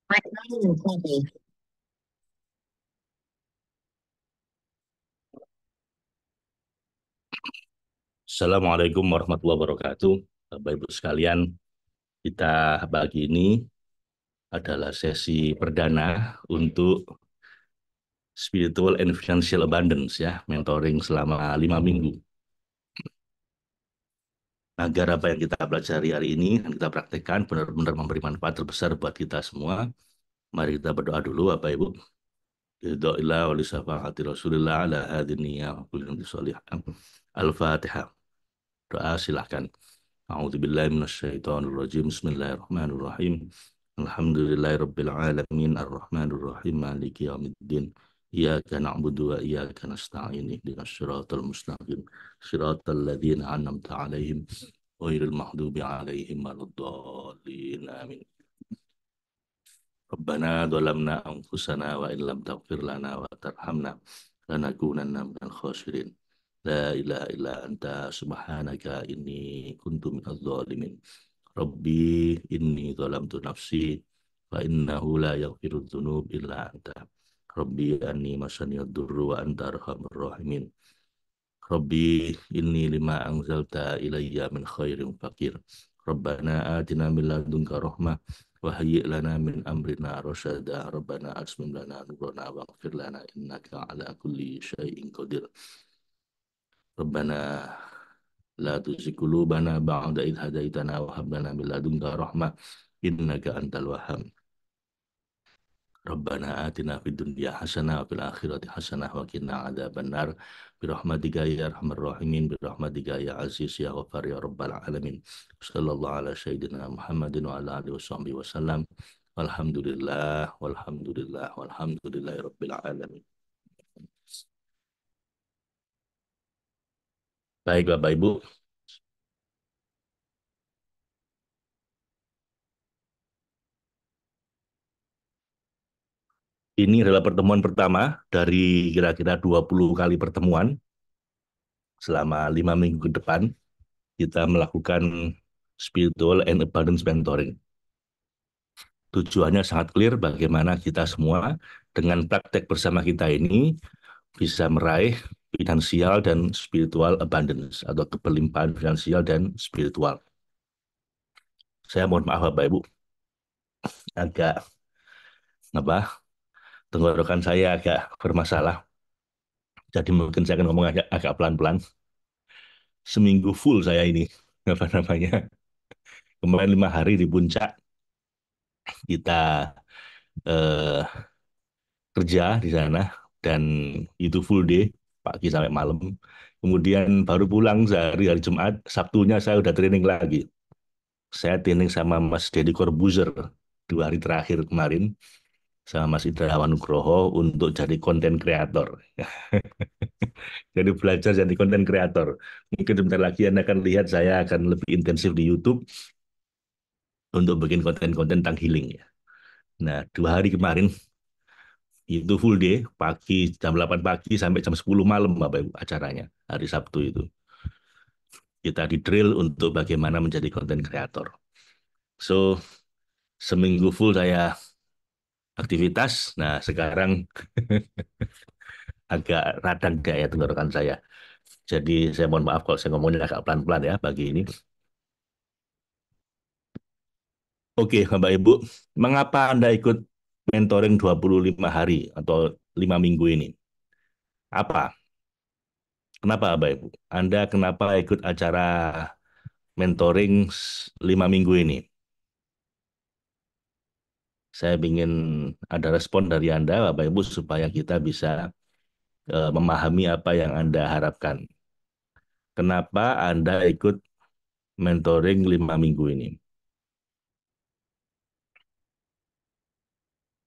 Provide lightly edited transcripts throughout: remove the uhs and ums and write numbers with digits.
Assalamualaikum warahmatullahi wabarakatuh. Bapak Ibu sekalian, kita pagi ini adalah sesi perdana untuk Spiritual and Financial Abundance ya, mentoring selama 5 minggu. Agar apa yang kita pelajari hari ini dan kita praktekkan benar-benar memberi manfaat terbesar buat kita semua. Mari kita berdoa dulu Bapak Ibu. Ridhoillah wa li syafaati Rasulillah ala hadiniyah wa kulli sholihan. Al-Fatihah. Doa silahkan. A'udzubillahi minasyaitonirrajim. Bismillahirrahmanirrahim. Alhamdulillahirabbil alamin arrahmanirrahim maliki yaumiddin. Iyyaka na'budu wa iyyaka nasta'in ihdinas siratal mustaqim. Siratal ladzina an'amta 'alaihim ghairil maghdubi 'alaihim waladdallin. Amin. Rabbana dhalamna anfusana wa illam taghfir lana wa tarhamna lanakunanna minal khasirin. La ilaha illa anta subhanaka inni kuntu minadh dhalimin. Rabbi inni dhalamtu nafsi fa innahu la yaghfiru dzunub illa anta. Rabbi anni masaniyad durru wa anta arhamur rahimin. Rabbi inni lima anzalta ilayya min khairin fakir. Rabbana atina min ladunka rahmah wa hayyi' lana min amrina rasyada. Rabbana asmim lana nurana waghfir lana innaka ala kulli syai'in qadir. Rabbana la tuzigh qulubana ba'da idh hadaitana wa hab lana min ladunka rahmah innaka antal wahhab. Rabbana atina fid dunya hasanah wa fil akhirati hasanah wa qina adzabannar bi rahmatika ya arhamar rahimin bi rahmatika ya aziz ya ghaffar ya rabbal alamin. Sallallahu ala sayyidina Muhammadin wa ala alihi washabbihi wasallam. Walhamdulillah rabbil alamin. Baik Bapak Ibu, ini adalah pertemuan pertama dari kira-kira 20 kali pertemuan selama 5 minggu ke depan. Kita melakukan spiritual and abundance mentoring. Tujuannya sangat clear bagaimana kita semua dengan praktek bersama kita ini bisa meraih finansial dan spiritual abundance atau keberlimpahan finansial dan spiritual. Saya mohon maaf Bapak Ibu, agak apa tenggorokan saya agak bermasalah. Jadi mungkin saya akan ngomong agak pelan-pelan. Seminggu full saya ini apa namanya kemarin 5 hari di puncak kita eh, kerja di sana dan itu full day pagi sampai malam. Kemudian baru pulang sehari hari Jumat, Sabtunya saya udah training lagi. Saya training sama Mas Deddy Corbuzier 2 hari terakhir kemarin sama Mas Indra Nugroho untuk jadi konten kreator. Jadi belajar jadi konten kreator. Mungkin sebentar lagi Anda akan lihat saya akan lebih intensif di YouTube untuk bikin konten-konten tentang healing ya. Nah, 2 hari kemarin itu full day, pagi jam 8 pagi sampai jam 10 malam Bapak Ibu acaranya, hari Sabtu itu. Kita di drill untuk bagaimana menjadi content creator. So, seminggu full saya aktivitas. Nah, sekarang agak radang gaya tenggorokan saya. Jadi saya mohon maaf kalau saya ngomongnya agak pelan-pelan ya pagi ini. Oke, Bapak Ibu, mengapa Anda ikut mentoring 25 hari atau 5 minggu ini? Apa? Kenapa Bapak Ibu? Anda kenapa ikut acara mentoring 5 minggu ini? Saya ingin ada respon dari Anda, Bapak Ibu, supaya kita bisa memahami apa yang Anda harapkan. Kenapa Anda ikut mentoring 5 minggu ini?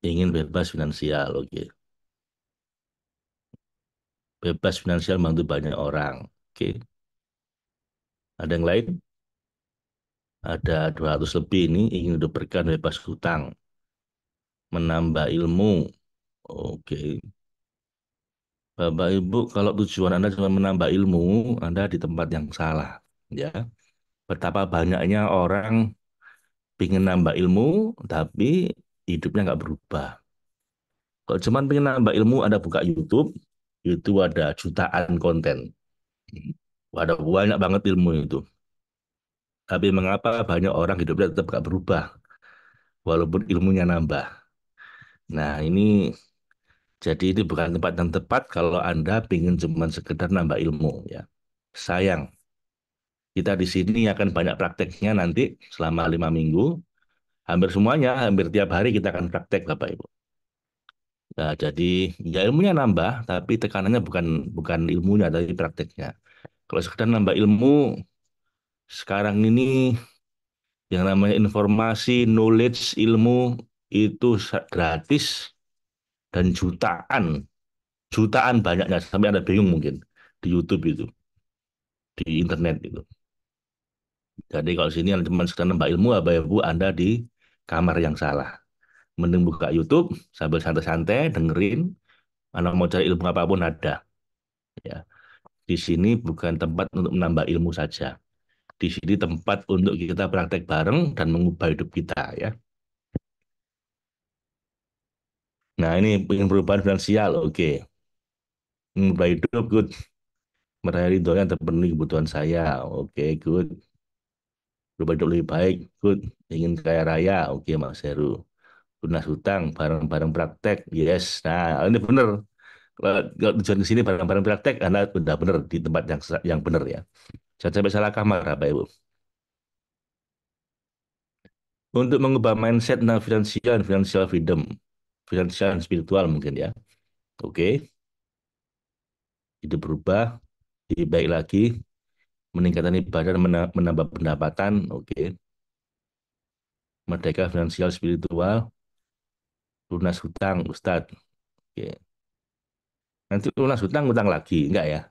Ingin bebas finansial, oke. Bebas finansial membantu banyak orang, oke. Ada yang lain? Ada 200 lebih ini ingin hidup berkah bebas hutang, menambah ilmu, oke. Bapak Ibu, kalau tujuan Anda cuma menambah ilmu, Anda di tempat yang salah, ya. Betapa banyaknya orang ingin nambah ilmu, tapi hidupnya nggak berubah. Kalau cuman pengen nambah ilmu, ada buka YouTube, itu ada jutaan konten. Ada banyak banget ilmu itu. Tapi mengapa banyak orang hidupnya tetap nggak berubah, walaupun ilmunya nambah? Nah, jadi ini bukan tempat yang tepat kalau Anda ingin cuma sekedar nambah ilmu ya. Sayang, kita di sini akan banyak prakteknya nanti selama 5 minggu. Hampir semuanya, hampir tiap hari kita akan praktek Bapak Ibu. Nah, jadi ya ilmunya nambah, tapi tekanannya bukan bukan ilmunya, tapi prakteknya. Kalau sekedar nambah ilmu, sekarang ini yang namanya informasi, knowledge, ilmu itu gratis dan jutaan, jutaan banyaknya sampai Anda bingung mungkin di YouTube itu, di internet itu. Jadi kalau sini yang cuma sekedar nambah ilmu, Bapak Ibu Anda di kamar yang salah. Mending buka YouTube sambil santai-santai dengerin, mana mau cari ilmu apapun ada. Ya, di sini bukan tempat untuk menambah ilmu saja. Di sini tempat untuk kita praktek bareng dan mengubah hidup kita ya. Nah ini ingin perubahan finansial, oke. Mengubah hidup, good. Meraih ridho yang terpenuhi kebutuhan saya, oke, good. Berubah hidup lebih baik, good. Ingin kaya raya, oke Mas Heru. Lunas hutang, barang-barang praktek, yes. Nah ini benar. Kalau tujuan ke sini barang-barang praktek, Anda sudah benar di tempat yang benar ya. Jangan sampai salah kamar, Bapak Ibu. Untuk mengubah mindset tentang finansial dan financial freedom, finansial dan spiritual mungkin ya. Oke, hidup berubah, lebih baik lagi, meningkatkan ibadah dan menambah pendapatan. Oke, merdeka finansial spiritual, lunas hutang, Ustadz. Oke, nanti lunas hutang, hutang lagi, enggak ya?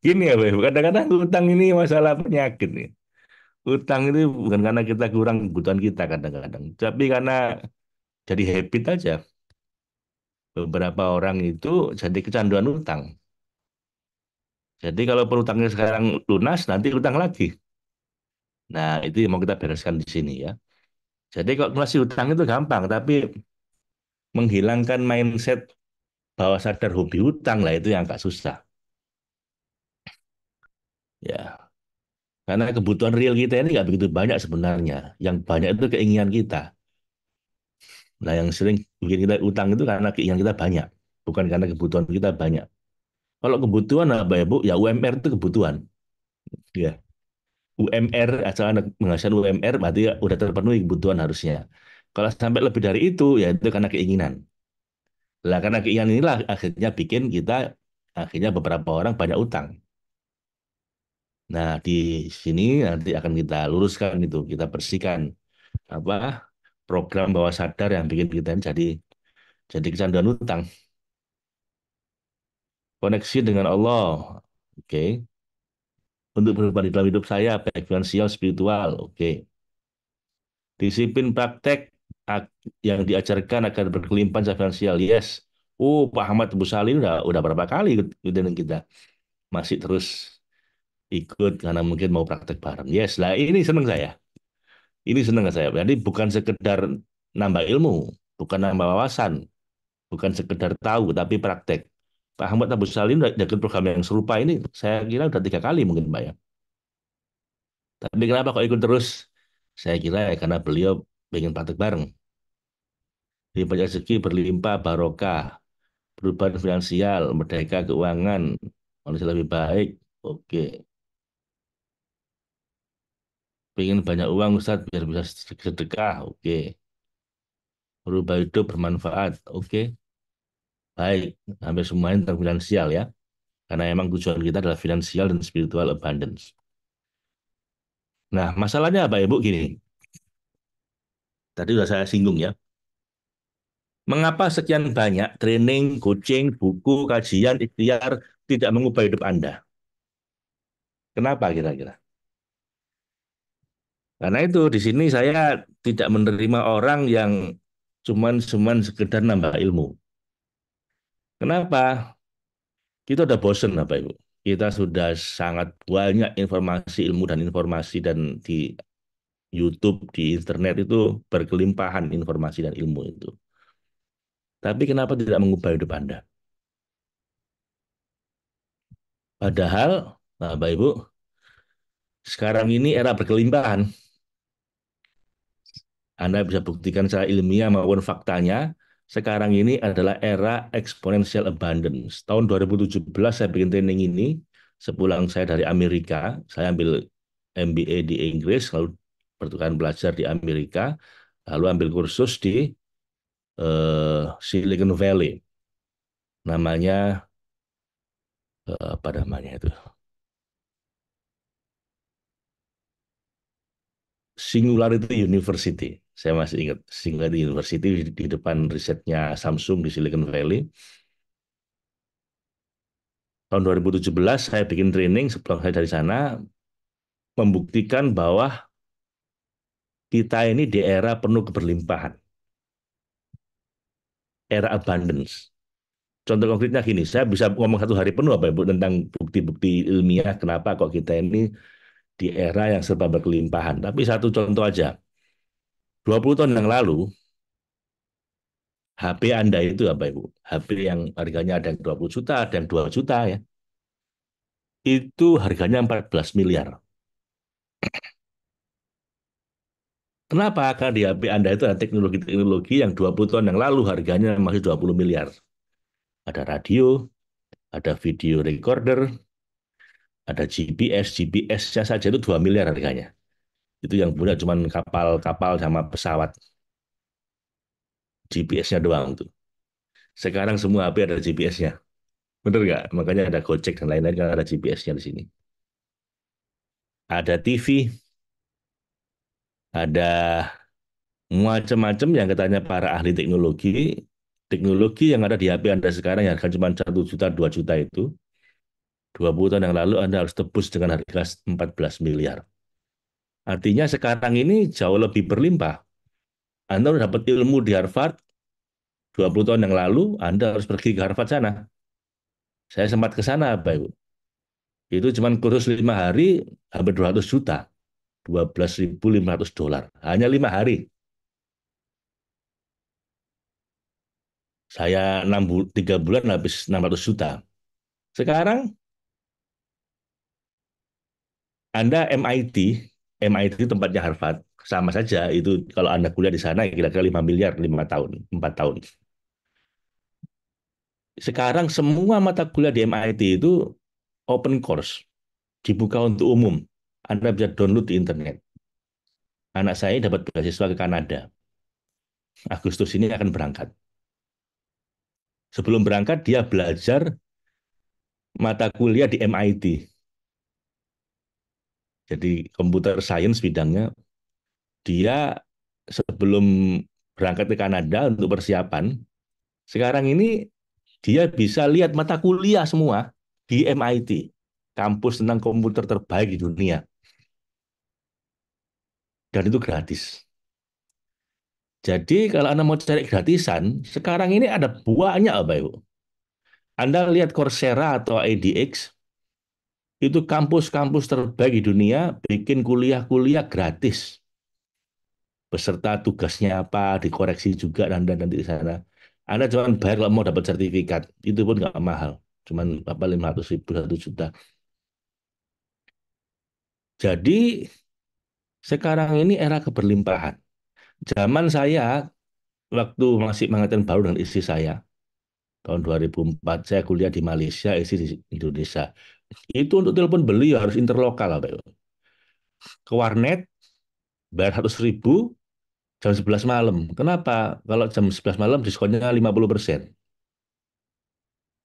Gini ya, Bapak. Kadang-kadang hutang ini masalah penyakit nih. Hutang itu bukan karena kita kurang kebutuhan kita kadang-kadang, tapi karena jadi habit aja. Beberapa orang itu jadi kecanduan utang. Jadi kalau perutangnya sekarang lunas, nanti utang lagi. Nah, itu yang mau kita bereskan di sini ya. Jadi kalau masih utang itu gampang, tapi menghilangkan mindset bahwa sadar hobi utang lah itu yang agak susah. Ya, karena kebutuhan real kita ini nggak begitu banyak sebenarnya. Yang banyak itu keinginan kita. Nah, yang sering bikin kita utang itu karena keinginan kita banyak, bukan karena kebutuhan kita banyak. Kalau kebutuhan apa ya Bu? Ya UMR itu kebutuhan. Ya, UMR asal Anda menghasilkan UMR berarti ya udah terpenuhi kebutuhan harusnya. Kalau sampai lebih dari itu ya itu karena keinginan. Lah karena keinginan inilah akhirnya bikin kita akhirnya beberapa orang banyak utang. Nah, di sini nanti akan kita luruskan itu, kita bersihkan apa program bawah sadar yang bikin kita ini jadi kecanduan utang. Koneksi dengan Allah. Oke. Untuk berubah di dalam hidup saya, baik finansial, spiritual. Oke. Disiplin praktek yang diajarkan agar berkelimpahan secara finansial. Yes. Pak Ahmad Abu Salih udah berapa kali ikut dengan kita. Masih terus ikut karena mungkin mau praktek bareng. Yes, lah ini seneng saya. Ini seneng saya. Jadi bukan sekedar nambah ilmu, bukan nambah wawasan, bukan sekedar tahu, tapi praktek. Pak Ahmad Abu Salih udah ikut program yang serupa ini, saya kira udah 3 kali mungkin Pak ya. Tapi kenapa kok ikut terus? Saya kira ya karena beliau pengen praktek bareng. Di banyak rezeki berlimpah barokah, perubahan finansial, merdeka keuangan, manusia lebih baik. Oke, pengen banyak uang Ustaz biar bisa sedekah. Oke, berubah hidup bermanfaat. Oke, baik. Hampir semuanya tentang finansial ya. Karena emang tujuan kita adalah finansial dan spiritual abundance. Nah, masalahnya apa Ibu gini. Tadi sudah saya singgung ya. Mengapa sekian banyak training, coaching, buku, kajian, ikhtiar tidak mengubah hidup Anda? Kenapa kira-kira? Karena itu di sini saya tidak menerima orang yang cuman sekedar nambah ilmu. Kenapa? Kita udah bosen Bapak Ibu. Kita sudah sangat banyak informasi ilmu dan informasi dan di YouTube, di internet itu berkelimpahan informasi dan ilmu itu. Tapi kenapa tidak mengubah hidup Anda? Padahal, nah, Bapak Ibu, sekarang ini era berkelimpahan. Anda bisa buktikan secara ilmiah maupun faktanya, sekarang ini adalah era exponential abundance. Tahun 2017 saya bikin training ini, sepulang saya dari Amerika, saya ambil MBA di Inggris, lalu bertukaran belajar di Amerika, lalu ambil kursus di Silicon Valley. Namanya, apa namanya itu? Singularity University. Saya masih ingat Singularity University di depan risetnya Samsung di Silicon Valley. Tahun 2017 saya bikin training sebelum saya dari sana membuktikan bahwa kita ini di era penuh keberlimpahan, era abundance. Contoh konkretnya gini, saya bisa ngomong satu hari penuh apa Ibu tentang bukti-bukti ilmiah kenapa kok kita ini di era yang serba berkelimpahan. Tapi satu contoh aja, 20 tahun yang lalu HP Anda itu apa Ibu? HP yang harganya ada yang 20 juta, ada yang 2 juta ya. Itu harganya 14 miliar. Kenapa? Karena di HP Anda itu ada teknologi-teknologi yang 20 tahun yang lalu harganya masih 20 miliar. Ada radio, ada video recorder, ada GPS. GPS-nya saja itu 2 miliar harganya. Itu yang punya cuma kapal-kapal sama pesawat. GPS-nya doang tuh. Sekarang semua HP ada GPS-nya. Bener nggak? Makanya ada Gojek dan lain-lain karena ada GPS-nya di sini. Ada TV, ada macam-macam yang katanya para ahli teknologi, teknologi yang ada di HP Anda sekarang yang harga cuma 1 juta, 2 juta itu, 20 tahun yang lalu Anda harus tebus dengan harga 14 miliar. Artinya sekarang ini jauh lebih berlimpah. Anda udah dapat ilmu di Harvard, 20 tahun yang lalu Anda harus pergi ke Harvard sana. Saya sempat ke sana, Pak Ibu. Itu cuma kursus 5 hari, hampir 200 juta. 12.500 dolar. Hanya 5 hari. Saya 3 bulan habis 600 juta. Sekarang Anda MIT, MIT itu tempatnya Harvard, sama saja itu kalau Anda kuliah di sana kira-kira 5 miliar 5 tahun, 4 tahun. Sekarang semua mata kuliah di MIT itu open course, dibuka untuk umum. Anda bisa download di internet. Anak saya dapat beasiswa ke Kanada. Agustus ini akan berangkat. Sebelum berangkat dia belajar mata kuliah di MIT. Jadi computer science bidangnya. Dia sebelum berangkat ke Kanada untuk persiapan, sekarang ini dia bisa lihat mata kuliah semua di MIT, kampus tentang komputer terbaik di dunia. Dan itu gratis. Jadi kalau Anda mau cari gratisan, sekarang ini ada banyak apa Ibu. Anda lihat Coursera atau IDX, itu kampus-kampus terbaik di dunia bikin kuliah-kuliah gratis. Beserta tugasnya apa, dikoreksi juga dan nanti di sana. Anda cuma bayar kalau mau dapat sertifikat, itu pun nggak mahal. Cuman apa 500.000, 1 juta. Jadi sekarang ini era keberlimpahan. Zaman saya, waktu masih mangaten baru dengan istri saya, tahun 2004, saya kuliah di Malaysia, istri di Indonesia. Itu untuk telepon beli harus interlokal. Ke warnet, bayar 100.000, jam 11 malam. Kenapa? Kalau jam 11 malam diskonnya 50%.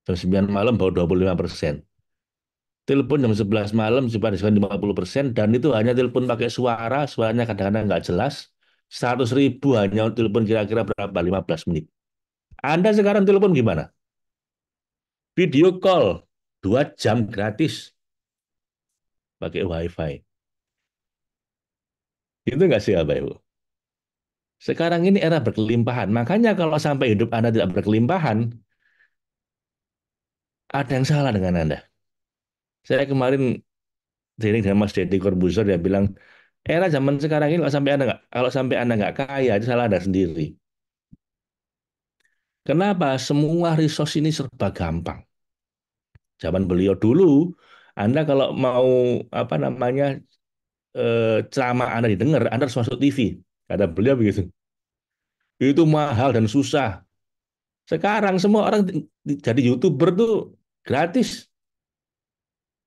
Jam 9 malam baru 25%. Telepon jam 11 malam cuma diskon 50% dan itu hanya telepon pakai suara, suaranya kadang-kadang nggak jelas. 100.000 hanya untuk telepon kira-kira berapa? 15 menit. Anda sekarang telepon gimana? Video call 2 jam gratis pakai WiFi. Itu nggak sih Bapak Ibu? Sekarang ini era berkelimpahan. Makanya kalau sampai hidup Anda tidak berkelimpahan, ada yang salah dengan Anda. Saya kemarin training dengan Mas Deddy Corbuzier, dia bilang, Era zaman sekarang ini kalau sampai anda nggak kaya itu salah anda sendiri. Kenapa? Semua resource ini serba gampang. Zaman beliau dulu, Anda kalau mau apa namanya ceramah Anda didengar, Anda harus masuk TV. Kata beliau begitu. Itu mahal dan susah. Sekarang semua orang jadi YouTuber tuh gratis.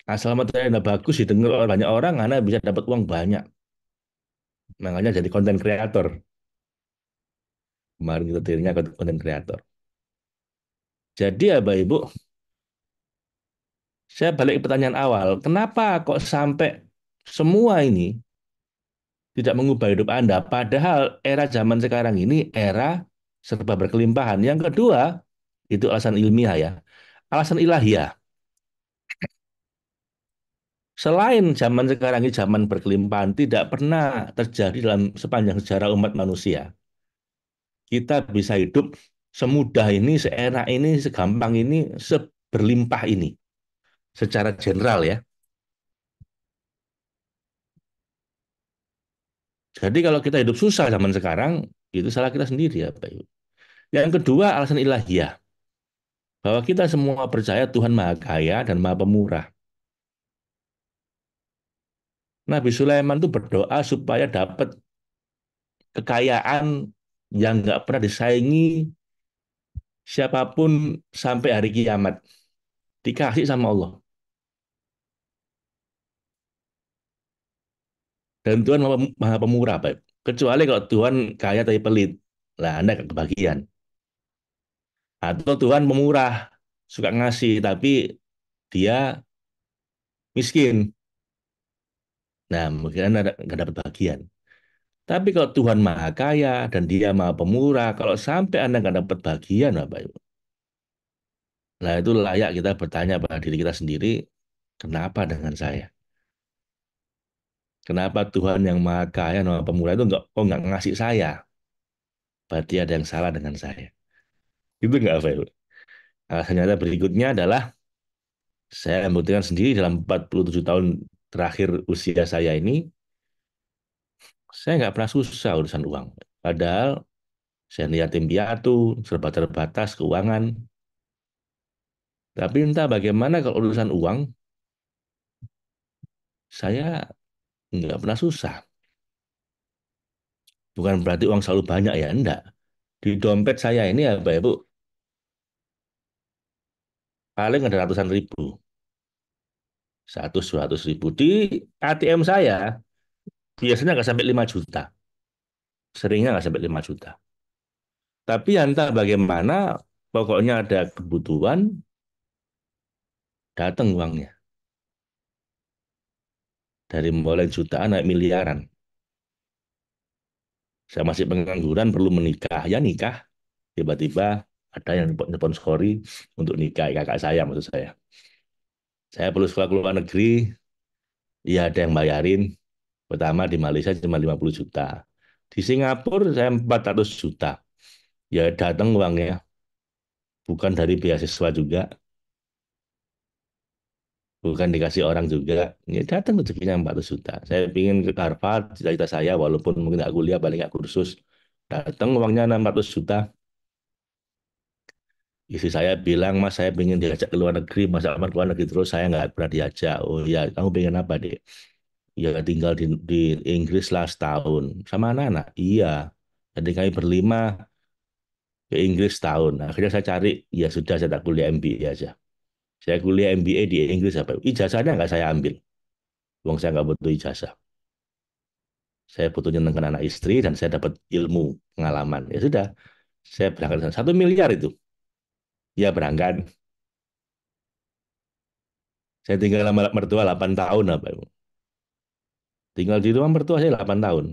Asal materialnya Anda bagus, didengar oleh banyak orang, Anda bisa dapat uang banyak. Makanya jadi konten kreator. Kemarin kita dirinya konten kreator. Jadi ya Bapak Ibu, saya balik ke pertanyaan awal. Kenapa kok sampai semua ini tidak mengubah hidup Anda? Padahal era zaman sekarang ini era serba berkelimpahan. Yang kedua, itu alasan ilmiah ya. Alasan ilahiyah. Selain zaman sekarang ini zaman berkelimpahan, tidak pernah terjadi dalam sepanjang sejarah umat manusia. Kita bisa hidup semudah ini, seenak ini, segampang ini, seberlimpah ini. Secara general ya. Jadi kalau kita hidup susah zaman sekarang, itu salah kita sendiri ya Pak Ibu. Yang kedua, alasan ilahiyah. Bahwa kita semua percaya Tuhan Maha Kaya dan Maha Pemurah. Nabi Sulaiman itu berdoa supaya dapat kekayaan yang nggak pernah disaingi siapapun sampai hari kiamat. Dikasih sama Allah. Dan Tuhan Maha Pemurah, Pak. Kecuali kalau Tuhan kaya tapi pelit. Lah, Anda nggak kebagian. Atau Tuhan pemurah, suka ngasih, tapi dia miskin. Nah, mungkin Anda nggak dapat bagian. Tapi kalau Tuhan Maha Kaya dan Dia Maha Pemurah, kalau sampai Anda nggak dapat bagian, Bapak Ibu, nah itu layak kita bertanya pada diri kita sendiri, kenapa dengan saya? Kenapa Tuhan yang Maha Kaya dan Maha Pemurah itu nggak ngasih saya? Berarti ada yang salah dengan saya. Itu nggak, Bapak Ibu. Alasannya berikutnya adalah saya membuktikan sendiri dalam 47 tahun terakhir usia saya ini, saya nggak pernah susah urusan uang. Padahal saya yatim piatu, serba terbatas keuangan. Tapi entah bagaimana kalau urusan uang, saya nggak pernah susah. Bukan berarti uang selalu banyak ya, enggak. Di dompet saya ini ya, Bapak Ibu, paling ada ratusan ribu. 100-200 ribu. Di ATM saya, biasanya nggak sampai 5 juta. Seringnya nggak sampai 5 juta. Tapi entah bagaimana, pokoknya ada kebutuhan, datang uangnya. Dari mulai jutaan naik miliaran. Saya masih pengangguran, perlu menikah. Ya nikah, tiba-tiba ada yang sponsori untuk nikah kakak saya maksud saya. Saya perlu sekolah ke luar negeri, ya ada yang bayarin. Pertama di Malaysia cuma 50 juta. Di Singapura saya 400 juta. Ya datang uangnya, bukan dari beasiswa juga, bukan dikasih orang juga. Ya datang rezekinya 400 juta. Saya ingin ke Harvard, cita-cita saya, walaupun mungkin nggak kuliah, paling nggak kursus. Datang uangnya 600 juta. Istri saya bilang, Mas, saya pengen diajak ke luar negeri, Mas Almar ke luar negeri terus, saya nggak pernah diajak. Oh ya, kamu pengen apa, Dek? Ya tinggal di Inggris lah setahun. Sama anak-anak? Iya. Jadi kami berlima ke Inggris setahun. Akhirnya saya cari, ya sudah saya tak kuliah MBA aja. Saya kuliah MBA di Inggris, apa? Ijazahnya nggak saya ambil. Uang saya nggak butuh ijazah. Saya butuh nyenengkan anak istri dan saya dapat ilmu, pengalaman. Ya sudah, saya berangkat ke sana. 1 miliar itu. Ya berangkat. Saya tinggal sama mertua 8 tahun, apa? Tinggal di rumah mertua saya 8 tahun.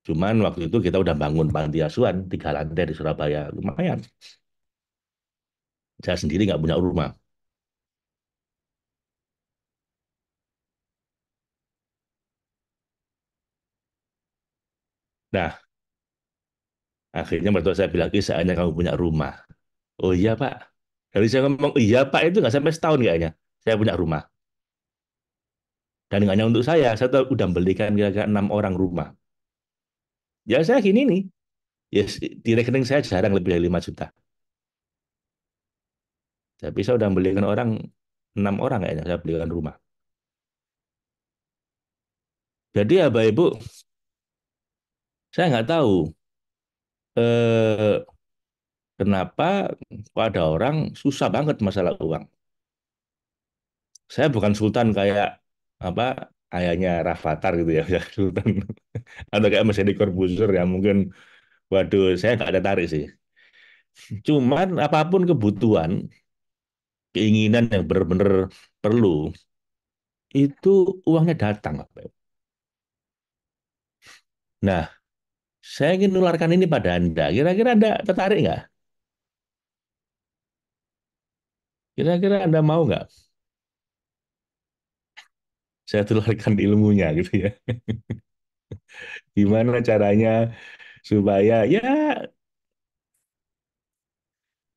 Cuman waktu itu kita udah bangun panti asuhan 3 lantai di Surabaya. Lumayan. Saya sendiri nggak punya rumah. Nah, akhirnya mertua saya bilang, saatnya kamu punya rumah. Oh iya Pak. Dari saya ngomong, iya Pak itu nggak sampai setahun kayaknya. Saya punya rumah. Dan nggak hanya untuk saya tuh udah belikan kira-kira 6 orang rumah. Ya saya gini nih, yes, di rekening saya jarang lebih dari 5 juta. Tapi saya udah belikan orang 6 orang kayaknya saya belikan rumah. Jadi ya Bapak Ibu, saya nggak tahu eh, kenapa kok ada orang susah banget masalah uang. Saya bukan sultan kayak apa ayahnya Rafathar gitu ya, ya sultan atau kayak Mas Deddy Corbuzier ya mungkin. Waduh, saya nggak ada tarik sih. Cuman apapun kebutuhan, keinginan yang benar-benar perlu, itu uangnya datang. Nah, saya ingin menularkan ini pada Anda. Kira-kira Anda tertarik nggak? Kira-kira Anda mau nggak? Saya tularkan ilmunya gitu ya. Gimana caranya supaya ya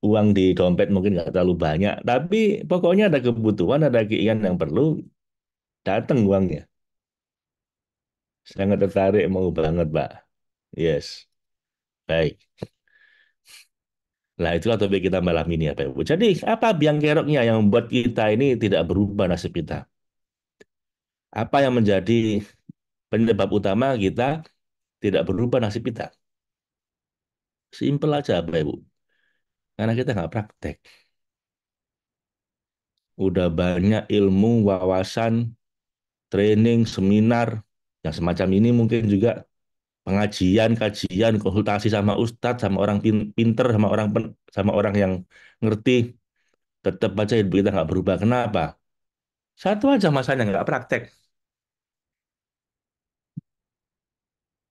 uang di dompet mungkin nggak terlalu banyak, tapi pokoknya ada kebutuhan, ada keinginan yang perlu, datang uangnya. Sangat tertarik, mau banget, Pak. Yes, baik. Nah, itulah topik kita malam ini ya, Pak Ibu. Jadi, apa biang keroknya yang membuat kita ini tidak berubah nasib kita? Apa yang menjadi penyebab utama kita tidak berubah nasib kita? Simpel aja, Pak Ibu. Karena kita nggak praktek. Udah banyak ilmu, wawasan, training, seminar, yang semacam ini mungkin juga pengajian, kajian, konsultasi sama ustadz, sama orang pinter, sama orang yang ngerti, tetap baca ilmu kita nggak berubah. Kenapa? Satu aja masanya nggak praktek.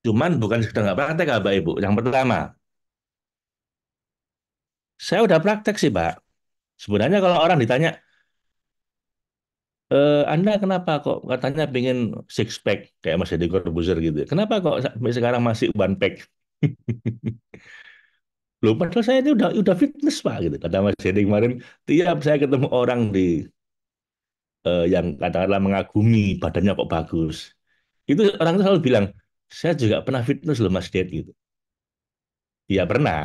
Cuman bukan sekedar nggak praktek, Bapak Ibu. Yang pertama, saya udah praktek sih, Pak. Sebenarnya kalau orang ditanya, Anda kenapa kok katanya pengen six pack kayak Mas Deddy Corbuzier gitu? Kenapa kok sampai sekarang masih one pack? Loh, padahal saya ini udah fitness, Pak, gitu. Kata Mas Deddy kemarin, tiap saya ketemu orang yang katakanlah mengagumi badannya kok bagus. Itu orang itu selalu bilang, saya juga pernah fitness loh Mas Ded gitu. Iya pernah.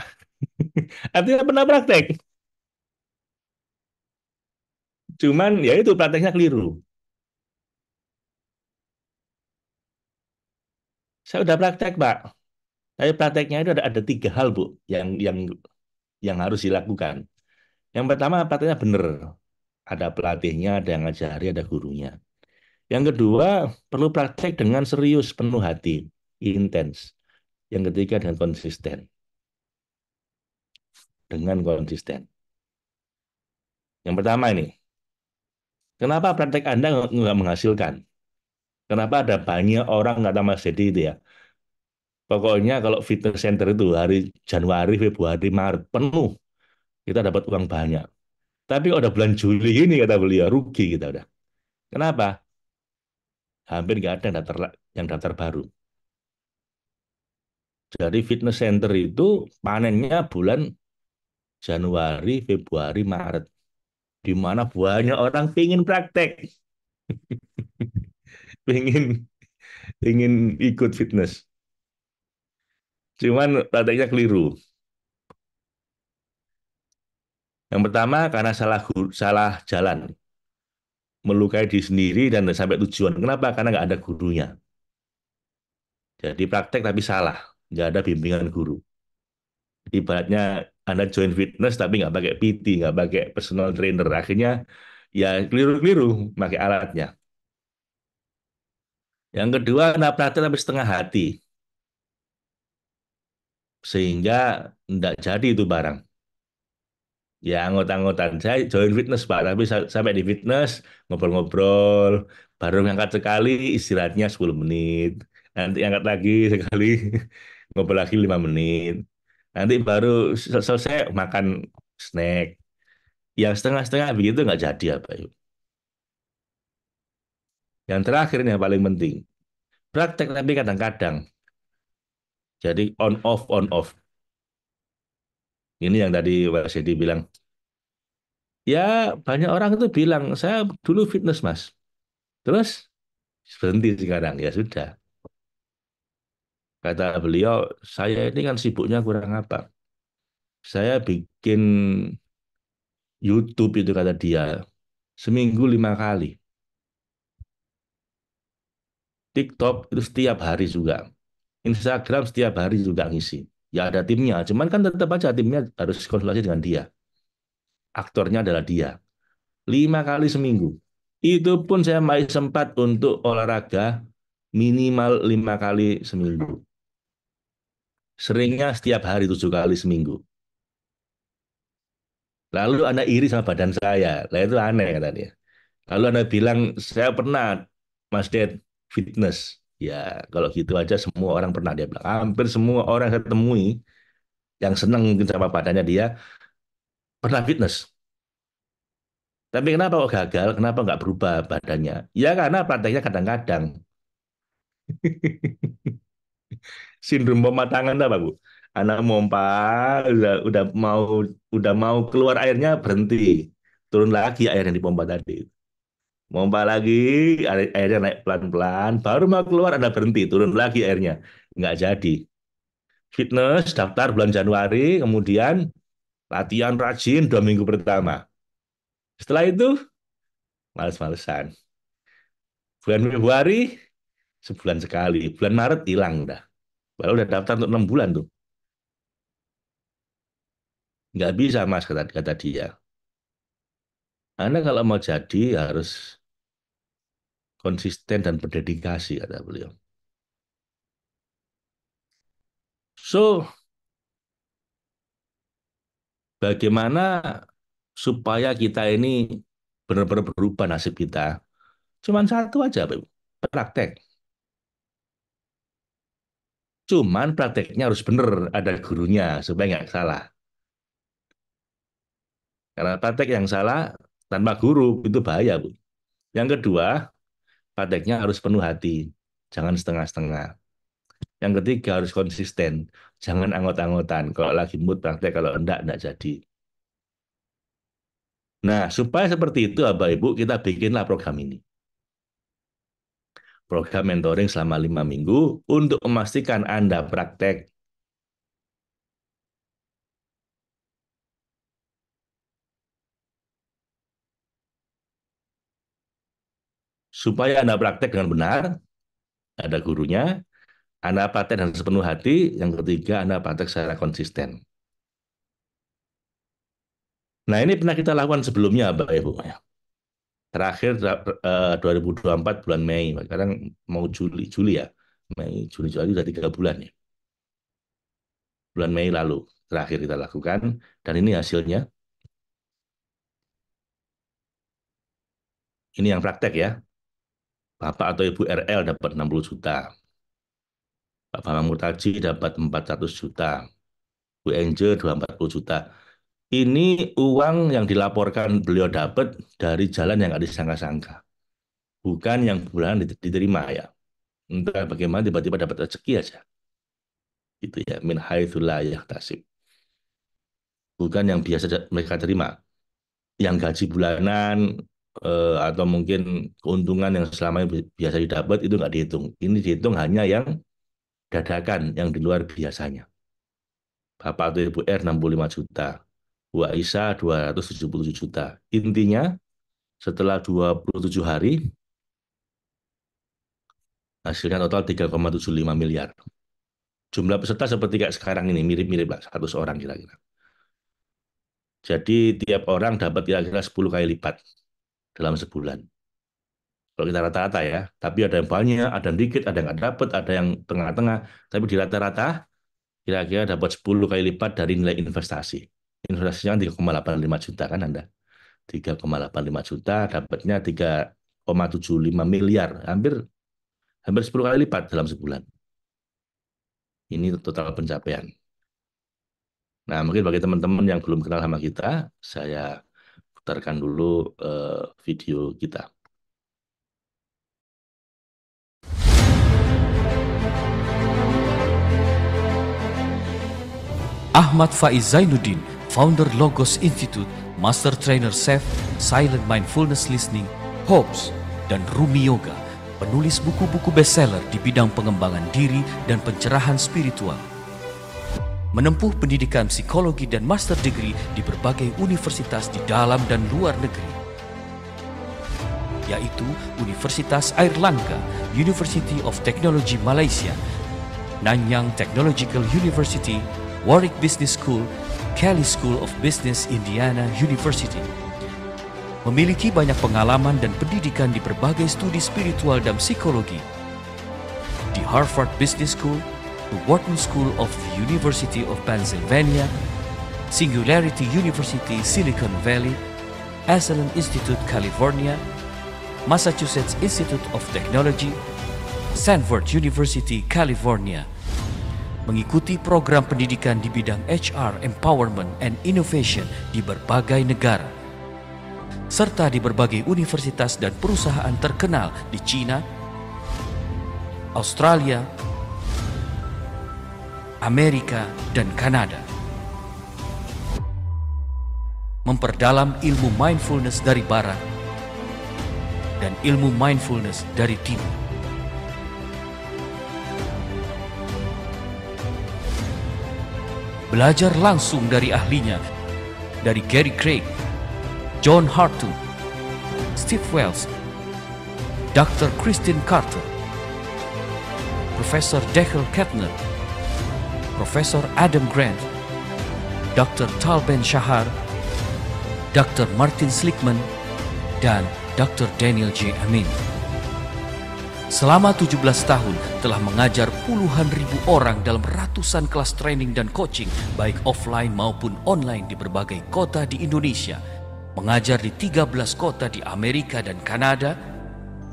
Artinya pernah praktek. Cuman ya itu prakteknya keliru. Saya udah praktek Pak. Tapi prakteknya itu ada 3 hal Bu yang harus dilakukan. Yang pertama prakteknya benar. Ada pelatihnya, ada yang ngajari, ada gurunya. Yang kedua perlu praktek dengan serius, penuh hati, intens. Yang ketiga dengan konsisten. Dengan konsisten. Yang pertama ini, kenapa praktek Anda nggak menghasilkan? Kenapa ada banyak orang nggak tahu Mas Dedi itu ya? Pokoknya kalau fitness center itu hari Januari, Februari, Maret penuh, kita dapat uang banyak. Tapi kalau udah bulan Juli ini kata beliau rugi kita udah. Kenapa? Hampir nggak ada yang daftar baru. Jadi fitness center itu panennya bulan Januari, Februari, Maret. Di mana banyak orang pingin praktek, pingin pingin ikut fitness. Cuman prakteknya keliru. Yang pertama karena salah jalan, melukai diri sendiri dan sampai tujuan. Kenapa? Karena nggak ada gurunya. Jadi praktek tapi salah, nggak ada bimbingan guru. Ibaratnya Anda join fitness tapi nggak pakai PT, nggak pakai personal trainer. Akhirnya ya keliru-keliru pakai alatnya. Yang kedua, Anda praktek tapi setengah hati. Sehingga nggak jadi itu barang. Ya anggota-anggotaan saya join fitness Pak, tapi sampai di fitness ngobrol-ngobrol, baru ngangkat sekali istirahatnya 10 menit, nanti angkat lagi sekali ngobrol lagi 5 menit, nanti baru selesai makan snack. Yang setengah-setengah begitu nggak jadi apa yuk. Yang terakhir yang paling penting, praktek tapi kadang-kadang jadi on off. Ini yang tadi Mas Edi bilang, ya banyak orang itu bilang saya dulu fitness Mas, terus Berhenti sekarang, ya sudah. Kata beliau, saya ini kan sibuknya kurang apa. Saya bikin YouTube itu kata dia, seminggu 5 kali. TikTok itu setiap hari juga. Instagram setiap hari juga ngisi. Ya ada timnya, cuman kan tetap aja timnya harus konsultasi dengan dia. Aktornya adalah dia. 5 kali seminggu. Itu pun saya masih sempat untuk olahraga minimal 5 kali seminggu. Seringnya setiap hari 7 kali seminggu. Lalu Anda iri sama badan saya. Lah itu aneh kata dia. Lalu Anda bilang, saya pernah, Mas Ded, fitness. Ya, kalau gitu aja semua orang pernah, dia bilang. Hampir semua orang yang saya temui yang senang mungkin sama badannya dia, pernah fitness. Tapi kenapa kok gagal? Kenapa nggak berubah badannya? Ya karena prakteknya kadang-kadang. Sindrom pematangan apa, Bu? Anak mompa, udah mau keluar airnya berhenti. Turun lagi air yang dipompa tadi. Pompa lagi, airnya naik pelan-pelan, baru mau keluar ada berhenti, turun lagi airnya. Nggak jadi. Fitness, daftar bulan Januari, kemudian latihan rajin 2 minggu pertama. Setelah itu, males-malesan. Bulan Februari, sebulan sekali. Bulan Maret hilang dah. Baru udah daftar untuk 6 bulan tuh. Nggak bisa mas, kata dia. Anda kalau mau jadi harus konsisten dan berdedikasi, kata beliau. So, bagaimana supaya kita ini benar-benar berubah nasib kita? Cuman satu aja, Pak. Praktek. Cuman prakteknya harus benar, ada gurunya supaya nggak salah. Karena praktek yang salah tanpa guru itu bahaya, Bu. Yang kedua, prakteknya harus penuh hati, jangan setengah-setengah. Yang ketiga harus konsisten, jangan anggot-anggotan. Kalau lagi mood praktek, kalau enggak jadi. Nah, supaya seperti itu, Bapak Ibu, kita bikinlah program ini. Program mentoring selama 5 minggu untuk memastikan Anda praktek. Supaya Anda praktek dengan benar, ada gurunya, Anda praktek dengan sepenuh hati, yang ketiga Anda praktek secara konsisten. Nah, ini pernah kita lakukan sebelumnya, Bapak Ibu. Terakhir 2024 bulan Mei, sekarang mau Juli ya. Mei, Juni, Juli sudah 3 bulan ya. Bulan Mei lalu terakhir kita lakukan, dan ini hasilnya. Ini yang praktek ya. Bapak atau Ibu RL dapat 60 juta. Pak Bambang Murtaji dapat 400 juta. Bu Angel 240 juta. Ini uang yang dilaporkan beliau dapat dari jalan yang nggak disangka-sangka. Bukan yang bulan diterima ya. Entah bagaimana tiba-tiba dapat rezeki aja. Itu ya, min haitsu la yahtasib. Bukan yang biasa mereka terima. Yang gaji bulanan atau mungkin keuntungan yang selama ini biasa didapat itu nggak dihitung. Ini dihitung hanya yang dadakan, yang di luar biasanya. Bapak atau Ibu R 65 juta. Bu Aisyah 277 juta. Intinya setelah 27 hari hasilnya total 3,75 miliar. Jumlah peserta seperti kayak sekarang ini mirip-mirip lah 100 orang kira-kira. Jadi tiap orang dapat kira-kira 10 kali lipat dalam sebulan. Kalau kita rata-rata ya, tapi ada yang banyak, ada yang dikit, ada yang nggak dapat, ada yang tengah-tengah. Tapi di rata-rata kira-kira dapat 10 kali lipat dari nilai investasi. Investasinya 3,85 juta kan Anda. 3,85 juta dapatnya 3,75 miliar. Hampir hampir 10 kali lipat dalam sebulan. Ini total pencapaian. Nah, mungkin bagi teman-teman yang belum kenal sama kita, saya putarkan dulu video kita. Ahmad Faiz Zainuddin, founder Logos Institute, Master Trainer Chef, Silent Mindfulness Listening, Hobbes, dan Rumi Yoga penulis buku-buku bestseller di bidang pengembangan diri dan pencerahan spiritual. Menempuh pendidikan psikologi dan master degree di berbagai universitas di dalam dan luar negeri, yaitu Universitas Airlangga, University of Technology Malaysia, Nanyang Technological University, Warwick Business School, Kelly School of Business Indiana University. Memiliki banyak pengalaman dan pendidikan di berbagai studi spiritual dan psikologi. Di Harvard Business School, the Wharton School of the University of Pennsylvania, Singularity University Silicon Valley, Esalen Institute California, Massachusetts Institute of Technology, Stanford University California. Mengikuti program pendidikan di bidang HR, Empowerment, and Innovation di berbagai negara, serta di berbagai universitas dan perusahaan terkenal di China, Australia, Amerika, dan Kanada. Memperdalam ilmu mindfulness dari barat dan ilmu mindfulness dari timur. Belajar langsung dari ahlinya, dari Gary Craig, John Hartung, Steve Wells, Dr. Christine Carter, Profesor Dechel Kettner, Profesor Adam Grant, Dr. Tal Ben-Shahar, Dr. Martin Slickman, dan Dr. Daniel J. Amin. Selama 17 tahun telah mengajar puluhan ribu orang dalam ratusan kelas training dan coaching baik offline maupun online di berbagai kota di Indonesia, mengajar di 13 kota di Amerika dan Kanada,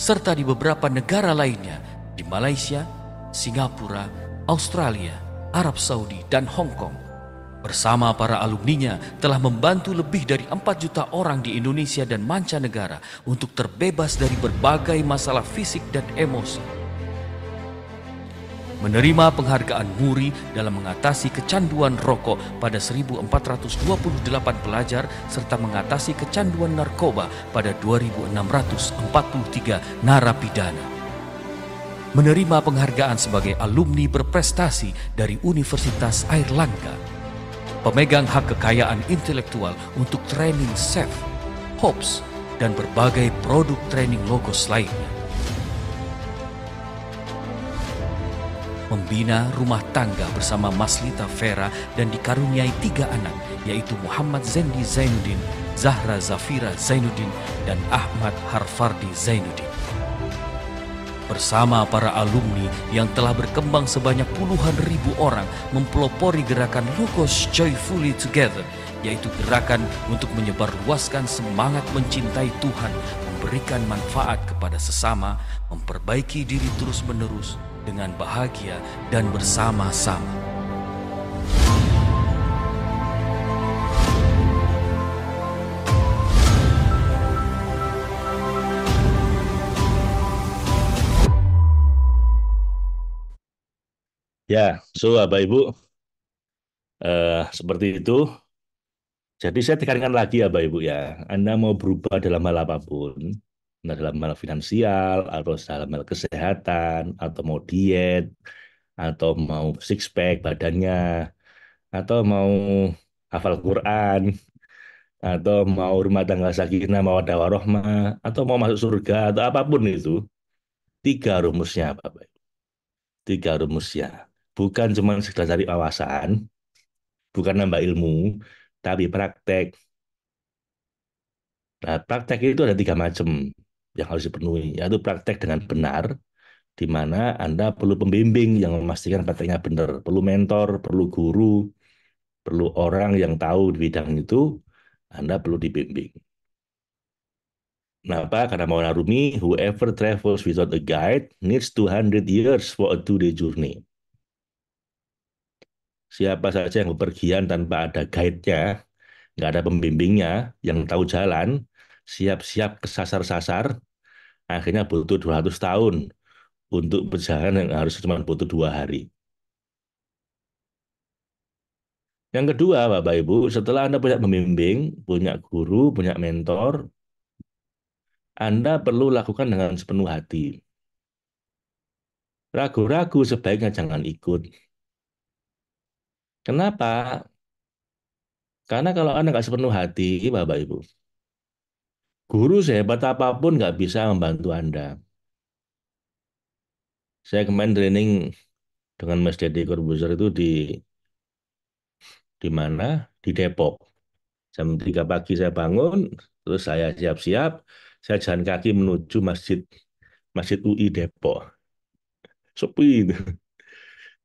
serta di beberapa negara lainnya di Malaysia, Singapura, Australia, Arab Saudi, dan Hong Kong. Bersama para alumninya telah membantu lebih dari 4 juta orang di Indonesia dan mancanegara untuk terbebas dari berbagai masalah fisik dan emosi. Menerima penghargaan Muri dalam mengatasi kecanduan rokok pada 1.428 pelajar serta mengatasi kecanduan narkoba pada 2.643 narapidana. Menerima penghargaan sebagai alumni berprestasi dari Universitas Airlangga. Pemegang hak kekayaan intelektual untuk training SEF, HOPS, dan berbagai produk training logos lainnya. Membina rumah tangga bersama Maslita Vera dan dikaruniai 3 anak, yaitu Muhammad Zendi Zainuddin, Zahra Zafira Zainuddin, dan Ahmad Harfardi Zainuddin. Bersama para alumni yang telah berkembang sebanyak puluhan ribu orang mempelopori gerakan Logos Joyfully Together, yaitu gerakan untuk menyebarluaskan semangat mencintai Tuhan, memberikan manfaat kepada sesama, memperbaiki diri terus-menerus dengan bahagia dan bersama-sama. Ya, so Bapak Ibu, seperti itu. Jadi saya tekankan lagi ya Bapak Ibu ya, Anda mau berubah dalam hal apapun, entah dalam hal finansial, atau dalam hal kesehatan, atau mau diet, atau mau six pack badannya, atau mau hafal Quran, atau mau rumah tangga sakinah, mawaddah warahmah, atau mau masuk surga, atau apapun itu, 3 rumusnya Bapak Ibu. 3 rumusnya. Bukan cuma sekedar cari wawasan, bukan nambah ilmu, tapi praktek. Nah, praktek itu ada 3 macam yang harus dipenuhi, yaitu praktek dengan benar, di mana Anda perlu pembimbing yang memastikan prakteknya benar, perlu mentor, perlu guru, perlu orang yang tahu di bidang itu, Anda perlu dibimbing. Kenapa? Karena mau Narumi, whoever travels without a guide needs 200 years for a 2-day journey. Siapa saja yang bepergian tanpa ada guide-nya, nggak ada pembimbingnya, yang tahu jalan, siap-siap kesasar-sasar, akhirnya butuh 200 tahun untuk perjalanan yang harus cuma butuh 2 hari. Yang kedua, Bapak Ibu, setelah Anda punya pembimbing, punya guru, punya mentor, Anda perlu lakukan dengan sepenuh hati. Ragu-ragu sebaiknya jangan ikut. Kenapa? Karena kalau Anda nggak sepenuh hati, Bapak Ibu, guru sehebat apapun nggak bisa membantu Anda. Saya kemarin training dengan Mas Deddy Corbuzier itu di mana? Di Depok. Jam 3 pagi saya bangun, terus saya siap-siap, saya jalan kaki menuju Masjid UI Depok. Sepi itu.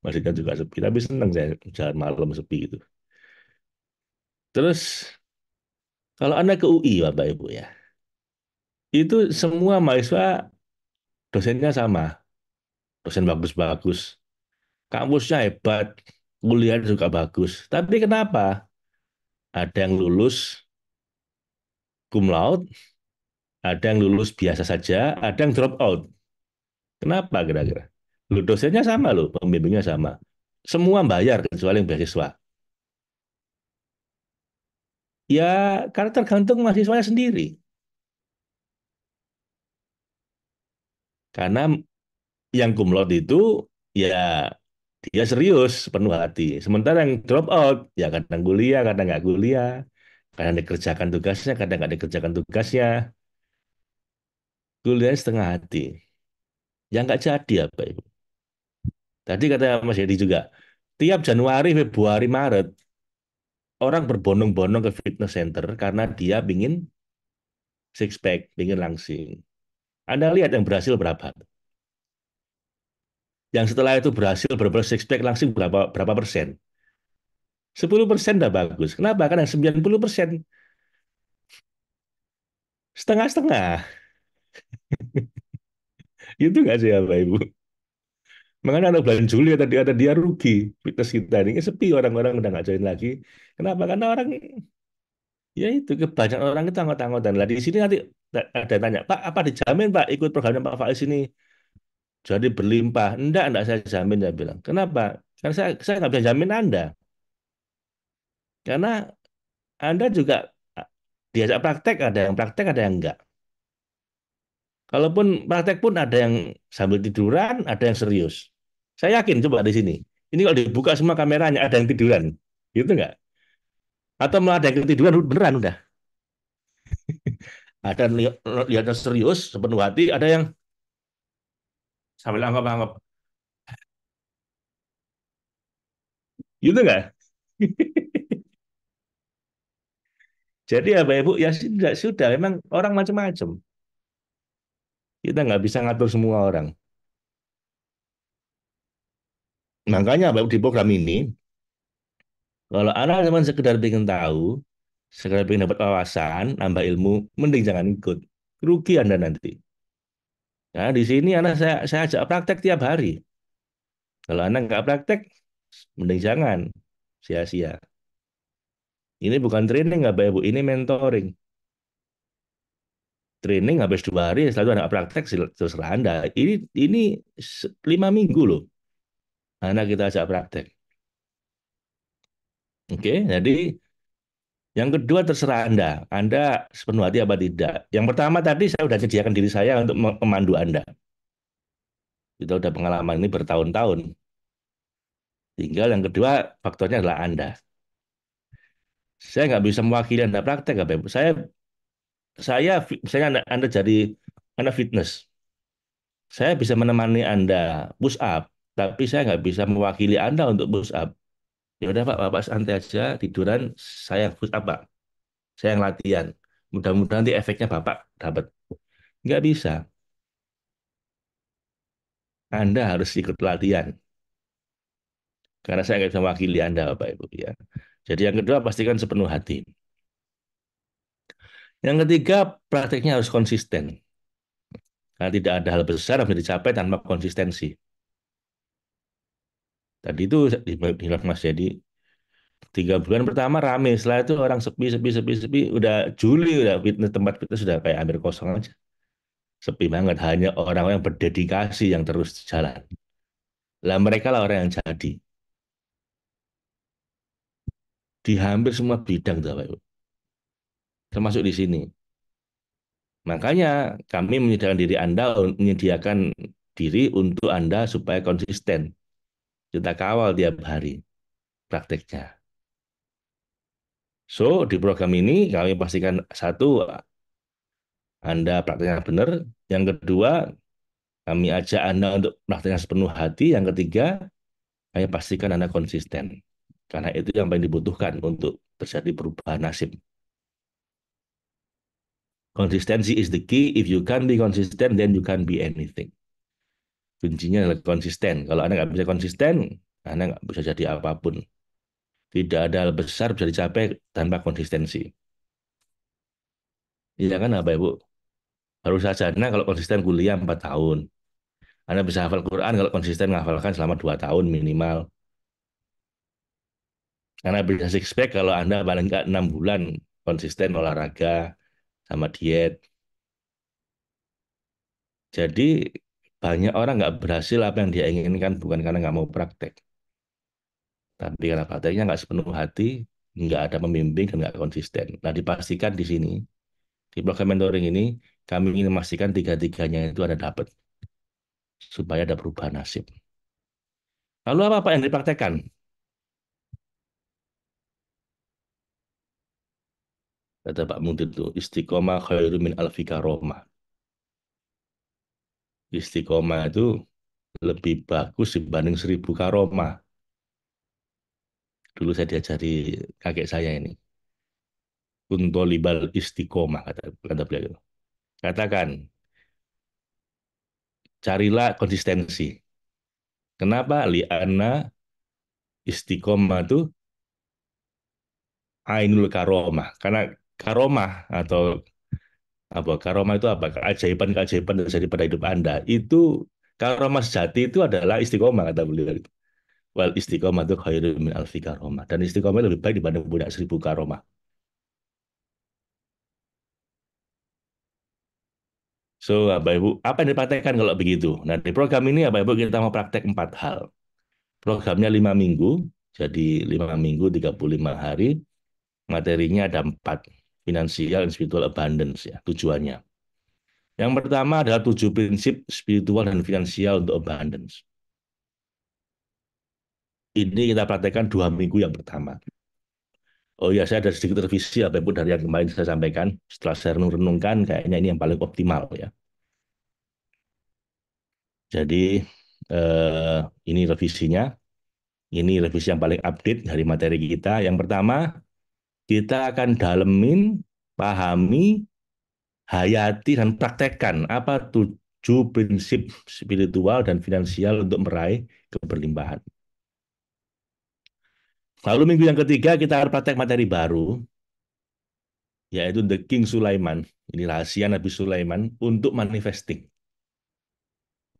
Masjidnya juga sepi, tapi senang saya jalan malam sepi itu. Terus kalau Anda ke UI, Bapak Ibu ya, itu semua mahasiswa dosennya sama, dosen bagus-bagus, kampusnya hebat, kuliah juga bagus. Tapi kenapa? Ada yang lulus cum laude, ada yang lulus biasa saja, ada yang drop out. Kenapa kira-kira? Lu dosennya sama loh, pembimbingnya sama. Semua bayar kecuali yang beasiswa. Ya, karena tergantung mahasiswanya sendiri. Karena yang cum laude itu ya dia serius penuh hati. Sementara yang drop out ya kadang kuliah, kadang nggak kuliah, kadang dikerjakan tugasnya, kadang nggak dikerjakan tugasnya, kuliah setengah hati. Ya nggak jadi apa itu. Tadi kata Mas Hedi juga, tiap Januari, Februari, Maret orang berbondong-bondong ke fitness center karena dia ingin six pack, ingin langsing. Anda lihat yang berhasil berapa? Yang setelah itu berhasil berapa six pack langsing berapa berapa persen? 10% udah bagus. Kenapa? Karena 90% setengah-setengah. Itu nggak sih Bapak Ibu? Makanya anak bulan Juli ada dia rugi. Fitness kita ini sepi, orang-orang udah nggak join lagi. Kenapa? Karena orang ya itu kebanyakan orang itu anggot-anggotan. Lah di sini nanti ada yang tanya, Pak, apa dijamin Pak ikut programnya Pak Faiz ini jadi berlimpah? Enggak saya jamin saya bilang. Kenapa? Karena saya nggak bisa jamin Anda. Karena Anda juga diajak praktek, ada yang praktek, ada yang enggak. Kalaupun praktek pun ada yang sambil tiduran, ada yang serius. Saya yakin coba di sini. Ini kalau dibuka semua kameranya ada yang tiduran. Gitu enggak? Atau malah ada yang ketiduran beneran udah. Ada yang lihatnya serius, sepenuh hati, ada yang sambil anggap-anggap. Gitu enggak? Jadi ya Bapak Ibu, ya sudah, memang orang macam-macam. Kita nggak bisa ngatur semua orang. Makanya Bapak di program ini, kalau anak cuma sekedar pengen tahu, sekedar pengen dapat wawasan, nambah ilmu, mending jangan ikut. Rugi Anda nanti. Nah, di sini anak saya ajak praktek tiap hari. Kalau anak nggak praktek, mending jangan. Sia-sia. Ini bukan training nggak Bapak Ibu, ini mentoring. Training habis 2 hari, selalu anak praktek, terserah Anda. Ini 5 minggu loh, anak kita ajak praktek. Oke, jadi yang kedua terserah Anda. Anda sepenuh hati apa tidak. Yang pertama tadi saya sudah sediakan diri saya untuk memandu Anda. Kita udah pengalaman ini bertahun-tahun. Tinggal yang kedua faktornya adalah Anda. Saya nggak bisa mewakili Anda praktek, Bapak Ibu. Misalnya Anda jadi Anda fitness. Saya bisa menemani Anda push up, tapi saya nggak bisa mewakili Anda untuk push up. Ya udah Pak, Bapak santai aja, tiduran, saya yang push up, Pak. Saya yang latihan. Mudah-mudahan nanti efeknya Bapak dapat. Nggak bisa. Anda harus ikut latihan. Karena saya nggak bisa mewakili Anda, Bapak Ibu. Ya. Jadi yang kedua, pastikan sepenuh hati. Yang ketiga, prakteknya harus konsisten. Karena tidak ada hal besar yang bisa dicapai tanpa konsistensi. Tadi itu bilang Mas Jadi, 3 bulan pertama rame, setelah itu orang sepi, sepi, sepi, sepi, udah Juli, udah fitness, tempat fitness sudah kayak hampir kosong aja. Sepi banget, hanya orang-orang yang berdedikasi yang terus jalan. Lah mereka lah orang yang jadi. Di hampir semua bidang, Bapak Ibu. Termasuk di sini. Makanya kami menyediakan diri Anda, menyediakan diri untuk Anda supaya konsisten. Kita kawal tiap hari prakteknya. So, di program ini kami pastikan satu, Anda prakteknya benar. Yang kedua, kami ajak Anda untuk prakteknya sepenuh hati. Yang ketiga, kami pastikan Anda konsisten. Karena itu yang paling dibutuhkan untuk terjadi perubahan nasib. Konsistensi is the key. If you can't be consistent, then you can't be anything. Kuncinya adalah konsisten. Kalau Anda nggak bisa konsisten, Anda nggak bisa jadi apapun. Tidak ada hal besar bisa dicapai tanpa konsistensi. Iya kan, Bapak Ibu? Harus saja Anda kalau konsisten kuliah 4 tahun. Anda bisa hafal Quran kalau konsisten menghafalkan selama 2 tahun minimal. Anda bisa six pack kalau Anda paling nggak 6 bulan konsisten olahraga sama diet. Jadi banyak orang nggak berhasil apa yang dia inginkan bukan karena nggak mau praktek. Tapi karena prakteknya nggak sepenuh hati, nggak ada pembimbing dan nggak konsisten. Nah, dipastikan di sini, di program mentoring ini, kami ingin memastikan tiga-tiganya itu ada dapat, supaya ada perubahan nasib. Lalu apa yang dipraktekkan? Kata Pak Mudir itu, istiqomah khairu min alfi karomah. Istiqomah itu lebih bagus dibanding 1000 karomah. Dulu saya diajari kakek saya ini. Kuntolibal istiqomah, kata beliau. Katakan, carilah konsistensi. Kenapa? Li'ana istiqomah itu ainul karomah. Karena karomah atau apa? Karomah itu apa? Keajaiban-keajaiban yang terjadi pada hidup Anda. Itu karomah sejati itu adalah istiqomah, kata beliau. Wal istiqomah itu khairu min alfi karomah. Dan istiqomah lebih baik dibanding punya 1000 karomah. So, Bapak Ibu, apa yang dipraktekkan kalau begitu? Nah, di program ini, Bapak Ibu, kita mau praktek 4 hal. Programnya 5 minggu, jadi 5 minggu, 35 hari. Materinya ada 4, finansial and spiritual abundance, ya, tujuannya. Yang pertama adalah 7 prinsip spiritual dan finansial untuk abundance. Ini kita praktekkan 2 minggu yang pertama. Oh ya, saya ada sedikit revisi apa Ibu dari yang kemarin saya sampaikan. Setelah saya renung-renungkan, kayaknya ini yang paling optimal ya. Jadi eh, ini revisinya. Ini revisi yang paling update dari materi kita. Yang pertama, kita akan dalemin, pahami, hayati, dan praktekkan apa 7 prinsip spiritual dan finansial untuk meraih keberlimpahan. Lalu minggu yang ketiga kita akan praktek materi baru, yaitu The King Sulaiman. Ini rahasia Nabi Sulaiman untuk manifesting.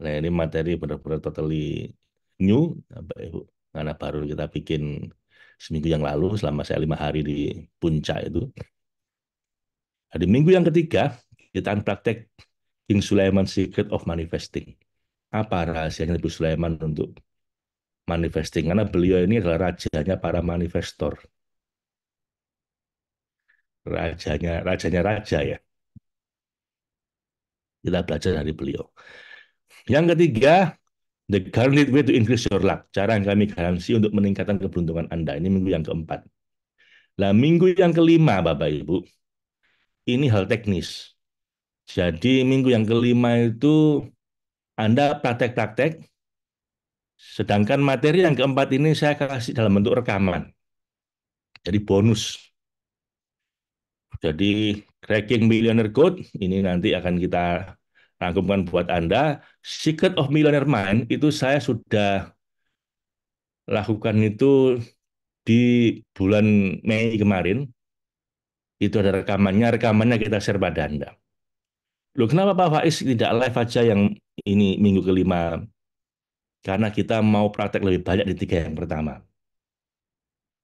Nah, ini materi benar-benar totally new, Bapak Ibu. Karena baru kita bikin seminggu yang lalu, selama saya 5 hari di puncak itu. Nah, di minggu yang ketiga, kita akan praktek King Sulaiman Secret of Manifesting. Apa rahasianya Nabi Sulaiman untuk manifesting? Karena beliau ini adalah rajanya para manifestor. Rajanya raja ya. Kita belajar dari beliau. Yang ketiga, the guaranteed way to increase your luck. Cara yang kami garansi untuk meningkatkan keberuntungan Anda. Ini minggu yang keempat. Nah, minggu yang kelima, Bapak Ibu, ini hal teknis. Jadi minggu yang kelima itu Anda praktek-praktek, sedangkan materi yang keempat ini saya kasih dalam bentuk rekaman. Jadi bonus. Jadi Cracking Millionaire Code ini nanti akan kita rangkumkan buat Anda. Secret of Millionaire Mind itu saya sudah lakukan itu di bulan Mei kemarin. Itu ada rekamannya kita share pada Anda. Loh, kenapa Pak Faiz tidak live aja yang ini minggu kelima? Karena kita mau praktek lebih banyak di 3 yang pertama.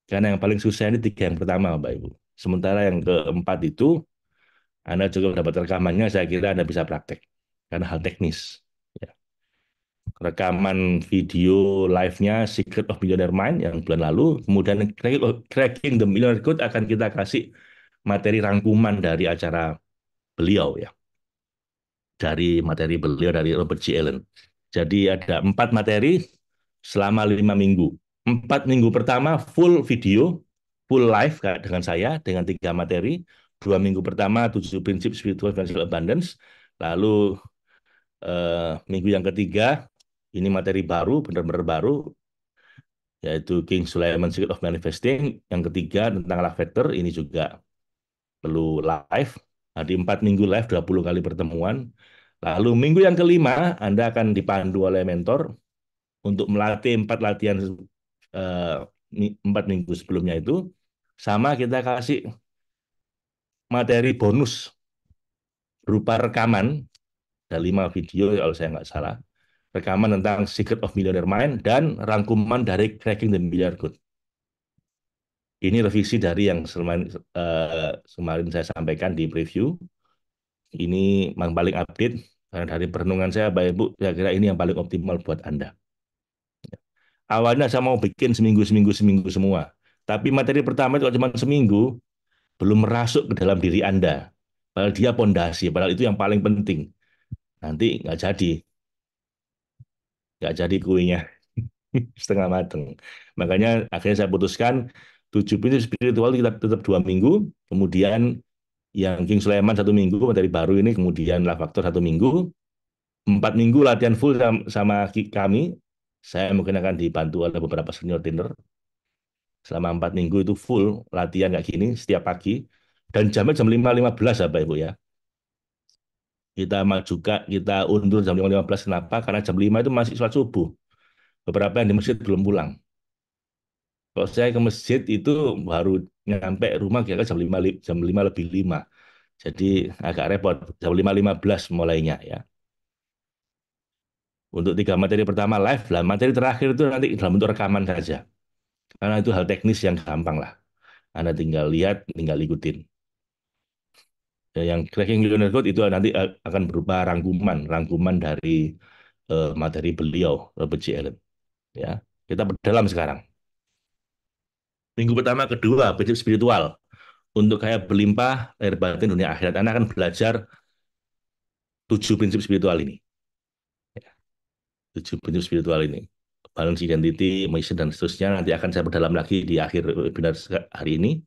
Karena yang paling susah ini 3 yang pertama, Bapak Ibu. Sementara yang keempat itu, Anda cukup dapat rekamannya, saya kira Anda bisa praktek. Karena hal teknis. Ya. Rekaman video live-nya Secret of Millionaire Mind yang bulan lalu, kemudian Cracking the Millionaire Code akan kita kasih materi rangkuman dari acara beliau ya. Dari materi beliau dari Robert G. Allen. Jadi ada 4 materi selama 5 minggu. 4 minggu pertama full video, full live dengan saya, dengan 3 materi. 2 minggu pertama 7 prinsip spiritual financial abundance. Lalu minggu yang ketiga, ini materi baru, benar-benar baru, yaitu King Sulaiman Secret of Manifesting. Yang ketiga tentang luck factor, ini juga perlu live. Nah, di 4 minggu live 20 kali pertemuan. Lalu minggu yang kelima, Anda akan dipandu oleh mentor untuk melatih 4 latihan 4 minggu sebelumnya itu. Sama kita kasih materi bonus berupa rekaman, ada 5 video kalau saya nggak salah. Rekaman tentang Secret of Millionaire Mind dan rangkuman dari Cracking the Million Code. Ini revisi dari yang kemarin saya sampaikan di preview. Ini yang paling update, karena dari perenungan saya, Bapak Ibu, saya kira ini yang paling optimal buat Anda. Awalnya saya mau bikin seminggu semua. Tapi materi pertama itu cuma seminggu, belum merasuk ke dalam diri Anda. Padahal dia pondasi, padahal itu yang paling penting. Nanti nggak jadi kuenya, setengah mateng. Makanya akhirnya saya putuskan 7 prinsip spiritual kita tetap 2 minggu, kemudian yang King Sulaiman 1 minggu, materi baru ini, kemudian La Faktor 1 minggu, 4 minggu latihan full sama kami. Saya mungkin akan dibantu oleh beberapa senior trainer. Selama 4 minggu itu full latihan kayak gini setiap pagi. Dan jamnya jam 5.15 Bapak Ibu ya. Kita undur jam 5.15. Kenapa? Karena jam 5 itu masih sholat subuh. Beberapa yang di masjid belum pulang. Kalau saya ke masjid itu baru nyampe rumah kira-kira jam 5 lebih 5. Jadi agak repot. Jam 5.15 mulainya ya. Untuk 3 materi pertama live lah. Materi terakhir itu nanti dalam bentuk rekaman saja. Karena itu hal teknis yang gampang lah. Anda tinggal lihat, tinggal ikutin. Ya, yang Cracking Millionaire Code itu nanti akan berupa rangkuman dari materi beliau, Robert J. Allen. Ya, kita berdalam sekarang. Minggu pertama, kedua, prinsip spiritual. Untuk kaya berlimpah, lahir batin dunia akhirat. Anda akan belajar 7 prinsip spiritual ini. Ya, 7 prinsip spiritual ini. Balance identity, mission, dan seterusnya. Nanti akan saya berdalam lagi di akhir webinar hari ini.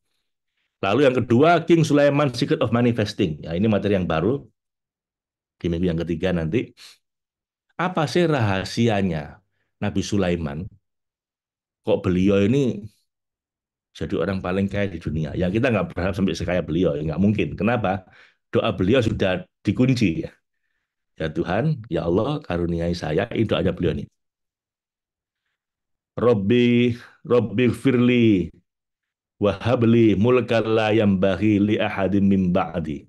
Lalu yang kedua, King Sulaiman Secret of Manifesting. Ya, ini materi yang baru. Di minggu yang ketiga nanti. Apa sih rahasianya Nabi Sulaiman? Kok beliau ini jadi orang paling kaya di dunia? Ya kita nggak berharap sampai sekaya beliau, ya nggak mungkin. Kenapa? Doa beliau sudah dikunci ya. Ya Tuhan, ya Allah, karuniai saya. Ini doanya beliau ini. Robbi, Robbi firli, wahabli mulkalla yang bagi li ahadin min ba'di.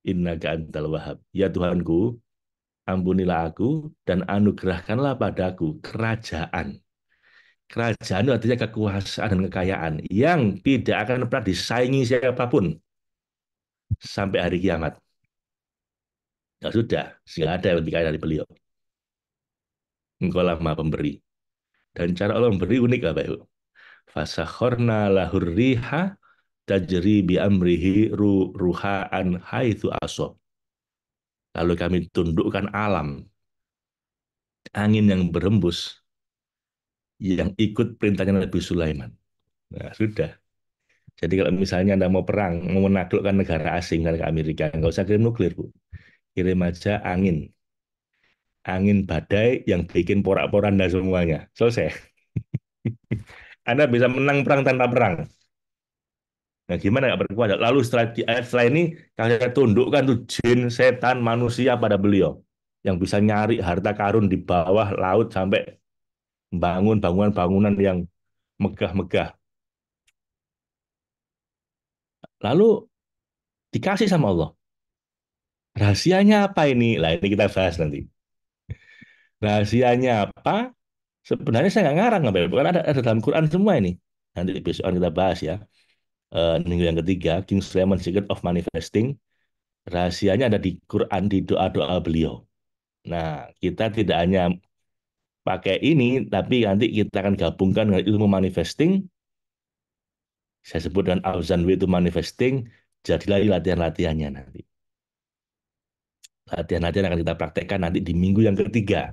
Innaka antal wahab. Ya Tuhanku, ampunilah aku dan anugerahkanlah padaku kerajaan. Kerajaan itu artinya kekuasaan dan kekayaan yang tidak akan pernah disaingi siapapun sampai hari kiamat. Ya sudah, tidak ada yang lebih kaya dari beliau. Engkau lah maha pemberi. Dan cara Allah memberi unik Bapak Ibu. Fasakhorna lahur riha tajri bi amrihi ruhaan haitsu asob. Lalu kami tundukkan alam, angin yang berembus, yang ikut perintahnya Nabi Sulaiman. Nah, sudah. Jadi kalau misalnya Anda mau perang, mau menaklukkan negara asing dan ke Amerika, nggak usah kirim nuklir, Bu. Kirim aja angin. Angin badai yang bikin porak-poranda semuanya. Selesai. Anda bisa menang perang tanpa perang. Nah, gimana nggak berkuasa? Lalu setelah ini, kalian tundukkan tuh jin, setan, manusia pada beliau. Yang bisa nyari harta karun di bawah laut sampai bangun bangunan-bangunan yang megah-megah. Lalu dikasih sama Allah. Rahasianya apa ini? Lah ini kita bahas nanti. Rahasianya apa? Sebenarnya saya nggak ngarang, bukan ada dalam Quran semua ini. Nanti besok kita bahas ya. Minggu yang ketiga, King Sulaiman Secret of Manifesting. Rahasianya ada di Quran, di doa-doa beliau. Nah, kita tidak hanya pakai ini, tapi nanti kita akan gabungkan dengan ilmu manifesting. Saya sebut dengan Auzan Way to Manifesting. Jadilah latihan-latihannya nanti. latihan-latihan akan kita praktekkan nanti di minggu yang ketiga.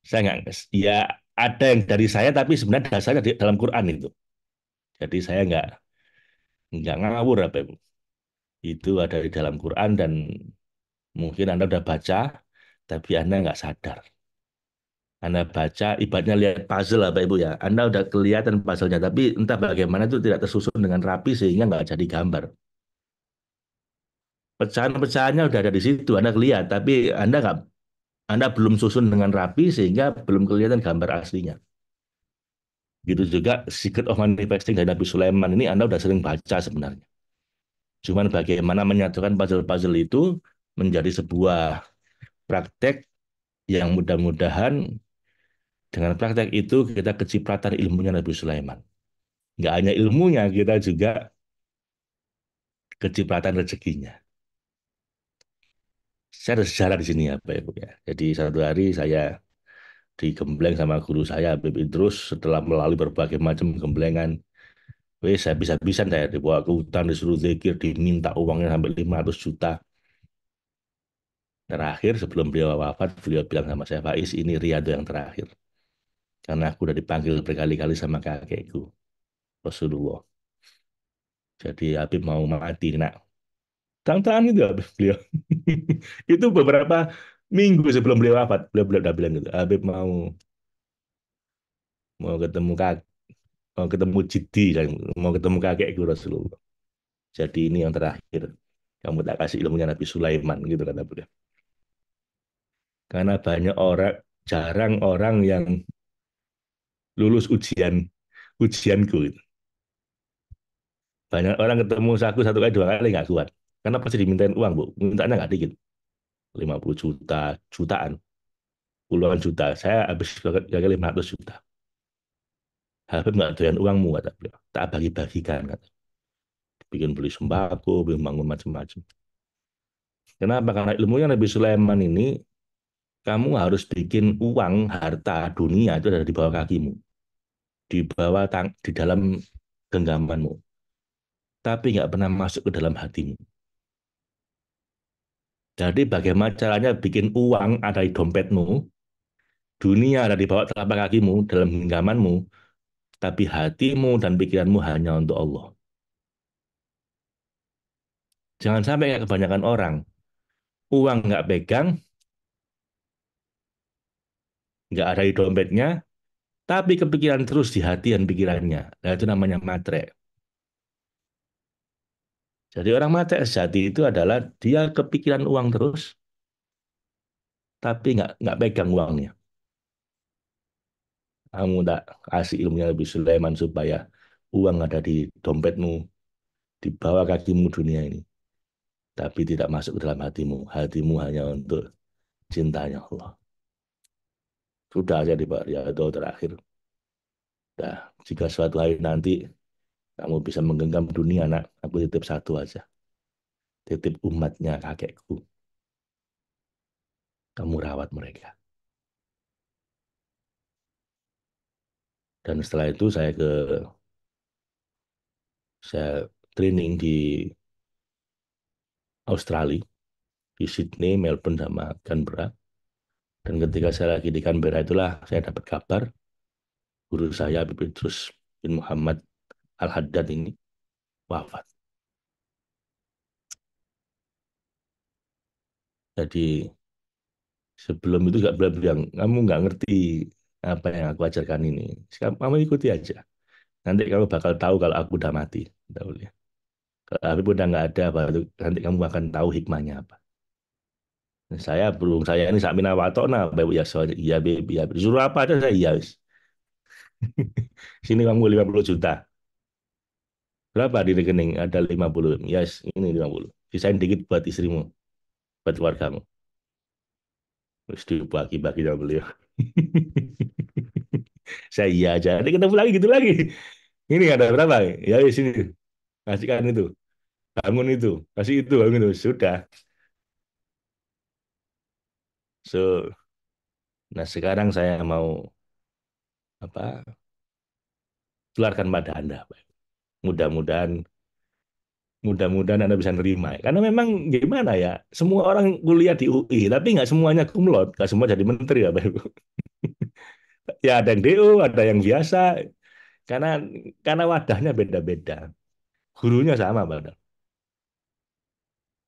Saya nggak, ya ada yang dari saya tapi sebenarnya dasarnya di dalam Quran itu. Jadi saya nggak ngawur apa Ibu. Itu ada di dalam Quran dan mungkin Anda udah baca, tapi Anda nggak sadar. Anda baca, ibaratnya lihat puzzle apa Ibu ya. Anda udah kelihatan puzzle-nya, tapi entah bagaimana itu tidak tersusun dengan rapi sehingga nggak jadi gambar. Pecahan-pecahannya udah ada di situ, Anda lihat, tapi Anda belum susun dengan rapi sehingga belum kelihatan gambar aslinya. Gitu juga Secret of Manifesting dari Nabi Sulaiman ini Anda udah sering baca sebenarnya. Cuman bagaimana menyatukan puzzle-puzzle itu menjadi sebuah praktek yang mudah-mudahan dengan praktek itu kita kecipratan ilmunya Nabi Sulaiman. Nggak hanya ilmunya, kita juga kecipratan rezekinya. Saya ada sejarah di sini ya, Pak Ibu ya. Jadi satu hari saya digembleng sama guru saya, Habib Idrus, setelah melalui berbagai macam gemblengan. Wes, saya bisa-bisan saya dibawa ke hutan, disuruh zikir, diminta uangnya sampai 500 juta. Terakhir, sebelum beliau wafat, beliau bilang sama saya, Faiz, ini Riyadho yang terakhir. Karena aku udah dipanggil berkali-kali sama kakekku, Rasulullah. Jadi Habib mau mati, nak. Tangan itu Habib beliau. Itu beberapa minggu sebelum beliau wafat, beliau udah bilang gitu. Habib mau ketemu mau ketemu Jiddi dan mau ketemu kakekku Rasulullah. Jadi ini yang terakhir. Kamu tak kasih ilmunya Nabi Sulaiman gitu kata beliau. Karena banyak orang, jarang orang yang lulus ujianku gitu. Banyak orang ketemu aku satu kali dua kali nggak kuat. Karena pasti dimintain uang, Bu. Mintanya nggak dikit. 50 juta, jutaan, puluhan juta. Saya habis gagal 500 juta. Habib nggak doyan uangmu, kata beliau. Tak bagi-bagikan, kata. Bikin beli sembako, bikin bangun macam-macam. Kenapa? Karena ilmunya Nabi Sulaiman ini, kamu harus bikin uang, harta, dunia itu ada di bawah kakimu. Di bawah, di dalam genggamanmu. Tapi nggak pernah masuk ke dalam hatimu. Jadi bagaimana caranya bikin uang ada di dompetmu, dunia ada di bawah telapak kakimu, dalam genggamanmu, tapi hatimu dan pikiranmu hanya untuk Allah. Jangan sampai kayak kebanyakan orang, uang nggak pegang, nggak ada di dompetnya, tapi kepikiran terus di hati dan pikirannya. Nah, itu namanya matre. Jadi orang matre sejati itu adalah dia kepikiran uang terus, tapi nggak pegang uangnya. Kamu tak kasih ilmunya lebih Sulaiman supaya uang ada di dompetmu, di bawah kakimu dunia ini. Tapi tidak masuk ke dalam hatimu. Hatimu hanya untuk cintanya Allah. Sudah aja di Pak Riyadho terakhir. Nah, jika suatu hari nanti kamu bisa menggenggam dunia, nak, aku titip satu aja. Titip umatnya kakekku. Kamu rawat mereka. Dan setelah itu saya training di Australia, di Sydney, Melbourne, sama Canberra. Dan ketika saya lagi di Canberra itulah saya dapat kabar guru saya Habib Idrus bin Muhammad Al-Haddad ini wafat. Jadi sebelum itu nggak bilang, kamu nggak ngerti apa yang aku ajarkan ini. Kamu ikuti aja. Nanti kamu bakal tahu kalau aku udah mati. Tahu ya. Kalau Habib udah nggak ada, baru nanti kamu akan tahu hikmahnya apa. Saya ini sakmina watona, Bapak ya soalnya iya, Beb, iya. Disuruh apa aja saya iya. Wis. Sini kamu 50 juta. Berapa di rekening? Ada 50. Yes, ini 50. Sisain dikit buat istrimu, buat keluargamu. Terus dibagi-bagi sama beliau. Saya iya aja. Nanti ketemu lagi gitu lagi. Ini ada berapa? Ya di sini. Kasihkan itu. Bangun itu. Kasih itu. Bangun itu. Sudah. So, nah sekarang saya mau apa? Keluarkan pada Anda. Mudah-mudahan Mudah-mudahan Anda bisa nerima. Karena memang gimana ya, semua orang kuliah di UI, tapi nggak semuanya cum laude, nggak semua jadi menteri ya, Pak Ibu. Ya ada yang DO, ada yang biasa, karena wadahnya beda-beda. Gurunya sama, Pak.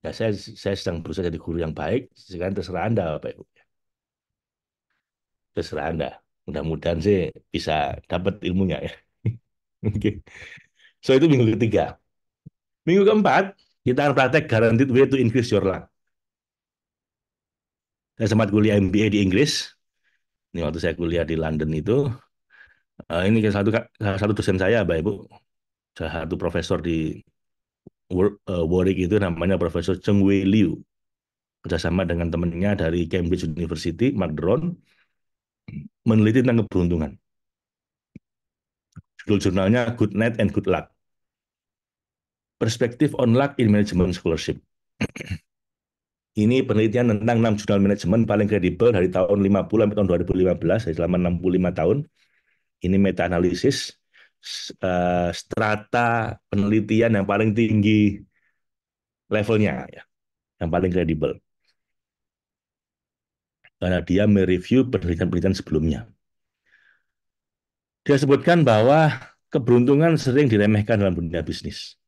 Ya, saya sedang berusaha jadi guru yang baik, sekarang terserah Anda, Pak Ibu. Terserah Anda. Mudah-mudahan sih bisa dapat ilmunya ya. Oke. So itu minggu ketiga. Minggu keempat, kita akan praktek guaranteed way to increase your luck. Saya sempat kuliah MBA di Inggris. Ini waktu saya kuliah di London itu, ini salah satu dosen saya, Bapak Ibu, salah satu profesor di Warwick itu namanya Profesor Cheng Wei Liu, kerjasama dengan temannya dari Cambridge University, Mark Dron, meneliti tentang keberuntungan. Judul jurnalnya Good Night and Good Luck. Perspektif on Luck in Management Scholarship. Ini penelitian tentang 6 jurnal manajemen paling kredibel dari tahun 50 sampai tahun 2015, jadi selama 65 tahun. Ini meta-analisis strata penelitian yang paling tinggi levelnya, ya, yang paling kredibel. Karena dia mereview penelitian-penelitian sebelumnya. Dia sebutkan bahwa keberuntungan sering diremehkan dalam dunia bisnis.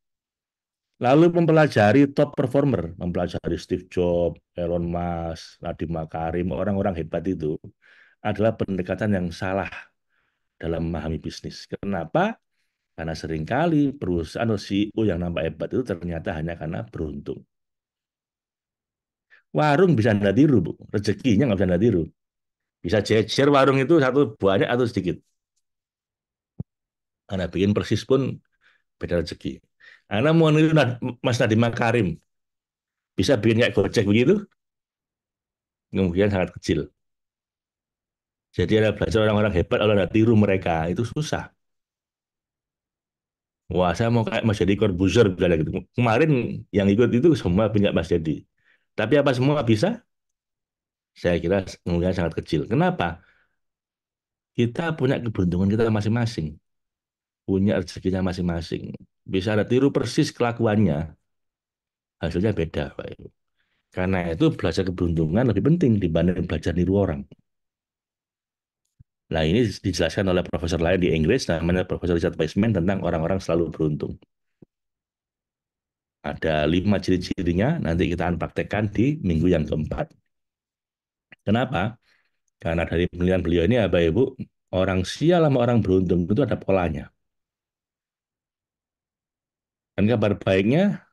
Lalu mempelajari top performer, mempelajari Steve Jobs, Elon Musk, Nadiem Makarim, orang-orang hebat itu adalah pendekatan yang salah dalam memahami bisnis. Kenapa? Karena seringkali perusahaan atau CEO yang nampak hebat itu ternyata hanya karena beruntung. Warung bisa Anda tiru, Bu. Rezekinya nggak bisa Anda tiru. Bisa jejer warung itu satu banyak atau sedikit. Anda bikin persis pun beda rezeki. Anda mau niru Mas Nadiem Makarim, bisa bikin kayak Gojek begitu, kemungkinan sangat kecil. Jadi Anda belajar orang-orang hebat, kalau Anda tiru mereka, itu susah. Wah, saya mau kayak Mas Deddy Corbuzier, gitu. Kemarin yang ikut itu semua punya Mas Deddy. Tapi apa semua bisa? Saya kira kemungkinan sangat kecil. Kenapa? Kita punya keberuntungan kita masing-masing. Punya rezekinya masing-masing. Bisa ada tiru persis kelakuannya, hasilnya beda, Pak Ibu. Karena itu belajar keberuntungan lebih penting dibanding belajar niru orang. Nah, ini dijelaskan oleh profesor lain di Inggris, namanya Profesor Richard Wiseman, tentang orang-orang selalu beruntung. Ada 5 ciri-cirinya, nanti kita akan praktekkan di minggu yang keempat. Kenapa? Karena dari penelitian beliau ini, Bapak Ibu, orang sial sama orang beruntung itu ada polanya. Dan kabar baiknya,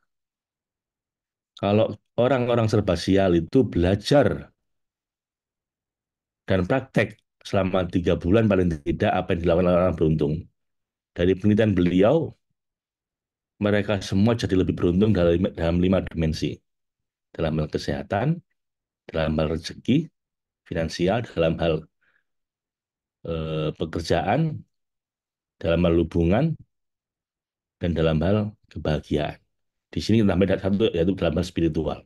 kalau orang-orang serba sial itu belajar dan praktek selama 3 bulan paling tidak apa yang dilakukan oleh orang beruntung. Dari penelitian beliau, mereka semua jadi lebih beruntung dalam 5 dimensi. Dalam hal kesehatan, dalam hal rezeki, finansial, dalam hal pekerjaan, dalam hal hubungan, dan dalam hal kebahagiaan. Di sini tambah satu, yaitu dalam hal spiritual.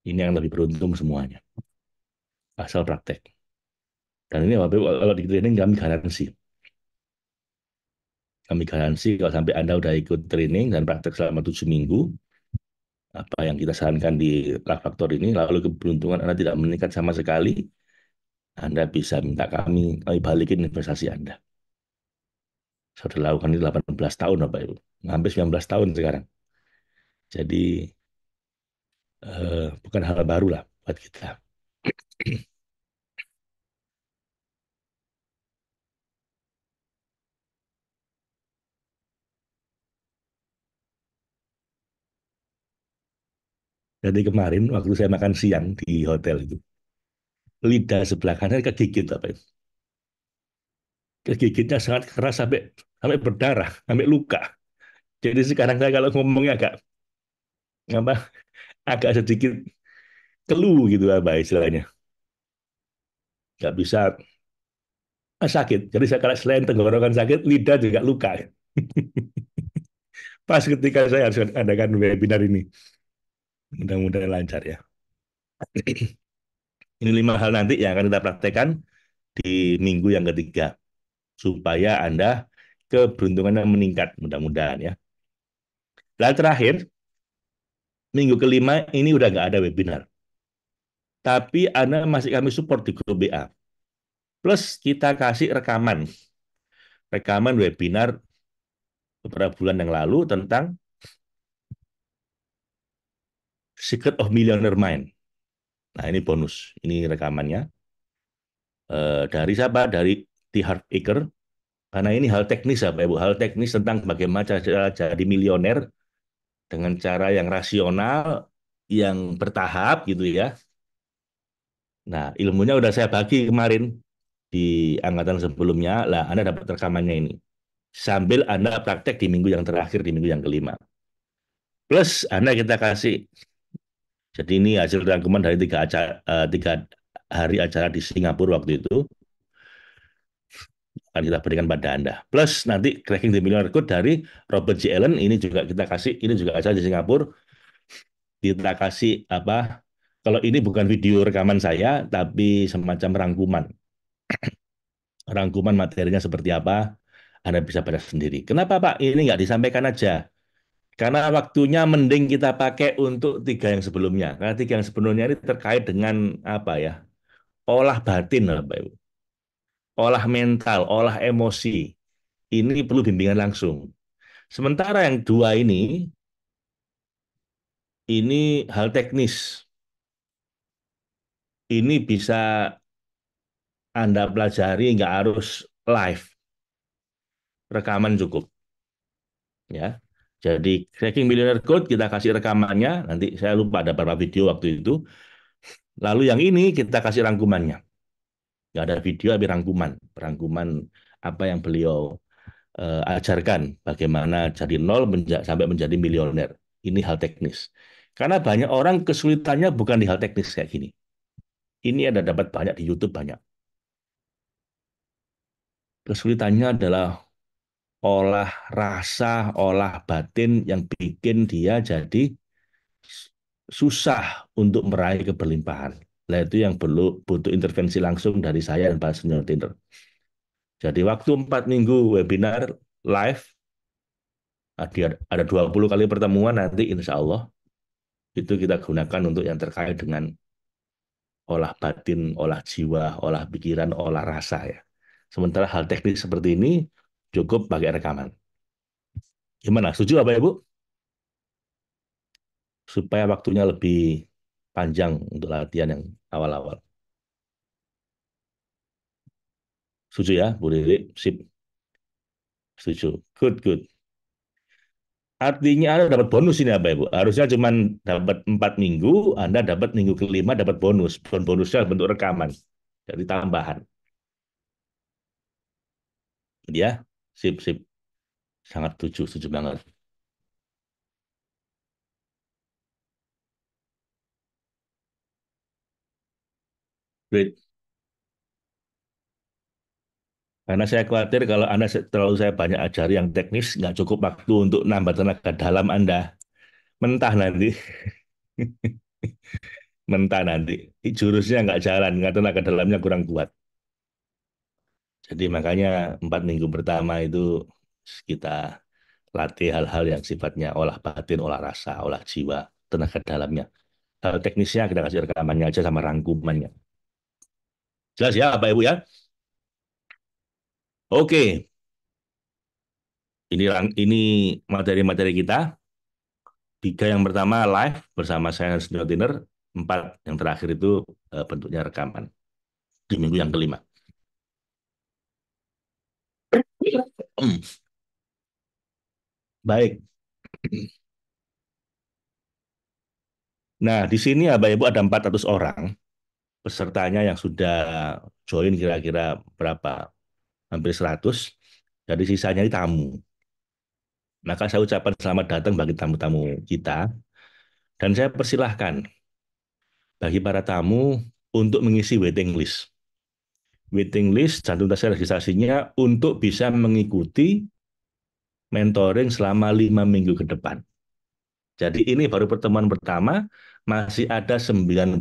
Ini yang lebih beruntung semuanya. Asal praktek. Dan ini kalau di training kami garansi. Kami garansi kalau sampai Anda udah ikut training dan praktek selama 7 minggu, apa yang kita sarankan di Luck Factor ini, lalu keberuntungan Anda tidak meningkat sama sekali, Anda bisa minta kami balikin investasi Anda. Saya sudah lakukan ini 18 tahun, Bapak Ibu. Hampir 19 tahun sekarang. Jadi, bukan hal baru lah buat kita. Jadi kemarin waktu saya makan siang di hotel itu, lidah sebelah kanan kegigit, Bapak Ibu. Kegigitnya sangat keras sampai sampai berdarah, sampai luka. Jadi sekarang saya kalau ngomongnya apa, agak sedikit keluh gitu apa istilahnya. Nggak bisa sakit. Jadi saya kalau selain tenggorokan sakit, lidah juga luka. Pas ketika saya harus adakan webinar ini. Mudah-mudahan lancar ya. Ini 5 hal nanti yang akan kita praktekkan di minggu yang ketiga. Supaya Anda keberuntungannya meningkat mudah-mudahan ya. Dan terakhir, minggu kelima ini udah nggak ada webinar. Tapi Anda masih kami support di grup BA. Plus kita kasih rekaman. Rekaman webinar beberapa bulan yang lalu tentang Secret of Millionaire Mind. Nah, ini bonus. Ini rekamannya. Dari siapa? Dari T. Harv Eker. Karena ini hal teknis, ya, Pak Ibu. Hal teknis tentang bagaimana cara jadi milioner dengan cara yang rasional, yang bertahap gitu ya. Nah, ilmunya udah saya bagi kemarin di angkatan sebelumnya. Lah, Anda dapat rekamannya ini. Sambil Anda praktek di minggu yang terakhir, di minggu yang kelima. Plus, Anda kita kasih. Jadi ini hasil rangkuman dari tiga hari acara di Singapura waktu itu. Akan kita berikan pada Anda. Plus nanti Cracking the Millionaire Code dari Robert J. Allen, ini juga kita kasih, ini juga acara di Singapura. Kita kasih apa, kalau ini bukan video rekaman saya, tapi semacam rangkuman. Rangkuman materinya seperti apa, Anda bisa baca sendiri. Kenapa Pak? Ini nggak disampaikan aja. Karena waktunya mending kita pakai untuk tiga yang sebelumnya. Karena tiga yang sebelumnya ini terkait dengan apa ya? Olah batin, Bapak Ibu. Olah mental, olah emosi. Ini perlu bimbingan langsung. Sementara yang dua ini hal teknis. Ini bisa Anda pelajari, nggak harus live. Rekaman cukup. Ya. Jadi Cracking Millionaire Code kita kasih rekamannya. Nanti saya lupa ada beberapa video waktu itu. Lalu yang ini kita kasih rangkumannya. Nggak ada video, tapi rangkuman. Rangkuman apa yang beliau ajarkan. Bagaimana jadi nol sampai menjadi milioner. Ini hal teknis. Karena banyak orang kesulitannya bukan di hal teknis kayak gini. Ini ada dapat banyak di YouTube banyak. Kesulitannya adalah olah rasa, olah batin yang bikin dia jadi susah untuk meraih keberlimpahan. Nah, itu yang perlu butuh intervensi langsung dari saya dan para senior trainer. Jadi waktu 4 minggu webinar live, ada 20 kali pertemuan nanti insya Allah itu kita gunakan untuk yang terkait dengan olah batin, olah jiwa, olah pikiran, olah rasa ya. Sementara hal teknis seperti ini cukup pakai rekaman. Gimana? Setuju apa ya Bu? Supaya waktunya lebih panjang untuk latihan yang awal-awal. Setuju ya, Bu Riri? Sip, setuju. Good, good. Artinya Anda dapat bonus ini apa Ibu? Harusnya cuma dapat 4 minggu, Anda dapat minggu kelima dapat bonus. Bonusnya bentuk rekaman. Jadi tambahan. Ya, sip, sip. Sangat setuju, setuju banget. Great. Karena saya khawatir kalau Anda terlalu saya banyak ajari yang teknis, nggak cukup waktu untuk nambah tenaga dalam Anda. Mentah nanti. Mentah nanti. Jurusnya nggak jalan, nggak tenaga dalamnya kurang kuat. Jadi makanya 4 minggu pertama itu kita latih hal-hal yang sifatnya olah batin, olah rasa, olah jiwa, tenaga dalamnya. Hal teknisnya kita kasih rekamannya aja sama rangkumannya. Jelas ya Bapak Ibu ya? Oke, ini materi-materi kita. Tiga yang pertama live bersama saya dan senior trainer. Empat yang terakhir itu bentuknya rekaman di minggu yang kelima. Baik. Nah, di sini ya, Bapak Ibu ada 400 orang pesertanya yang sudah join kira-kira berapa? Hampir 100. Jadi sisanya ini tamu. Maka saya ucapkan selamat datang bagi tamu-tamu kita. Dan saya persilahkan bagi para tamu untuk mengisi waiting list. Waiting list dan tuntas registrasinya untuk bisa mengikuti mentoring selama 5 minggu ke depan. Jadi ini baru pertemuan pertama, masih ada 19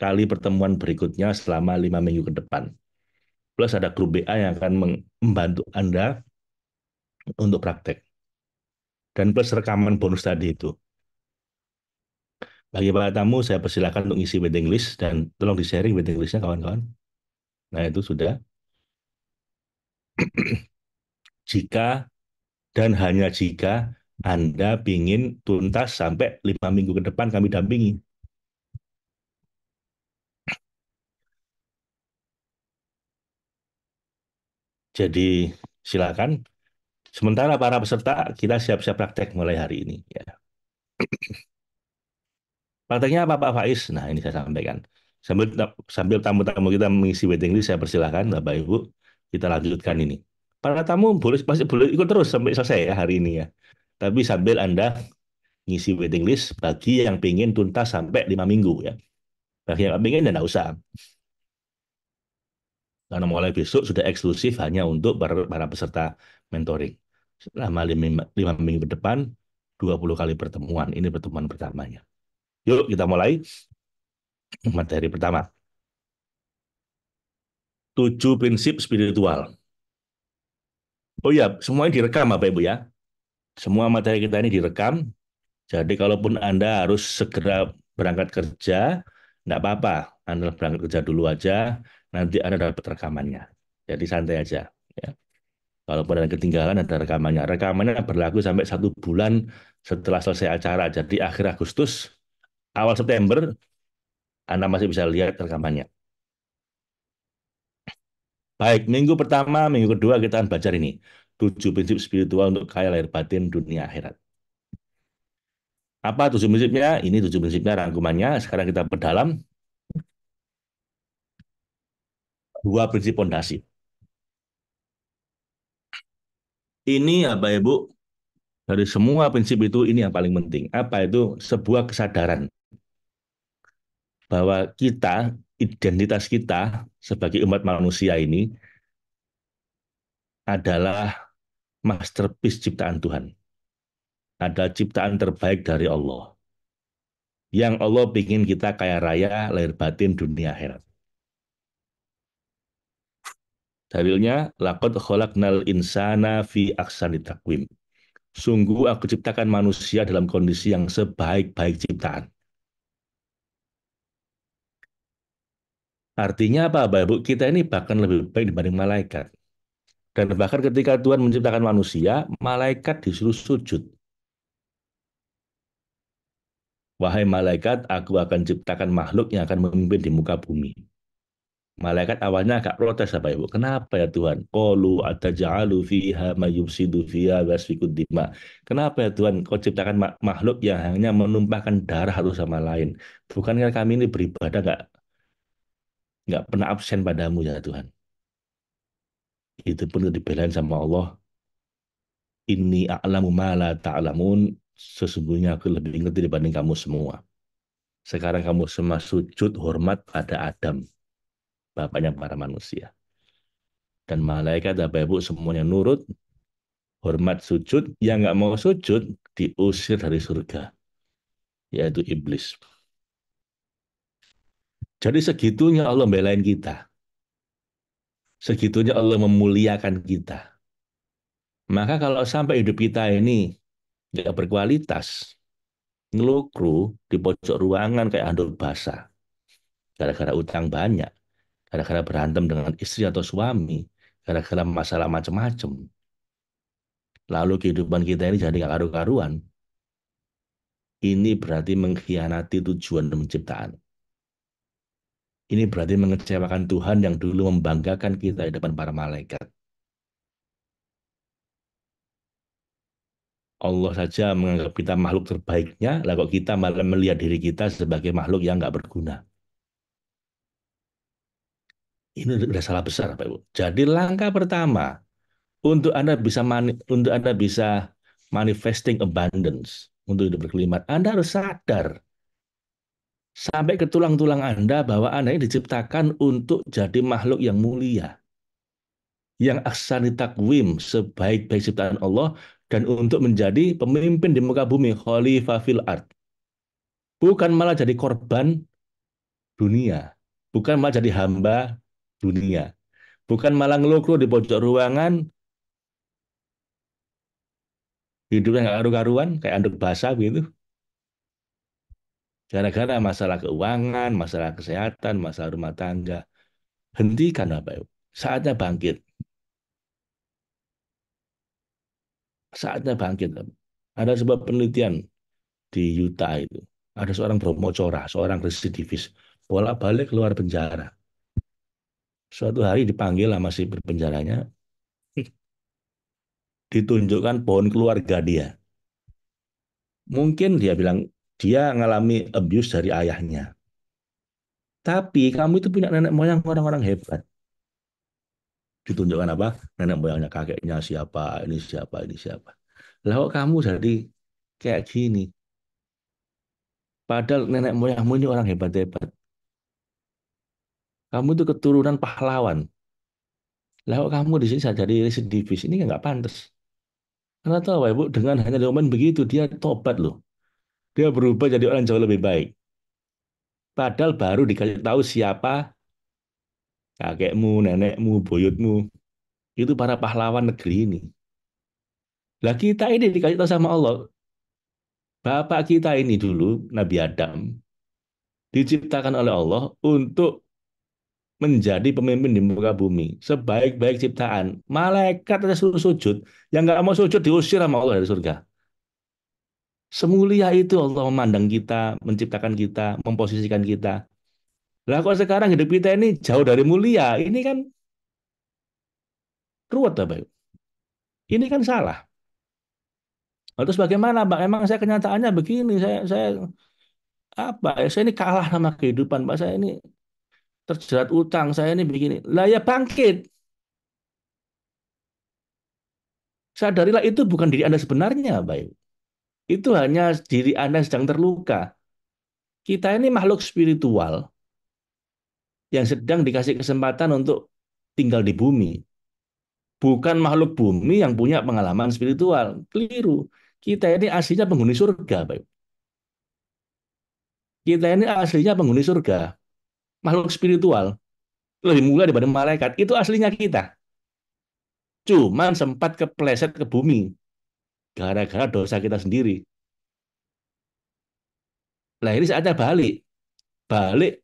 kali pertemuan berikutnya selama 5 minggu ke depan. Plus ada grup BA yang akan membantu Anda untuk praktek. dan plus rekaman bonus tadi itu. Bagi para tamu, saya persilakan untuk ngisi waiting list dan tolong di-sharing waiting listnya kawan-kawan. Nah, itu sudah. Jika dan hanya jika Anda ingin tuntas sampai 5 minggu ke depan kami dampingi. Jadi silakan. Sementara para peserta kita siap-siap praktek mulai hari ini. Ya. Prakteknya apa Pak Faiz? Nah ini saya sampaikan. Sambil sambil tamu-tamu kita mengisi waiting list, saya persilahkan Bapak Ibu kita lanjutkan ini. Para tamu boleh masih boleh ikut terus sampai selesai ya hari ini ya. Tapi sambil Anda ngisi waiting list bagi yang ingin tuntas sampai 5 minggu ya. Bagi yang ingin dan tidak usah. Karena mulai besok sudah eksklusif hanya untuk para peserta mentoring. Selama 5 minggu ke depan, 20 kali pertemuan. Ini pertemuan pertamanya. Yuk kita mulai materi pertama. 7 prinsip spiritual. Oh ya, semuanya direkam Bapak Ibu ya. Semua materi kita ini direkam. Jadi kalaupun Anda harus segera berangkat kerja, enggak apa-apa. Anda berangkat kerja dulu aja, nanti Anda dapat rekamannya. Jadi santai aja. Ya. Kalaupun ada ketinggalan, ada rekamannya. Rekamannya berlaku sampai 1 bulan setelah selesai acara. Jadi akhir Agustus, awal September, Anda masih bisa lihat rekamannya. Baik, minggu pertama, minggu kedua kita akan belajar ini. 7 prinsip spiritual untuk kaya lahir batin dunia akhirat. Apa 7 prinsipnya? Ini 7 prinsipnya rangkumannya. Sekarang kita perdalam 2 prinsip pondasi. Ini Bapak Ibu, dari semua prinsip itu ini yang paling penting. Apa itu? Sebuah kesadaran bahwa kita, identitas kita sebagai umat manusia ini adalah masterpiece ciptaan Tuhan. Ada ciptaan terbaik dari Allah. Yang Allah ingin kita kaya raya, lahir batin dunia akhirat. Dalilnya, laqad khalaqnal insana fi ahsani taqwim. Sungguh aku ciptakan manusia dalam kondisi yang sebaik-baik ciptaan. Artinya apa, Bapak Ibu? Kita ini bahkan lebih baik dibanding malaikat. Dan bahkan ketika Tuhan menciptakan manusia, malaikat disuruh sujud. Wahai malaikat, aku akan ciptakan makhluk yang akan memimpin di muka bumi. Malaikat awalnya agak protes, Bapak Ibu. Kenapa ya Tuhan? Qalu ataj'alu fiha ma yufsidu fiha wasfikud dima. Kenapa ya Tuhan kau ciptakan makhluk yang hanya menumpahkan darah satu sama lain? Bukankah kami ini beribadah nggak pernah absen padamu ya Tuhan? Itu pun dibelain sama Allah. Inni a'lamu ma la ta'lamun. Sesungguhnya aku lebih ngerti dibanding kamu semua. Sekarang kamu semua sujud hormat pada Adam, bapaknya para manusia. Dan malaikat Bapak Ibu semuanya nurut, hormat sujud, yang nggak mau sujud diusir dari surga, yaitu iblis. Jadi segitunya Allah belain kita, segitunya Allah memuliakan kita. Maka kalau sampai hidup kita ini nggak berkualitas, ngelukru di pojok ruangan kayak handuk basah, gara-gara utang banyak, gara-gara berantem dengan istri atau suami, gara-gara masalah macam-macam, lalu kehidupan kita ini jadi nggak karu-karuan, ini berarti mengkhianati tujuan penciptaan. Ini berarti mengecewakan Tuhan yang dulu membanggakan kita di depan para malaikat. Allah saja menganggap kita makhluk terbaiknya, lah kok kita malah melihat diri kita sebagai makhluk yang nggak berguna. Ini udah salah besar, Pak Ibu. Jadi langkah pertama untuk Anda bisa manifesting abundance untuk hidup berkelimat, Anda harus sadar sampai ke tulang-tulang Anda bahwa Anda ini diciptakan untuk jadi makhluk yang mulia, yang ahsani takwim, sebaik-baik ciptaan Allah, dan untuk menjadi pemimpin di muka bumi, khalifah fil ard. Bukan malah jadi korban dunia, bukan malah jadi hamba dunia, bukan malah ngelukru di pojok ruangan, hidupnya nggak karu-karuan, kayak anduk basah gitu. Gara-gara masalah keuangan, masalah kesehatan, masalah rumah tangga. Hentikan Bapak Ibu. Saatnya bangkit. Saatnya bangkit. Ada sebuah penelitian di Utah itu. Ada seorang brahmacora, seorang residivis. Bolak-balik keluar penjara. Suatu hari dipanggil sama si berpenjaranya, ditunjukkan pohon keluarga dia. Mungkin dia bilang, dia ngalami abuse dari ayahnya. Tapi kamu itu punya nenek moyang orang-orang hebat. Ditunjukkan apa? Nenek moyangnya, kakeknya siapa, ini siapa, ini siapa. Lah kok kamu jadi kayak gini? Padahal nenek moyangmu ini orang hebat-hebat. Kamu itu keturunan pahlawan. Lah kok kamu di sini saja jadi residivis? Ini nggak pantas. Karena tahu Ibu, dengan hanya diomongan begitu, dia tobat loh. Dia berubah jadi orang jauh lebih baik. Padahal baru dikasih tahu siapa kakekmu, nenekmu, buyutmu. Itu para pahlawan negeri ini. Lah kita ini dikasih tahu sama Allah. Bapak kita ini dulu, Nabi Adam, diciptakan oleh Allah untuk menjadi pemimpin di muka bumi. Sebaik-baik ciptaan. Malaikat ada suruh sujud. Yang nggak mau sujud diusir sama Allah dari surga. Semulia itu Allah memandang kita, menciptakan kita, memposisikan kita. Lah kok sekarang hidup kita ini jauh dari mulia. Ini kan ruwet, Bapak. Ini kan salah. Terus bagaimana, Pak? Emang saya kenyataannya begini. Saya apa? Saya ini kalah sama kehidupan, Pak. Saya ini terjerat utang. Saya ini begini. Lah ya bangkit. Sadarilah itu bukan diri Anda sebenarnya, Pak. Itu hanya diri Anda yang sedang terluka. Kita ini makhluk spiritual yang sedang dikasih kesempatan untuk tinggal di bumi. Bukan makhluk bumi yang punya pengalaman spiritual. Keliru. Kita ini aslinya penghuni surga, Pak. Kita ini aslinya penghuni surga. Makhluk spiritual. Lebih mulia daripada malaikat. Itu aslinya kita. Cuman sempat kepleset ke bumi. Gara-gara dosa kita sendiri. Nah ini saatnya balik. Balik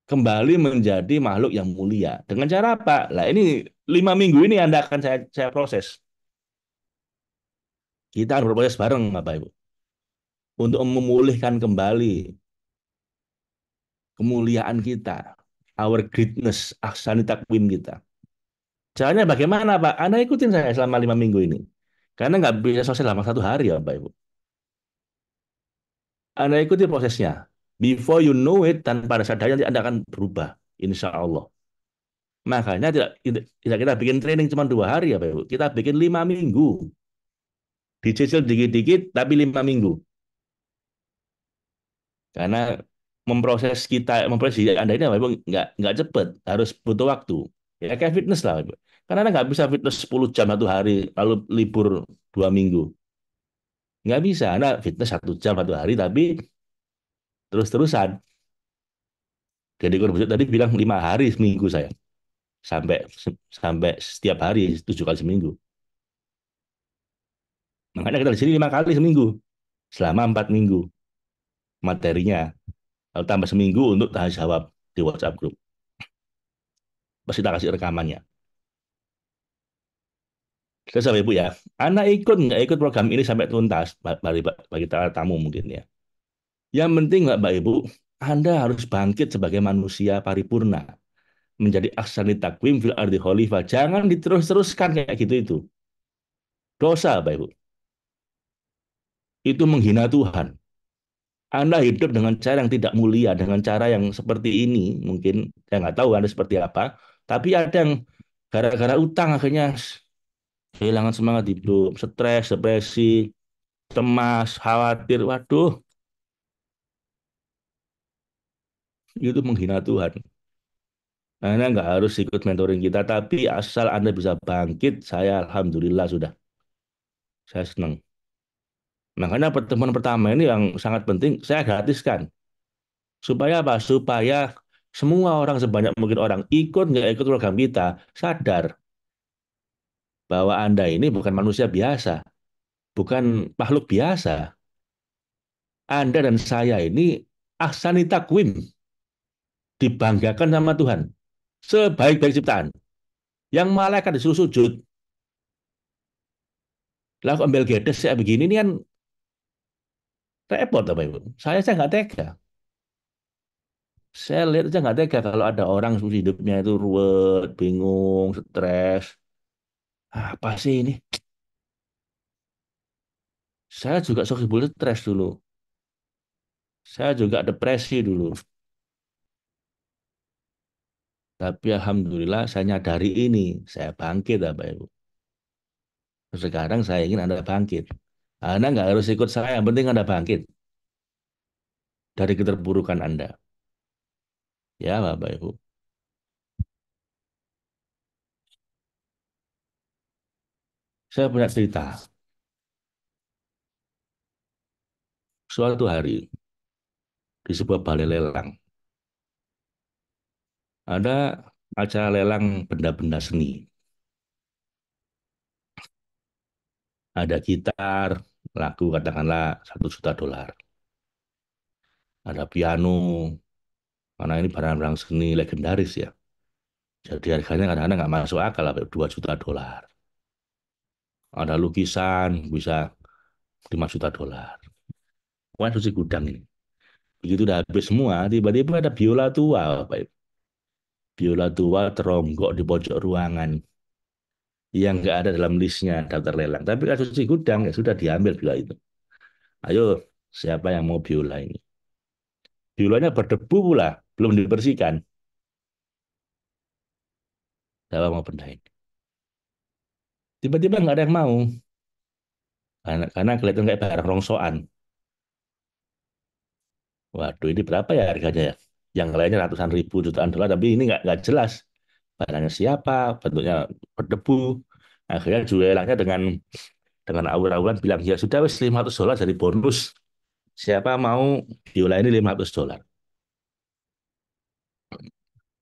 kembali menjadi makhluk yang mulia. Dengan cara apa? Nah ini 5 minggu ini Anda akan saya proses. Kita akan berproses bareng, Bapak Ibu. Untuk memulihkan kembali kemuliaan kita. Our greatness, aksani takwim kita. Caranya bagaimana, Pak? Anda ikutin saya selama 5 minggu ini. Karena nggak bisa selesai dalam 1 hari, ya, Bapak Ibu. Anda ikuti prosesnya. Before you know it, tanpa ada sadar, nanti Anda akan berubah. Insya Allah. Makanya tidak kita bikin training cuma 2 hari, ya, Pak Ibu. Kita bikin 5 minggu. Dicicil dikit-dikit, tapi 5 minggu. Karena memproses diri Anda ini, Pak Ibu, nggak cepet. Harus butuh waktu. Ya, kayak fitness lah, Pak Ibu. Karena Anda nggak bisa fitness 10 jam 1 hari, lalu libur 2 minggu. Nggak bisa. Anda fitness 1 jam 1 hari, tapi terus-terusan. Jadi kalau tadi bilang 5 hari seminggu saya. Sampai sampai setiap hari 7 kali seminggu. Makanya kita di sini 5 kali seminggu. Selama 4 minggu materinya. Lalu tambah seminggu untuk tanya jawab di WhatsApp group. Pasti kita kasih rekamannya. Terus Bapak Ibu ya, Anda ikut nggak ikut program ini sampai tuntas bagi tamu mungkin ya. Yang penting Bapak Ibu, Anda harus bangkit sebagai manusia paripurna. Menjadi aksani takwim fil ardi khalifah. Jangan diterus-teruskan kayak gitu itu. Dosa Bapak Ibu. Itu menghina Tuhan. Anda hidup dengan cara yang tidak mulia, dengan cara yang seperti ini, mungkin saya nggak tahu Anda seperti apa, tapi ada yang gara-gara utang akhirnya kehilangan semangat hidup, stres, depresi, cemas, khawatir. Waduh, itu menghina Tuhan. Anda nggak harus ikut mentoring kita, tapi asal Anda bisa bangkit, saya alhamdulillah sudah. Saya senang. Makanya pertemuan pertama ini yang sangat penting, saya gratiskan. Supaya apa? Supaya semua orang sebanyak mungkin orang ikut nggak ikut program kita, sadar bahwa Anda ini bukan manusia biasa. bukan makhluk biasa. Anda dan saya ini ahsani takwim, dibanggakan sama Tuhan. Sebaik-baik ciptaan. Yang malaikat disuruh sujud. Lah kok ambil gedes saya begini ini kan repot apa Ibu. Saya nggak tega. Saya lihat aja nggak tega kalau ada orang hidupnya itu ruwet, bingung, stres. Apa sih ini? Saya juga sokibul stres dulu. Saya juga depresi dulu. Tapi alhamdulillah saya nyadari ini. Saya bangkit apa Ibu. Sekarang saya ingin Anda bangkit. Anda nggak harus ikut saya, yang penting Anda bangkit dari keterpurukan Anda. Ya Bapak Ibu. Saya punya cerita. Suatu hari di sebuah balai lelang, ada acara lelang benda-benda seni. Ada gitar, lagu katakanlah 1 juta dolar. Ada piano, karena ini barang-barang seni legendaris ya. Jadi harganya kadang-kadang nggak masuk akal, sampai 2 juta dolar. Ada lukisan, bisa 5 juta dolar. Wah, suci gudang ini. Begitu udah habis semua, tiba-tiba ada biola tua, Pak Ibu. Biola tua teronggok di pojok ruangan yang nggak ada dalam listnya daftar lelang. Tapi kasus si gudang ya sudah diambil biola itu. Ayo, siapa yang mau biola ini? Biolanya berdebu pula, belum dibersihkan. Siapa mau benda ini? Tiba-tiba nggak ada yang mau. Karena kelihatan kayak barang rongsokan. Waduh, ini berapa ya harganya ya? Yang lainnya ratusan ribu, jutaan dolar, tapi ini nggak jelas. Barangnya siapa, bentuknya berdebu. Akhirnya jualannya dengan aur-auran bilang, ya sudah wis 500 dolar jadi bonus. Siapa mau biola ini 500 dolar.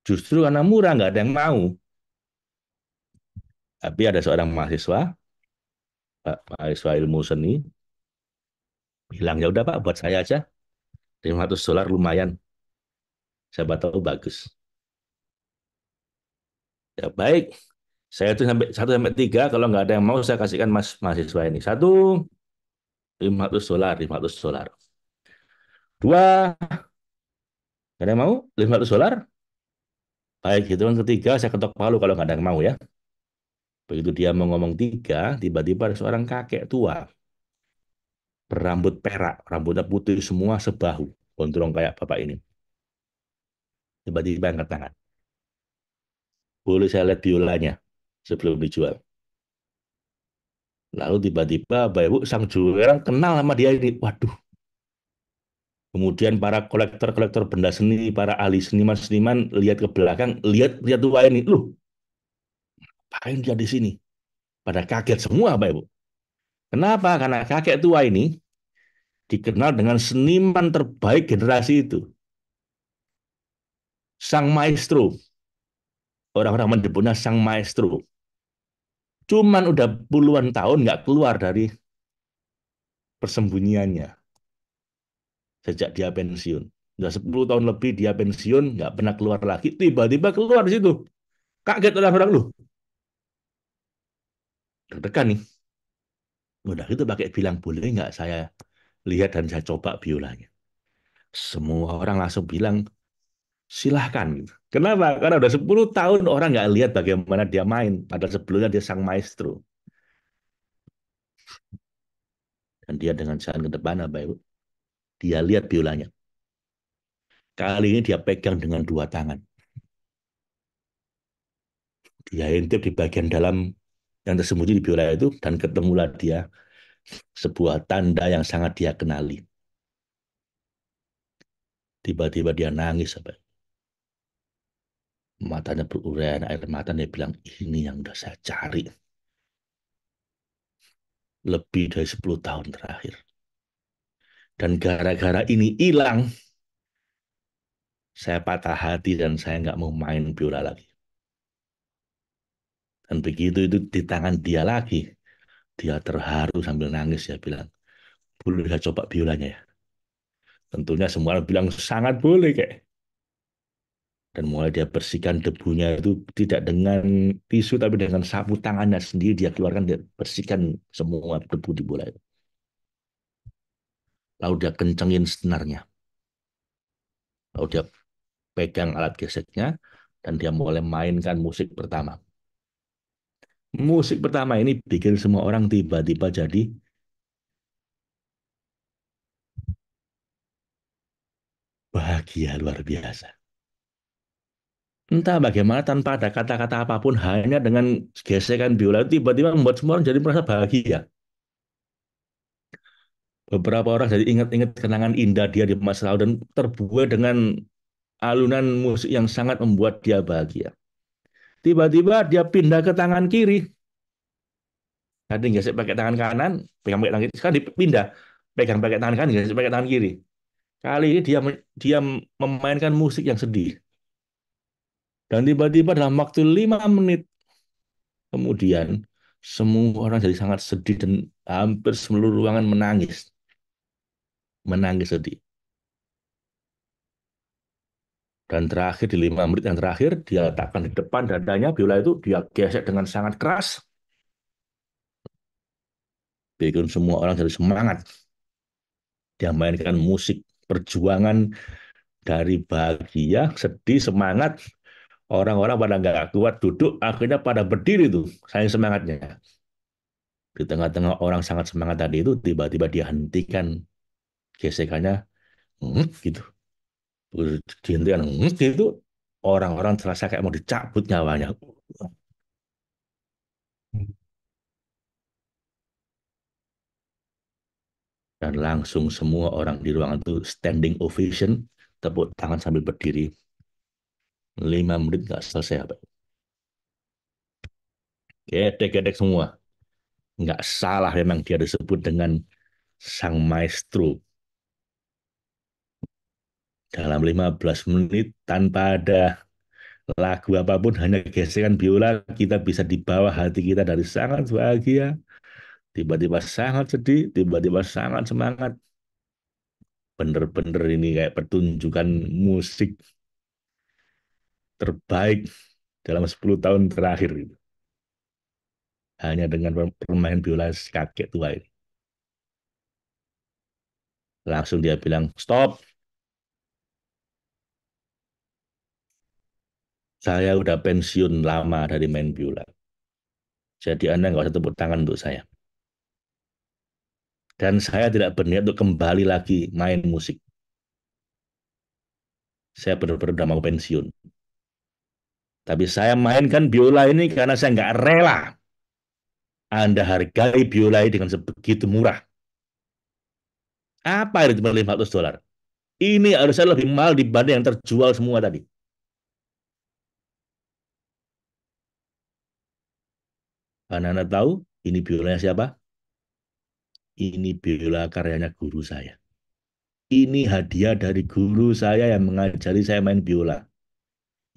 Justru karena murah nggak ada yang mau. Tapi ada seorang mahasiswa, mahasiswa ilmu seni, bilang ya udah Pak, buat saya aja 500 dolar lumayan. Siapa tahu bagus. Ya baik, saya itu sampai 1 sampai 3 kalau nggak ada yang mau saya kasihkan mas mahasiswa ini. Satu 500 dolar, 500 dolar. Dua, nggak ada yang mau 500 dolar. Baik, hitungan ketiga saya ketok palu kalau nggak ada yang mau ya. Begitu dia mau ngomong tiga, tiba-tiba ada seorang kakek tua berambut perak, rambutnya putih semua sebahu, gondrong kayak bapak ini. Tiba-tiba angkat tangan. Boleh saya lihat biolanya sebelum dijual. Lalu tiba-tiba Bapak Ibu sang jualan kenal sama dia ini. Waduh. Kemudian para kolektor-kolektor benda seni, para ahli seniman-seniman lihat ke belakang, lihat pria tua ini. Loh, ngapain dia di sini? Pada kaget semua Bapak Ibu. Kenapa? Karena kakek tua ini dikenal dengan seniman terbaik generasi itu. Sang maestro. Orang-orang menyebutnya sang maestro. Cuman udah puluhan tahun nggak keluar dari persembunyiannya sejak dia pensiun. Udah 10 tahun lebih dia pensiun, nggak pernah keluar lagi. Tiba-tiba keluar di situ. Kaget orang-orang lu. Tertekan nih. Udah gitu pakai bilang, boleh nggak saya lihat dan saya coba biolanya. Semua orang langsung bilang, silahkan. Gitu. Kenapa? Karena udah 10 tahun orang nggak lihat bagaimana dia main. Padahal sebelumnya dia sang maestro. Dan dia dengan jalan ke depan, Bapak Ibu. Dia lihat biolanya. Kali ini dia pegang dengan 2 tangan. Dia intip di bagian dalam yang tersembunyi di biola itu dan ketemulah dia sebuah tanda yang sangat dia kenali. Tiba-tiba dia nangis sampai matanya berurayan air mata. Dia bilang, ini yang udah saya cari lebih dari 10 tahun terakhir. Dan gara-gara ini hilang, saya patah hati dan saya nggak mau main biola lagi. Dan begitu itu di tangan dia lagi, Dia terharu sambil nangis, ya bilang, boleh saya coba biolanya ya? Tentunya semua orang bilang sangat boleh kayak. Dan mulai dia bersihkan debunya itu tidak dengan tisu tapi dengan sapu tangannya sendiri dia keluarkan, dia bersihkan semua debu di bola itu. Lalu dia kencengin senarnya. Lalu dia pegang alat geseknya dan dia mulai mainkan musik pertama. Musik pertama ini bikin semua orang tiba-tiba jadi bahagia luar biasa. Entah bagaimana tanpa ada kata-kata apapun, hanya dengan gesekan biola tiba-tiba membuat semua orang jadi merasa bahagia. Beberapa orang jadi ingat-ingat kenangan indah dia di masa lalu dan terbuai dengan alunan musik yang sangat membuat dia bahagia. Tiba-tiba dia pindah ke tangan kiri. Tadi gesek pakai tangan kanan, pegang pakai tangan kiri. Sekarang dipindah, pegang pakai tangan kanan, gesek pakai tangan kiri. Kali ini dia memainkan musik yang sedih. Dan tiba-tiba dalam waktu 5 menit kemudian, semua orang jadi sangat sedih dan hampir seluruh ruangan menangis. Menangis sedih. Dan terakhir di 5 menit yang terakhir, dia letakkan di depan dadanya, biola itu dia gesek dengan sangat keras. Bikin semua orang jadi semangat. Dia mainkan musik perjuangan dari bahagia, sedih, semangat. Orang-orang pada nggak kuat duduk, akhirnya pada berdiri tuh, saking semangatnya. Di tengah-tengah orang sangat semangat tadi itu, tiba-tiba dia hentikan gesekannya, gitu. Dihentikan, gitu. Orang-orang terasa kayak mau dicabut nyawanya. Dan langsung semua orang di ruangan itu standing ovation, tepuk tangan sambil berdiri. 5 menit nggak selesai apa. Gedek-gedek semua. Nggak salah memang dia disebut dengan sang maestro. Dalam 15 menit tanpa ada lagu apapun, hanya gesekan biola, kita bisa dibawa hati kita dari sangat bahagia, tiba-tiba sangat sedih, tiba-tiba sangat semangat. Bener-bener ini kayak pertunjukan musik terbaik dalam 10 tahun terakhir. Hanya dengan permain biola kakek tua ini. Langsung dia bilang, stop, saya udah pensiun lama dari main biola. Jadi Anda nggak usah tepuk tangan untuk saya. Dan saya tidak berniat untuk kembali lagi main musik. Saya benar-benar udah mau pensiun. Tapi saya mainkan biola ini karena saya nggak rela Anda hargai biola ini dengan sebegitu murah. Apa itu cuma $500? Ini harusnya lebih mahal dibanding yang terjual semua tadi. Karena Anda tahu, ini biolanya siapa? Ini biola karyanya guru saya. Ini hadiah dari guru saya yang mengajari saya main biola.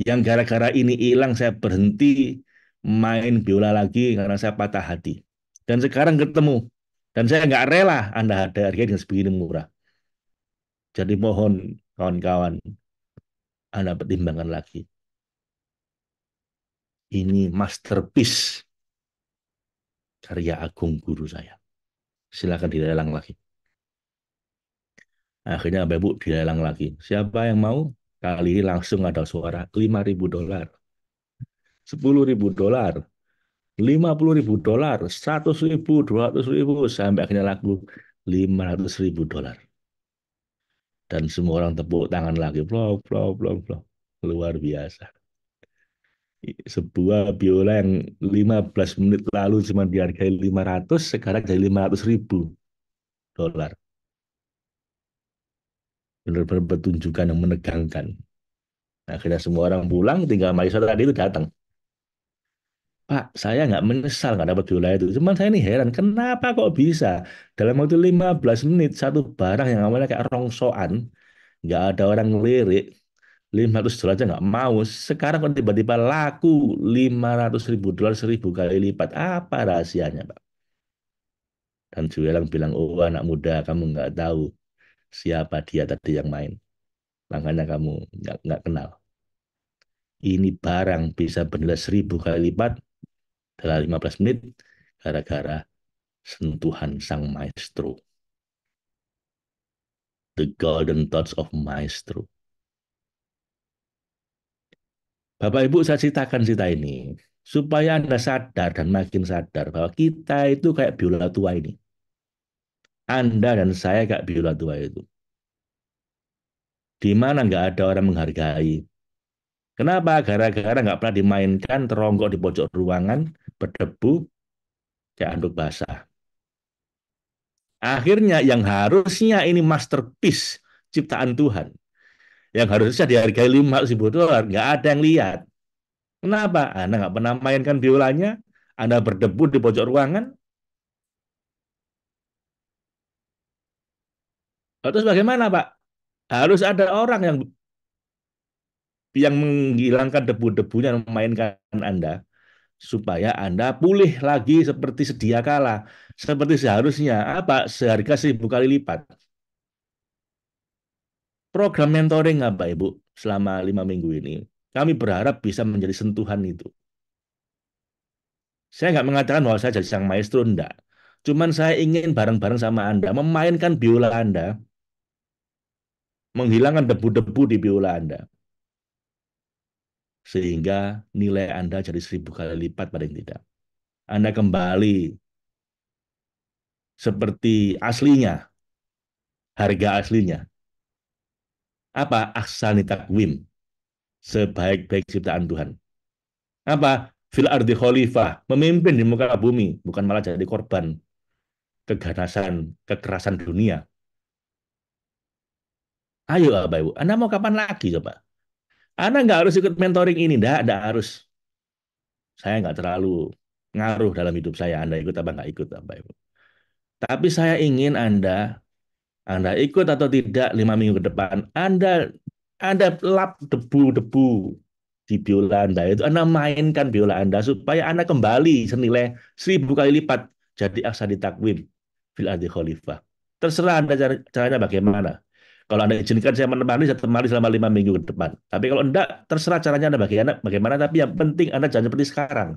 Yang gara-gara ini hilang, saya berhenti main biola lagi karena saya patah hati. Dan sekarang ketemu. Dan saya nggak rela Anda ada harga dengan sebegini murah. Jadi mohon kawan-kawan, Anda pertimbangkan lagi. Ini masterpiece karya agung guru saya. Silakan dilelang lagi. Akhirnya Bapak Ibu dilelang lagi. Siapa yang mau? Kali ini langsung ada suara $5.000, $10.000, $50.000, $100.000, $200.000, sampai akhirnya laku $500.000. Dan semua orang tepuk tangan lagi. Plok, plok, plok, plok. Luar biasa. Sebuah biola yang 15 menit lalu cuma dihargai 500, sekarang jadi $500.000. Benar-benar pertunjukan yang menegangkan. Akhirnya semua orang pulang, tinggal mahasiswa tadi itu datang. Pak, saya nggak menyesal nggak dapat biola itu. Cuman saya ini heran, kenapa kok bisa dalam waktu 15 menit satu barang yang awalnya kayak rongsoan, nggak ada orang ngelirik, $500 aja nggak mau. Sekarang kok tiba-tiba laku $500.000, 1.000 kali lipat. Apa rahasianya, Pak? Dan Juelang bilang, oh anak muda, kamu nggak tahu siapa dia tadi yang main. Makanya kamu nggak kenal. Ini barang bisa bernilai 1.000 kali lipat dalam 15 menit gara-gara sentuhan sang maestro. The golden touch of maestro. Bapak Ibu, saya ceritakan cerita ini supaya Anda sadar dan makin sadar bahwa kita itu kayak biola tua ini. Anda dan saya kayak biola tua itu. Di mana nggak ada orang menghargai. Kenapa? Gara-gara nggak pernah dimainkan, teronggok di pojok ruangan, berdebu, kayak anduk basah. Akhirnya yang harusnya ini masterpiece ciptaan Tuhan, yang harusnya dihargai 500.000 dolar, nggak ada yang lihat. Kenapa? Anda nggak pernah mainkan biolanya, Anda berdebu di pojok ruangan. Terus bagaimana, Pak? Harus ada orang yang menghilangkan debu-debunya dan memainkan Anda supaya Anda pulih lagi seperti sedia kala, seperti seharusnya. Apa? Seharga 1.000 kali lipat. Program mentoring apa, Ibu, selama 5 minggu ini? Kami berharap bisa menjadi sentuhan itu. Saya nggak mengatakan bahwa saya jadi sang maestro, enggak. Cuman saya ingin bareng-bareng sama Anda memainkan biola Anda, menghilangkan debu-debu di biola Anda, sehingga nilai Anda jadi 1.000 kali lipat paling tidak. Anda kembali seperti aslinya, harga aslinya. Apa? Ahsani takwim, sebaik-baik ciptaan Tuhan. Apa? Fil ardi khalifah, memimpin di muka bumi, bukan malah jadi korban keganasan, kekerasan dunia. Ayo Bapak Ibu, Anda mau kapan lagi coba? Anda nggak harus ikut mentoring ini, enggak harus. Saya nggak terlalu ngaruh dalam hidup saya, Anda ikut apa nggak ikut Bapak Ibu. Tapi saya ingin Anda ikut atau tidak 5 minggu ke depan, Anda lap debu-debu di biola Anda itu, Anda mainkan biola Anda supaya Anda kembali senilai 1.000 kali lipat jadi aksadi takwim fil ardi khalifah. Terserah Anda caranya bagaimana. Kalau Anda izinkan saya menemani, saya temani selama 5 minggu ke depan. Tapi kalau enggak, terserah caranya Anda bagaimana. Tapi yang penting Anda jangan seperti sekarang.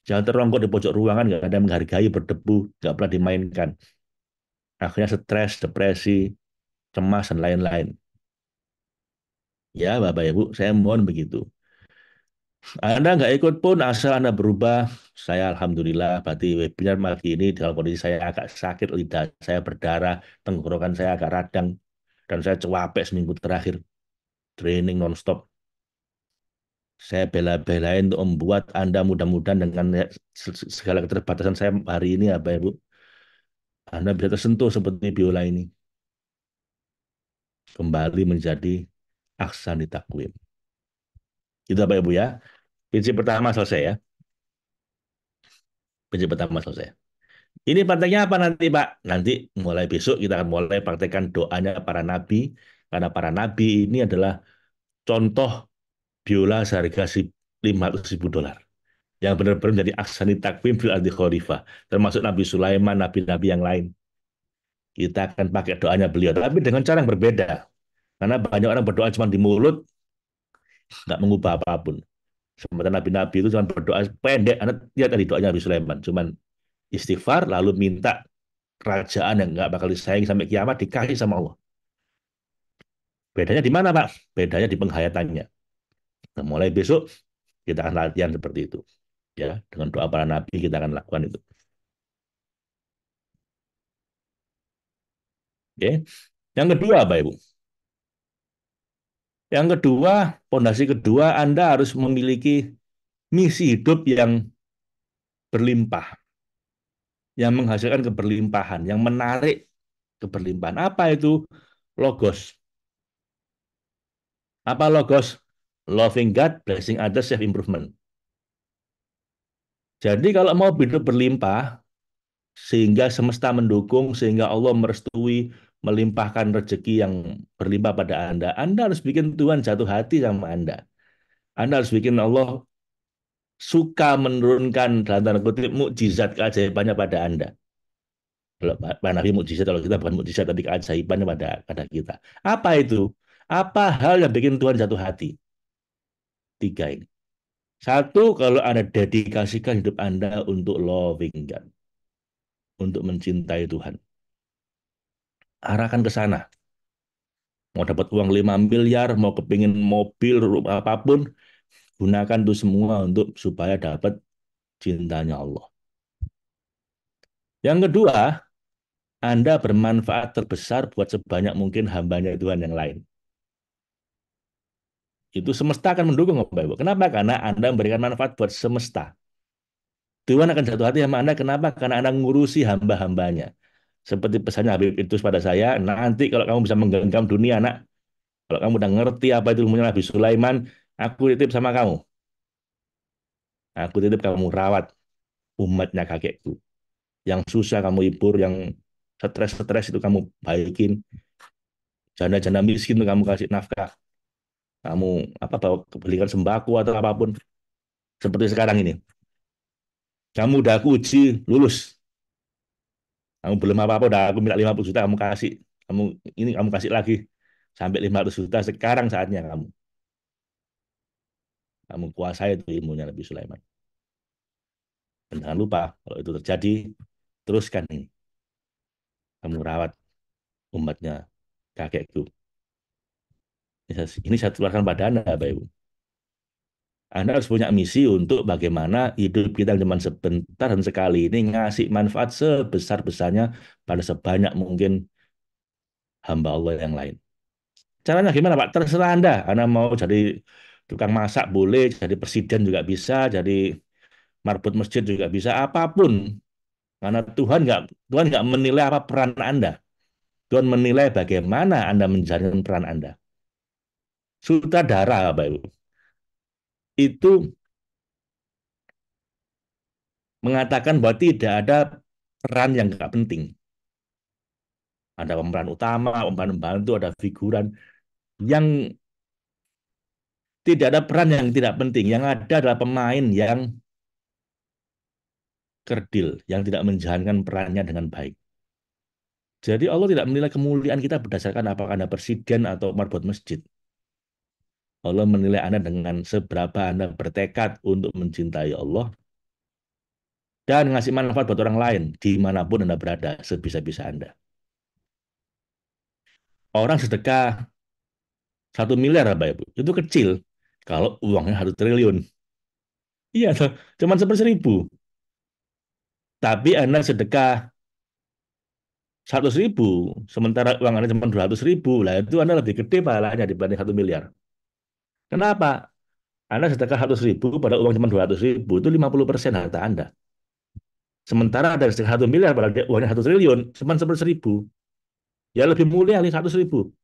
Jangan terongkok di pojok ruangan, nggak ada yang menghargai, berdebu, nggak pernah dimainkan. Akhirnya stres, depresi, cemas, dan lain-lain. Ya, Bapak Ibu, saya mohon begitu. Anda nggak ikut pun, asal Anda berubah, saya Alhamdulillah, berarti webinar pagi ini dalam kondisi saya agak sakit, lidah saya berdarah, tenggorokan saya agak radang, dan saya capek seminggu terakhir, training nonstop. Saya bela-belain untuk membuat Anda mudah-mudahan dengan segala keterbatasan saya hari ini, Bapak Ibu, Anda bisa tersentuh seperti biola ini, kembali menjadi aksani takwim. Itu Bapak Ibu ya. Prinsip pertama selesai ya. Prinsip pertama selesai. Ini prakteknya apa nanti, Pak? Nanti mulai besok kita akan mulai praktekkan doanya para nabi. Karena para nabi ini adalah contoh biola seharga 500.000 dolar. Yang benar-benar menjadi aksani takwim fil ardi khalifah. Termasuk Nabi Sulaiman, nabi-nabi yang lain. Kita akan pakai doanya beliau. Tapi dengan cara yang berbeda. Karena banyak orang berdoa cuma di mulut, nggak mengubah apapun. Sementara nabi-nabi itu cuma berdoa pendek. Anda lihat tadi doanya Nabi Sulaiman. Cuman istighfar, lalu minta kerajaan yang nggak bakal disayangi sampai kiamat dikasih sama Allah. Bedanya di mana, Pak? Bedanya di penghayatannya. Nah, mulai besok kita akan latihan seperti itu. Ya, dengan doa para nabi kita akan lakukan itu. Oke. Yang kedua, Pak Ibu. Yang kedua, pondasi kedua, Anda harus memiliki misi hidup yang berlimpah, yang menghasilkan keberlimpahan, yang menarik keberlimpahan. Apa itu? Logos. Apa logos? Loving God, blessing others, self improvement. Jadi kalau mau hidup berlimpah, sehingga semesta mendukung, sehingga Allah merestui, melimpahkan rezeki yang berlimpah pada Anda, Anda harus bikin Tuhan jatuh hati sama Anda. Anda harus bikin Allah suka menurunkan dalam tanda kutip mukjizat keajaibannya pada Anda. Kalau Pak Nabi mukjizat, kalau kita bukan mukjizat tapi keajaibannya pada kita. Apa itu? Apa hal yang bikin Tuhan jatuh hati? Tiga ini. Satu, kalau Anda dedikasikan hidup Anda untuk loving God, untuk mencintai Tuhan. Arahkan ke sana. Mau dapat uang 5 miliar, mau kepingin mobil, apapun, gunakan itu semua untuk supaya dapat cintanya Allah. Yang kedua, Anda bermanfaat terbesar buat sebanyak mungkin hambanya Tuhan yang lain. Itu semesta akan mendukung Bapak Ibu. Kenapa? Karena Anda memberikan manfaat buat semesta. Tuhan akan jatuh hati sama Anda. Kenapa? Karena Anda ngurusi hamba-hambanya. Seperti pesannya Habib Idrus pada saya, nanti kalau kamu bisa menggenggam dunia, nak, kalau kamu udah ngerti apa itu ilmunya Nabi Sulaiman, aku titip sama kamu. Aku titip kamu rawat umatnya kakekku. Yang susah kamu hibur, yang stres-stres itu kamu baikin. Janda-janda miskin itu kamu kasih nafkah. Kamu apa bawa belikan sembako atau apapun. Seperti sekarang ini. Kamu udah aku uji, lulus. Kamu belum apa-apa, udah aku minta 50 juta, kamu kasih. Kamu ini kamu kasih lagi. Sampai 500 juta, sekarang saatnya kamu. Kamu kuasai itu ilmunya Nabi Sulaiman. Dan jangan lupa, kalau itu terjadi, teruskan ini. Kamu rawat umatnya kakekku. Ini saya tularkan pada Anda, Bapak Ibu. Anda harus punya misi untuk bagaimana hidup kita cuma sebentar dan sekali ini ngasih manfaat sebesar-besarnya pada sebanyak mungkin hamba Allah yang lain. Caranya gimana, Pak? Terserah Anda. Anda mau jadi tukang masak boleh, jadi presiden juga bisa, jadi marbot masjid juga bisa, apapun. Karena Tuhan nggak menilai apa peran Anda. Tuhan menilai bagaimana Anda menjalankan peran Anda. Sutradara, Bapak Ibu, itu mengatakan bahwa tidak ada peran yang nggak penting. Ada pemeran utama, pemeran pembantu, ada figuran. Yang tidak ada peran yang tidak penting. Yang ada adalah pemain yang kerdil, yang tidak menjalankan perannya dengan baik. Jadi Allah tidak menilai kemuliaan kita berdasarkan apakah Anda presiden atau marbot masjid. Allah menilai Anda dengan seberapa Anda bertekad untuk mencintai Allah dan ngasih manfaat buat orang lain dimanapun Anda berada, sebisa-bisa Anda. Orang sedekah 1 miliar, Bapak Ibu, itu kecil. Kalau uangnya 1 triliun. Iya, cuma 1/1000. Tapi Anda sedekah 100 ribu, sementara uang Anda cuma 200 ribu, lah itu Anda lebih gede pahalanya dibanding 1 miliar. Kenapa? Anda sedekah 100 ribu pada uang cuma 200 ribu, itu 50% harta Anda. Sementara ada sedekah 1 miliar pada uangnya 1 triliun, cuma 11 ribu. Ya lebih mulia 100 ribu.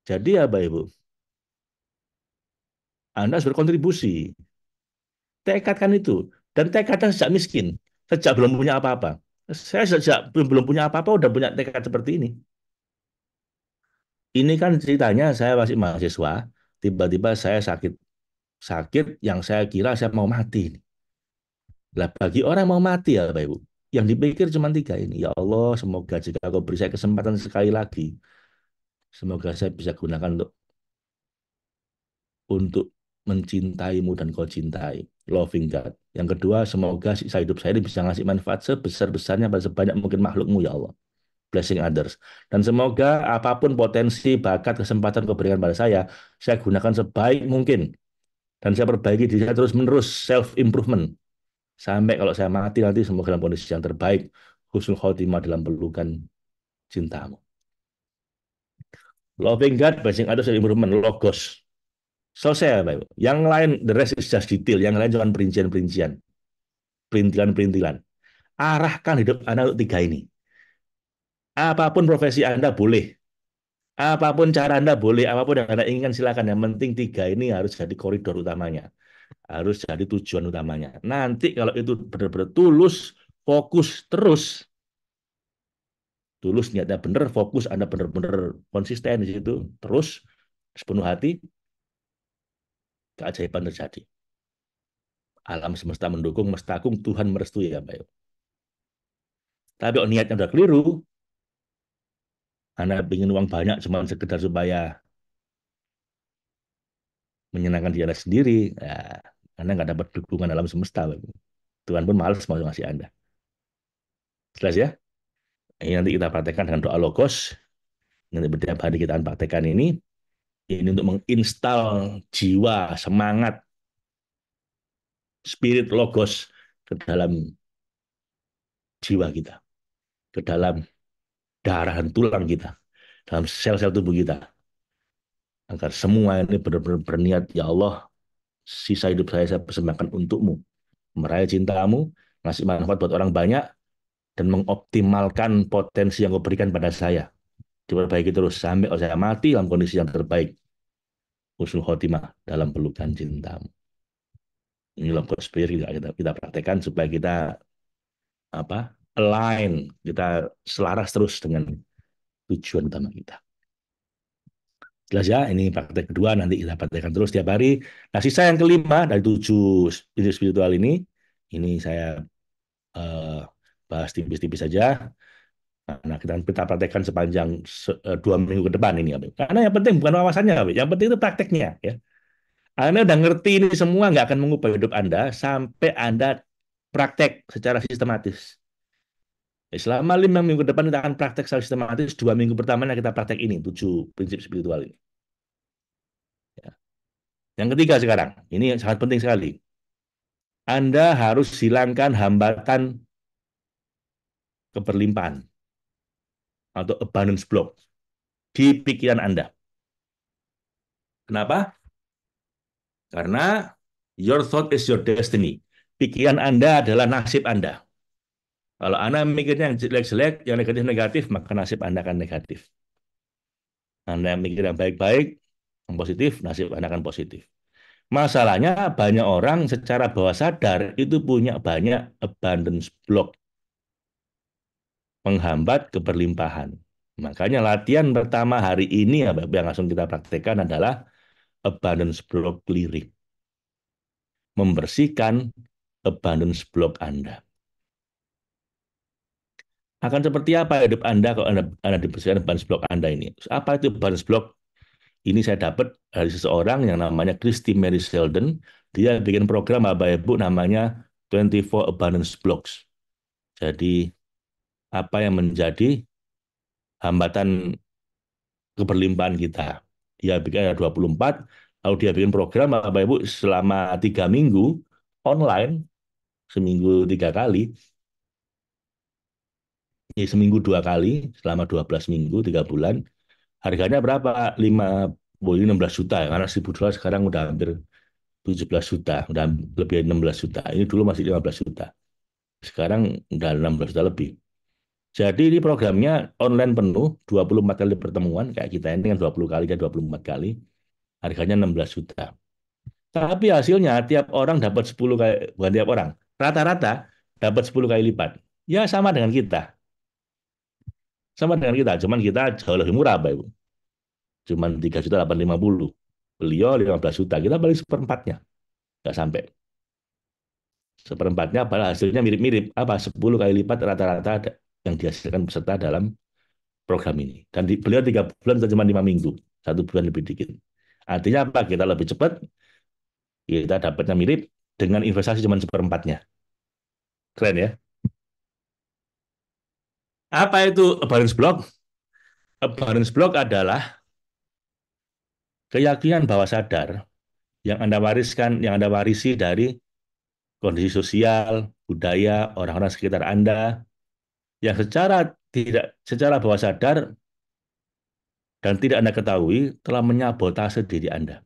Jadi ya Bapak Ibu, Anda harus berkontribusi. Tekadkan itu. Dan tekadnya sejak miskin. Sejak belum punya apa-apa. Saya sejak belum punya apa-apa udah punya tekad seperti ini. Ini kan ceritanya saya masih mahasiswa, tiba-tiba saya sakit. Sakit yang saya kira saya mau mati. Lah bagi orang yang mau mati ya Bapak Ibu, yang dipikir cuma tiga ini. Ya Allah, semoga jika kau beri saya kesempatan sekali lagi, semoga saya bisa gunakan untuk mencintaimu dan kau cintai. Loving God. Yang kedua, semoga sisa hidup saya ini bisa ngasih manfaat sebesar-besarnya pada sebanyak mungkin makhlukmu ya Allah. Blessing others. Dan semoga apapun potensi, bakat, kesempatan kau berikan pada saya gunakan sebaik mungkin. Dan saya perbaiki diri saya terus-menerus, self-improvement. Sampai kalau saya mati nanti semoga dalam kondisi yang terbaik, husnul khotimah dalam pelukan cintamu. Loving God, blessing others, self-improvement, logos. Selesai, Pak Ibu. Yang lain, the rest is just detail. Yang lain cuma perincian-perincian. Perintilan-perintilan. Arahkan hidup Anda untuk tiga ini. Apapun profesi Anda boleh. Apapun cara Anda boleh. Apapun yang Anda inginkan silakan. Yang penting tiga ini harus jadi koridor utamanya. Harus jadi tujuan utamanya. Nanti kalau itu benar-benar tulus, fokus terus. Tulus niatnya benar, fokus Anda benar-benar konsisten di situ. Terus, sepenuh hati, keajaiban terjadi. Alam semesta mendukung, mestakung, Tuhan merestui ya Pak. Tapi kalau niatnya udah keliru, Anda ingin uang banyak cuma sekedar supaya menyenangkan diri Anda sendiri, ya, Anda nggak dapat dukungan alam semesta. Pak. Tuhan pun malas mau ngasih Anda. Jelas ya? Ini nanti kita praktekkan dengan doa logos. Nanti setiap hari kita akan praktekkan ini untuk menginstal jiwa, semangat, spirit logos ke dalam jiwa kita, ke dalam darah dan tulang kita, dalam sel-sel tubuh kita. Agar semua ini benar-benar berniat, ya Allah, sisa hidup saya persembahkan untukmu. Meraih cintamu, ngasih manfaat buat orang banyak, dan mengoptimalkan potensi yang kau berikan pada saya. Diperbaiki terus sampai saya mati dalam kondisi yang terbaik. Husnul khotimah dalam pelukan cintamu. Ini logos spirit kita praktekkan supaya kita align, kita selaras terus dengan tujuan utama kita. Jelas ya, ini praktek kedua, nanti kita praktekkan terus tiap hari. Nah, sisa yang kelima dari 7 prinsip spiritual ini saya eh, bahas tipis-tipis saja. Nah, kita praktekkan sepanjang 2 minggu ke depan ini. Karena yang penting bukan wawasannya, yang penting itu prakteknya. Ya. Anda udah ngerti ini semua, nggak akan mengubah hidup Anda sampai Anda praktek secara sistematis. Selama 5 minggu ke depan kita akan praktek secara sistematis. 2 minggu pertamanya kita praktek ini, 7 prinsip spiritual ini. Ya. Yang ketiga sekarang, ini sangat penting sekali. Anda harus hilangkan hambatan keberlimpahan atau abundance block di pikiran Anda. Kenapa? Karena your thought is your destiny. Pikiran Anda adalah nasib Anda. Kalau Anda mikirnya yang jelek-jelek, yang negatif-negatif, maka nasib Anda akan negatif. Anda yang mikir yang baik-baik, yang positif, nasib Anda akan positif. Masalahnya banyak orang secara bawah sadar itu punya banyak abundance block, menghambat keberlimpahan. Makanya latihan pertama hari ini yang langsung kita praktekkan adalah abundance block clearing. Membersihkan abundance block Anda. Akan seperti apa hidup Anda kalau Anda dibersihkan abundance block Anda ini? Apa itu abundance block? Ini saya dapat dari seseorang yang namanya Christy Mary Sheldon. Dia bikin program Bapak Ibu namanya 24 Abundance Blocks. Jadi apa yang menjadi hambatan keberlimpahan kita. Dia bikin ada 24, lalu dia bikin program Bapak Ibu selama 3 minggu online, seminggu 3 kali, seminggu 2 kali, selama 12 minggu, 3 bulan. Harganya berapa? 16 juta ya, karena $1.000 sekarang udah hampir 17 juta, udah lebih dari 16 juta. Ini dulu masih 15 juta. Sekarang udah 16 juta lebih. Jadi ini programnya online penuh, 24 kali pertemuan, kayak kita ini kan 20 kali dan 24 kali. Harganya 16 juta. Tapi hasilnya tiap orang dapat 10 kali, bukan tiap orang, rata-rata dapat 10 kali lipat. Ya sama dengan kita. Sama dengan kita, cuman kita jauh lebih murah, Pak Ibu. Cuman 3.850.000. Beliau 15 juta, kita balik seperempatnya. Nggak sampai. Seperempatnya, padahal hasilnya mirip-mirip. 10 kali lipat rata-rata yang dihasilkan peserta dalam program ini. Dan beliau 3 bulan, kita cuma 5 minggu. 1 bulan lebih dikit. Artinya apa? Kita lebih cepat, kita dapatnya mirip, dengan investasi cuma seperempatnya. Keren ya? Apa itu abundance block? Abundance block adalah keyakinan bawah sadar yang Anda wariskan, yang Anda warisi dari kondisi sosial, budaya, orang-orang sekitar Anda, yang secara bawah sadar dan tidak Anda ketahui telah menyabotase diri Anda,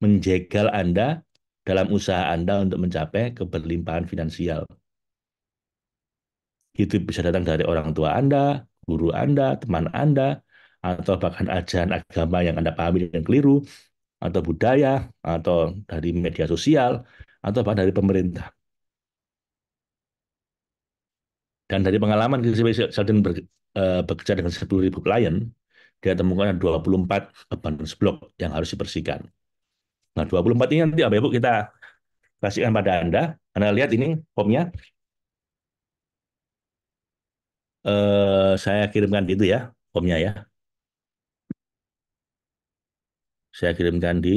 menjegal Anda dalam usaha Anda untuk mencapai keberlimpahan finansial. Itu bisa datang dari orang tua Anda, guru Anda, teman Anda, atau bahkan ajaran agama yang Anda pahami dan keliru, atau budaya, atau dari media sosial, atau bahkan dari pemerintah. Dan dari pengalaman Sheldon bekerja dengan 10.000 klien, dia temukan ada 24 abundance block yang harus dibersihkan. Nah, 24 ini nanti Bapak Ibu kita pastikan pada Anda. Anda lihat ini formnya. Saya kirimkan itu ya, formnya ya. Saya kirimkan di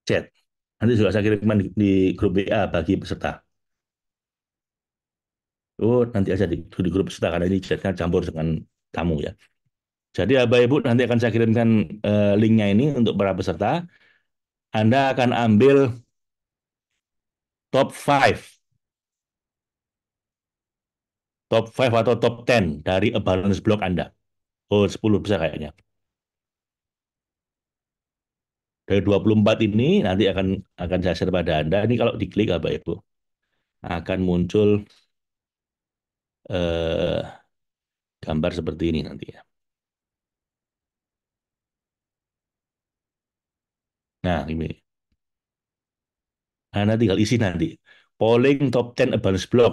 chat. Nanti juga saya kirimkan di grup WA bagi peserta. Oh, nanti aja di grup peserta karena ini chatnya campur dengan tamu ya. Jadi Bapak Ibu nanti akan saya kirimkan linknya ini untuk para peserta. Anda akan ambil top 5, top 5 atau top 10 dari abundance block Anda. Oh, 10 besar kayaknya. Dari 24 ini nanti akan saya share pada Anda. Ini kalau diklik Bapak Ibu akan muncul eh, gambar seperti ini nanti ya. Nah, ini. Anda tinggal isi nanti. Polling top 10 abundance block.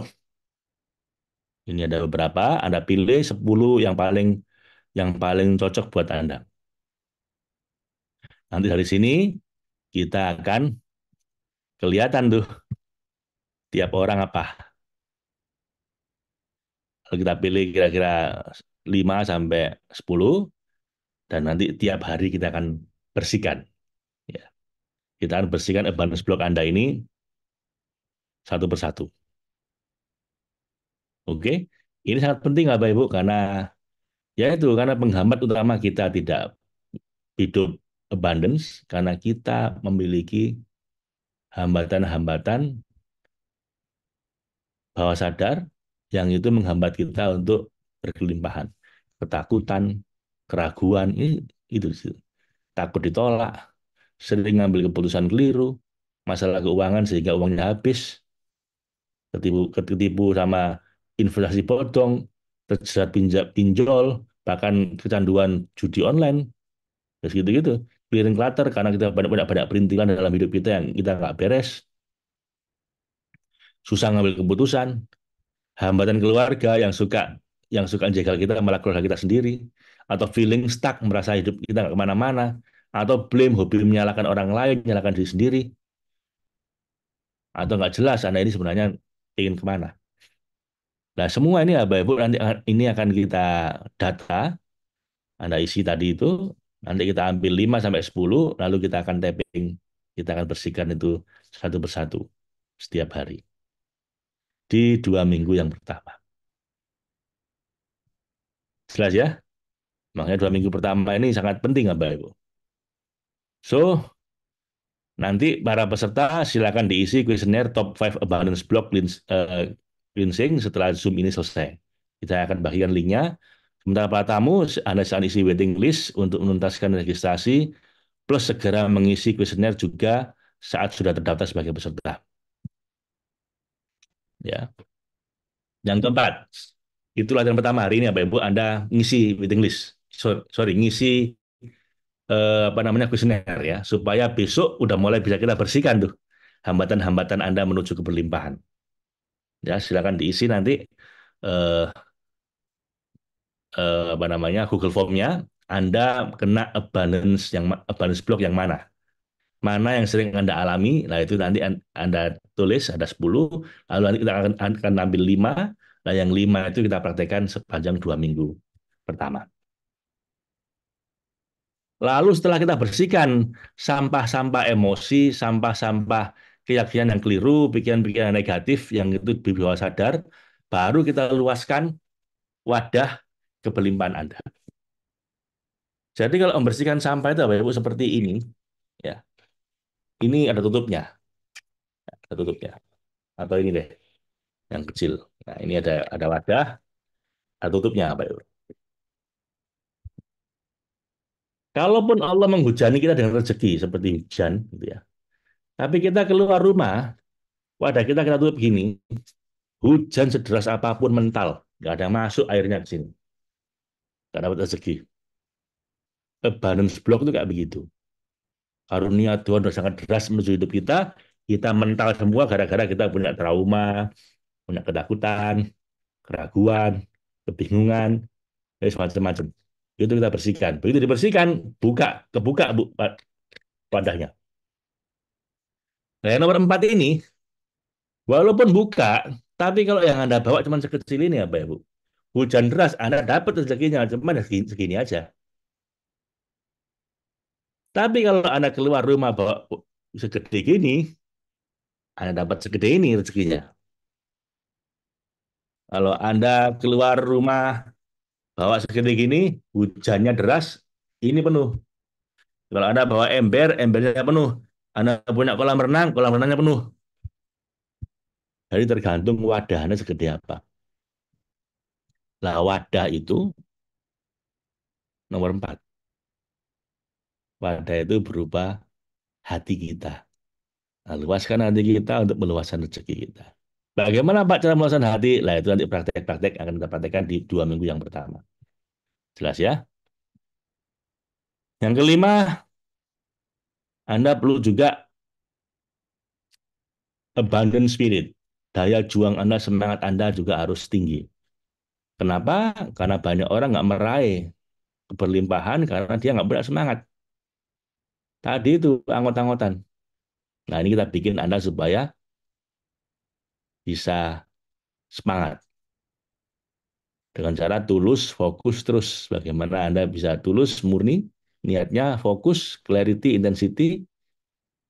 Ini ada beberapa, Anda pilih 10 yang paling cocok buat Anda. Nanti dari sini kita akan kelihatan tuh tiap orang apa. Kalau kita pilih kira-kira 5 sampai 10 dan nanti tiap hari kita akan bersihkan ya. Kita akan bersihkan abundance block Anda ini satu persatu. Oke. Ini sangat penting Bapak Ibu karena ya itu karena penghambat utama kita tidak hidup abundance karena kita memiliki hambatan-hambatan bawah sadar yang itu menghambat kita untuk berkelimpahan. Ketakutan, keraguan, itu takut ditolak, sering ngambil keputusan keliru, masalah keuangan sehingga uangnya habis, ketipu sama investasi bodong, terjerat pinjol, bahkan kecanduan judi online, terus gitu-gitu. Clearing clutter karena kita banyak perintilan dalam hidup kita yang kita nggak beres, susah ngambil keputusan, hambatan keluarga yang suka jegal kita malah keluarga kita sendiri, atau feeling stuck merasa hidup kita nggak kemana-mana, atau blame hobi menyalahkan orang lain, menyalahkan diri sendiri, atau nggak jelas Anda ini sebenarnya ingin kemana. Nah semua ini Bapak Ibu nanti ini akan kita data, Anda isi tadi itu, nanti kita ambil 5 sampai 10, lalu kita akan tapping, kita akan bersihkan itu satu persatu setiap hari di 2 minggu yang pertama. Jelas ya? Makanya 2 minggu pertama ini sangat penting Bapak Ibu. So, nanti para peserta silakan diisi kuesioner top 5 abundance block cleansing setelah Zoom ini selesai. Kita akan bagikan linknya. Sementara para tamu, Anda silakan isi waiting list untuk menuntaskan registrasi, plus segera mengisi kuesioner juga saat sudah terdaftar sebagai peserta. Ya. Yang keempat, itu latihan pertama hari ini Bapak Ibu, Anda ngisi waiting list. Sorry, ngisi apa namanya kuesioner ya, supaya besok udah mulai bisa kita bersihkan tuh hambatan-hambatan Anda menuju ke berlimpahan. Ya, silakan diisi nanti eh, apa namanya Google Form-nya. Anda kena abundance block yang mana? Mana yang sering Anda alami? Nah, itu nanti Anda tulis ada 10, lalu nanti kita akan ambil 5. Nah, yang 5 itu kita praktekkan sepanjang 2 minggu pertama. Lalu setelah kita bersihkan sampah-sampah emosi, sampah-sampah keyakinan yang keliru, pikiran-pikiran negatif yang itu di bawah sadar, baru kita luaskan wadah kebelimpahan Anda. Jadi kalau membersihkan sampah itu Bapak Ibu seperti ini, ya. Ini ada tutupnya, ada tutupnya. Atau ini deh, yang kecil. Nah, ini ada wadah, ada tutupnya Bapak Ibu. Kalaupun Allah menghujani kita dengan rezeki seperti hujan, gitu ya. Tapi kita keluar rumah, wadah kita tutup gini, hujan sederas apapun mental, nggak ada masuk airnya ke sini, nggak dapat rezeki. Abundance block itu kayak begitu. Karunia Tuhan sudah sangat deras menuju hidup kita mental semua gara-gara kita punya trauma, punya ketakutan, keraguan, kebingungan, dan macam-macam. Itu kita bersihkan. Begitu dibersihkan, kebuka Bu wadahnya. Nah, yang nomor 4 ini, walaupun buka, tapi kalau yang Anda bawa cuma sekecil ini apa ya Bu? Hujan deras, Anda dapat rezekinya, cuma segini, segini aja. Tapi kalau Anda keluar rumah bawa segede gini, Anda dapat segede ini rezekinya. Kalau Anda keluar rumah bawa segede gini, hujannya deras, ini penuh. Kalau Anda bawa ember, embernya penuh. Anda punya kolam renangnya penuh. Jadi tergantung wadahnya segede apa. Lah wadah itu nomor 4. Wadah itu berupa hati kita. Nah, luaskan hati kita untuk meluaskan rezeki kita. Bagaimana Pak cara meluaskan hati? Lah itu nanti praktek-praktek akan kita praktekkan di 2 minggu yang pertama. Jelas ya? Yang kelima, Anda perlu juga abundant spirit. Daya juang Anda, semangat Anda juga harus tinggi. Kenapa? Karena banyak orang nggak meraih keberlimpahan karena dia nggak punya semangat. Tadi itu anggot-anggotan. Nah ini kita bikin Anda supaya bisa semangat. Dengan cara tulus, fokus terus. Bagaimana Anda bisa tulus, murni, niatnya, fokus, clarity, intensity,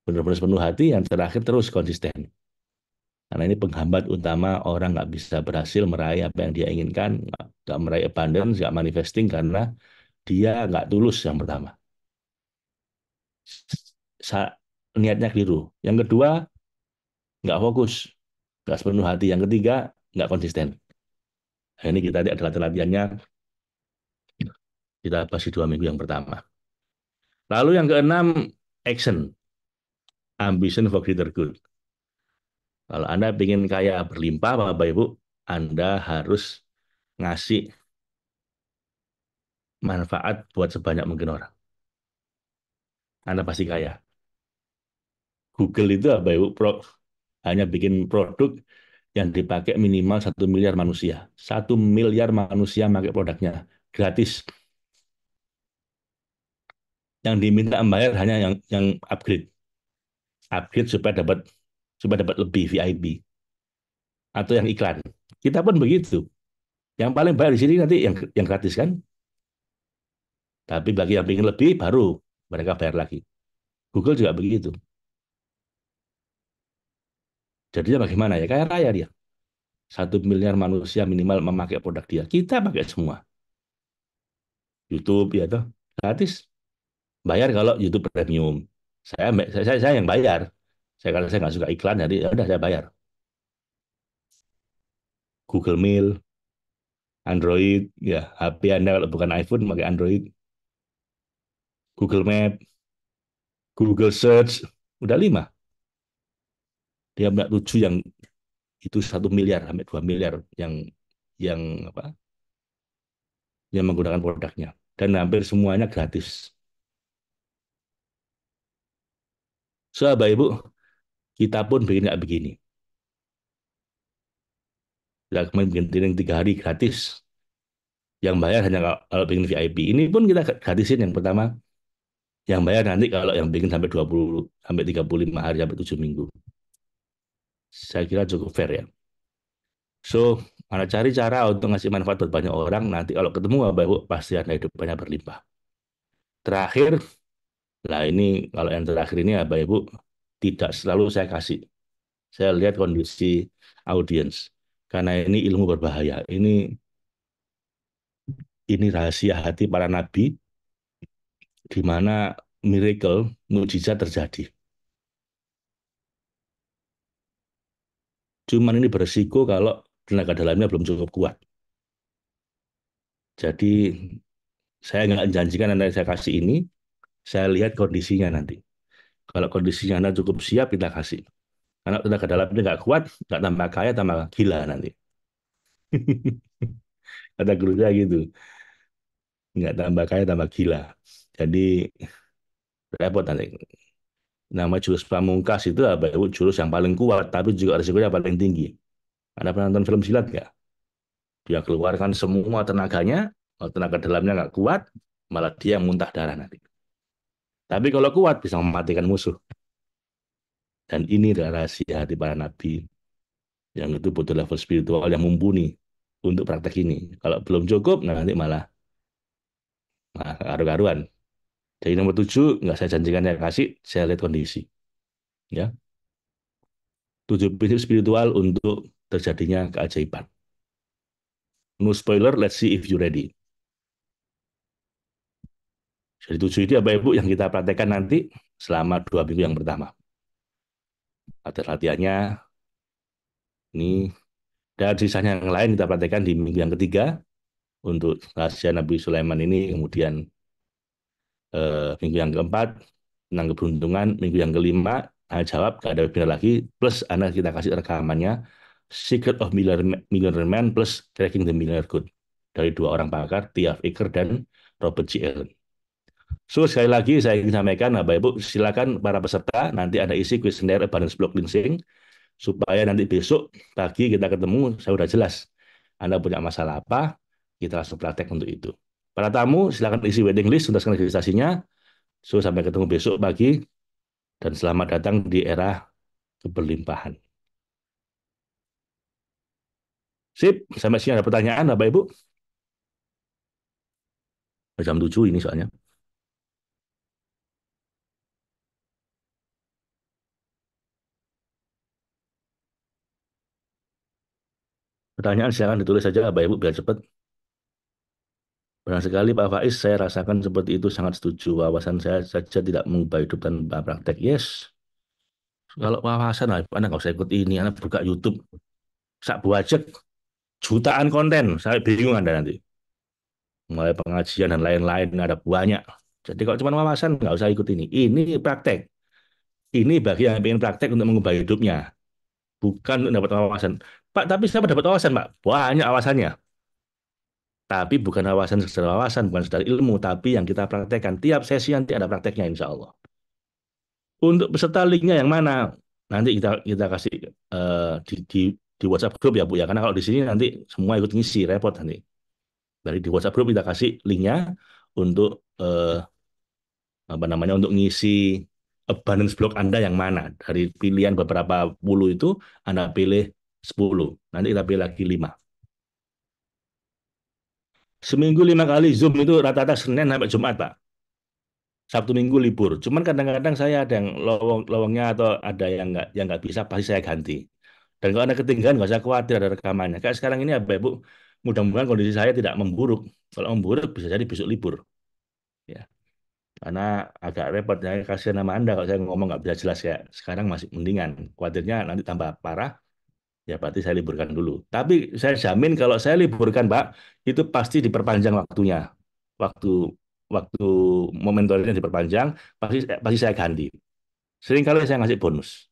benar-benar sepenuh hati, yang terakhir terus konsisten. Karena ini penghambat utama orang nggak bisa berhasil meraih apa yang dia inginkan, nggak meraih abundance, nggak manifesting karena dia nggak tulus yang pertama. Niatnya keliru. Yang kedua, nggak fokus, nggak sepenuh hati. Yang ketiga, nggak konsisten. Nah, ini kita ada latihannya, kita bahas di 2 minggu yang pertama. Lalu yang keenam, action, ambition for greater good. Kalau Anda ingin kaya berlimpah, Bapak Ibu, Anda harus ngasih manfaat buat sebanyak mungkin orang. Anda pasti kaya. Google itu apa Ibu? Hanya bikin produk yang dipakai minimal 1 miliar manusia. 1 miliar manusia pakai produknya gratis. Yang diminta membayar hanya yang upgrade supaya dapat lebih VIP atau yang iklan. Kita pun begitu. Yang paling bayar di sini nanti yang gratis kan. Tapi bagi yang ingin lebih baru mereka bayar lagi. Google juga begitu. Jadinya bagaimana ya? Kayak raya dia. 1 miliar manusia minimal memakai produk dia. Kita pakai semua. YouTube ya tuh gratis. Bayar kalau YouTube Premium. Saya yang bayar. Kalau saya nggak suka iklan, jadi ya udah saya bayar. Google Mail, Android, ya HP Anda kalau bukan iPhone pakai Android. Google Map, Google Search, udah 5. Dia punya 7 yang itu 1 miliar sampai 2 miliar yang apa? Yang menggunakan produknya dan hampir semuanya gratis. So, Bapak Ibu, kita pun bikin nggak begini. Kita kemarin bikin training 3 hari gratis. Yang bayar hanya kalau bikin VIP. Ini pun kita gratisin yang pertama. Yang bayar nanti kalau yang bikin sampai 20 sampai 35 hari sampai 7 minggu. Saya kira cukup fair ya. So, Anda cari cara untuk ngasih manfaat buat banyak orang, nanti kalau ketemu Bapak Ibu pasti Anda hidupnya berlimpah. Terakhir, lah ini kalau yang terakhir ini Bapak Ibu tidak selalu saya kasih. Saya lihat kondisi audiens. Karena ini ilmu berbahaya. Ini rahasia hati para nabi di mana miracle, mujizat terjadi. Cuman ini beresiko kalau tenaga dalamnya belum cukup kuat. Jadi saya nggak janjikan Anda saya kasih ini, saya lihat kondisinya nanti. Kalau kondisinya Anda cukup siap, kita kasih. Karena tenaga dalamnya nggak kuat, nggak tambah kaya, tambah gila nanti. Kata guru saya gitu, nggak tambah kaya, tambah gila. Jadi repot nanti. Nama jurus pamungkas itu apa? Jurus yang paling kuat, tapi juga risikonya paling tinggi. Anda pernah nonton film silat nggak? Dia keluarkan semua tenaganya, Kalau tenaga dalamnya nggak kuat, malah dia yang muntah darah nanti. Tapi kalau kuat bisa mematikan musuh. Dan ini adalah rahasia hati para nabi yang itu butuh level spiritual yang mumpuni untuk praktek ini. Kalau belum cukup, nah nanti malah karu-karuan. Jadi nomor 7, nggak saya janjikan saya kasih, saya lihat kondisi. Ya, 7 prinsip spiritual untuk terjadinya keajaiban. No spoiler, let's see if you ready. Jadi 7 itu Bapak Ibu yang kita praktekkan nanti selama 2 minggu yang pertama. Ada latihannya ini, dan sisanya yang lain kita praktekkan di minggu yang ketiga untuk rahasia Nabi Sulaiman ini, kemudian minggu yang keempat tentang keberuntungan, minggu yang kelima jawab gak ada webinar lagi, plus anak kita kasih rekamannya Secret of Millionaire Man plus Cracking the Millionaire Code dari 2 orang pakar, Tia Aker dan Robert G. Allen. So, sekali lagi saya ingin sampaikan, Bapak Ibu, silakan para peserta nanti ada isi kuesioner balance block cleansing supaya nanti besok pagi kita ketemu, saya udah jelas Anda punya masalah apa, kita langsung praktek untuk itu. Para tamu, silakan isi waiting list, tuntaskan registrasinya. So, sampai ketemu besok pagi, dan selamat datang di era keberlimpahan. Sip, sampai sini ada pertanyaan, Bapak Ibu? Jam 7 ini soalnya. Pertanyaan silakan ditulis saja, Bapak Ibu, biar cepat. Benar sekali, Pak Faiz, saya rasakan seperti itu, sangat setuju. Wawasan saya saja tidak mengubah hidup tanpa praktek. Yes, kalau wawasan, Anda nggak usah ikut ini, Anda buka YouTube, sak buajek, jutaan konten, saya bingung Anda nanti. Mulai pengajian dan lain-lain, ada banyak. Jadi kalau cuma wawasan, nggak usah ikut ini. Ini praktek. Ini bagi yang ingin praktek untuk mengubah hidupnya. Bukan untuk dapat wawasan. Pak, tapi saya dapat wawasan, Pak. Banyak wawasannya. Tapi bukan wawasan sekedar wawasan, bukan sekedar ilmu, tapi yang kita praktekkan. Tiap sesi nanti ada prakteknya, insya Allah. Untuk peserta linknya yang mana? Nanti kita kasih di WhatsApp grup ya Bu ya. Karena kalau di sini nanti semua ikut ngisi, repot nanti. Dari di WhatsApp grup kita kasih linknya untuk apa namanya, untuk ngisi abundance block Anda yang mana. Dari pilihan beberapa puluh itu Anda pilih 10. Nanti kita pilih lagi 5. Seminggu 5 kali Zoom itu rata-rata Senin sampai Jumat, Pak. Sabtu Minggu libur. Cuman kadang-kadang saya ada yang lowongnya atau ada yang nggak bisa, pasti saya ganti. Dan kalau Anda ketinggalan, nggak usah khawatir ada rekamannya. Kayak sekarang ini ya, Ibu, mudah-mudahan kondisi saya tidak memburuk. Kalau memburuk bisa jadi besok libur. Ya, karena agak repot ya, kasihan nama Anda kalau saya ngomong nggak bisa jelas ya. Sekarang masih mendingan. Khawatirnya nanti tambah parah, ya berarti saya liburkan dulu. Tapi saya jamin kalau saya liburkan, Pak, itu pasti diperpanjang waktunya. Waktu waktu momentornya diperpanjang, pasti pasti saya ganti. Seringkali saya ngasih bonus.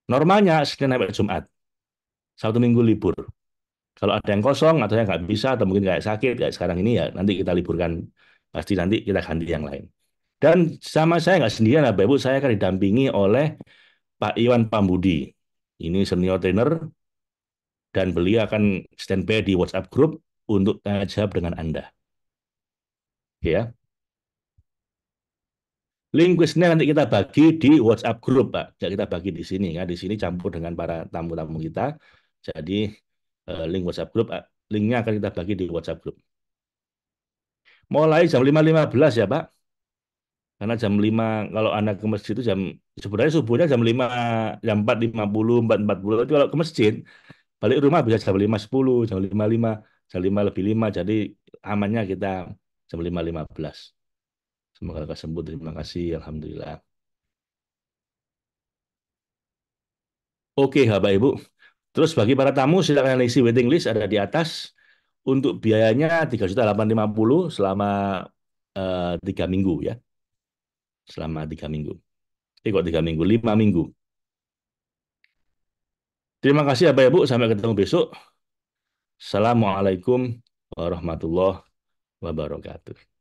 Normalnya Senin sampai Jumat, Sabtu Minggu libur. Kalau ada yang kosong atau yang nggak bisa atau mungkin kayak sakit kayak sekarang ini, ya nanti kita liburkan. Pasti nanti kita ganti yang lain. Dan sama saya nggak sendirian, Bapak Ibu, saya akan didampingi oleh Pak Iwan Pambudi. Ini senior trainer dan beliau akan standby di WhatsApp group untuk tanya jawab dengan Anda. Oke ya. Link kuisnya nanti kita bagi di WhatsApp group, Pak. Jadi kita bagi di sini ya. Di sini campur dengan para tamu-tamu kita. Jadi link WhatsApp group, linknya akan kita bagi di WhatsApp group. Mulai jam 5.15 ya, Pak. Karena jam 5 kalau Anda ke masjid itu sebenarnya subuhnya jam 5, jam 4.50, 4.40. Tapi kalau ke masjid, balik rumah bisa jam 5.10, jam 5.05, jam 5 lebih 5. Jadi amannya kita jam 5.15. Semoga lekas sembuh. Terima kasih. Alhamdulillah. Oke, Bapak Ibu. Terus bagi para tamu, silakan isi waiting list ada di atas. Untuk biayanya 3.850.000 selama 3 minggu ya. Selama 3 minggu. Kok 3 minggu? 5 minggu. Terima kasih Bapak Ibu. Sampai ketemu besok. Assalamualaikum warahmatullahi wabarakatuh.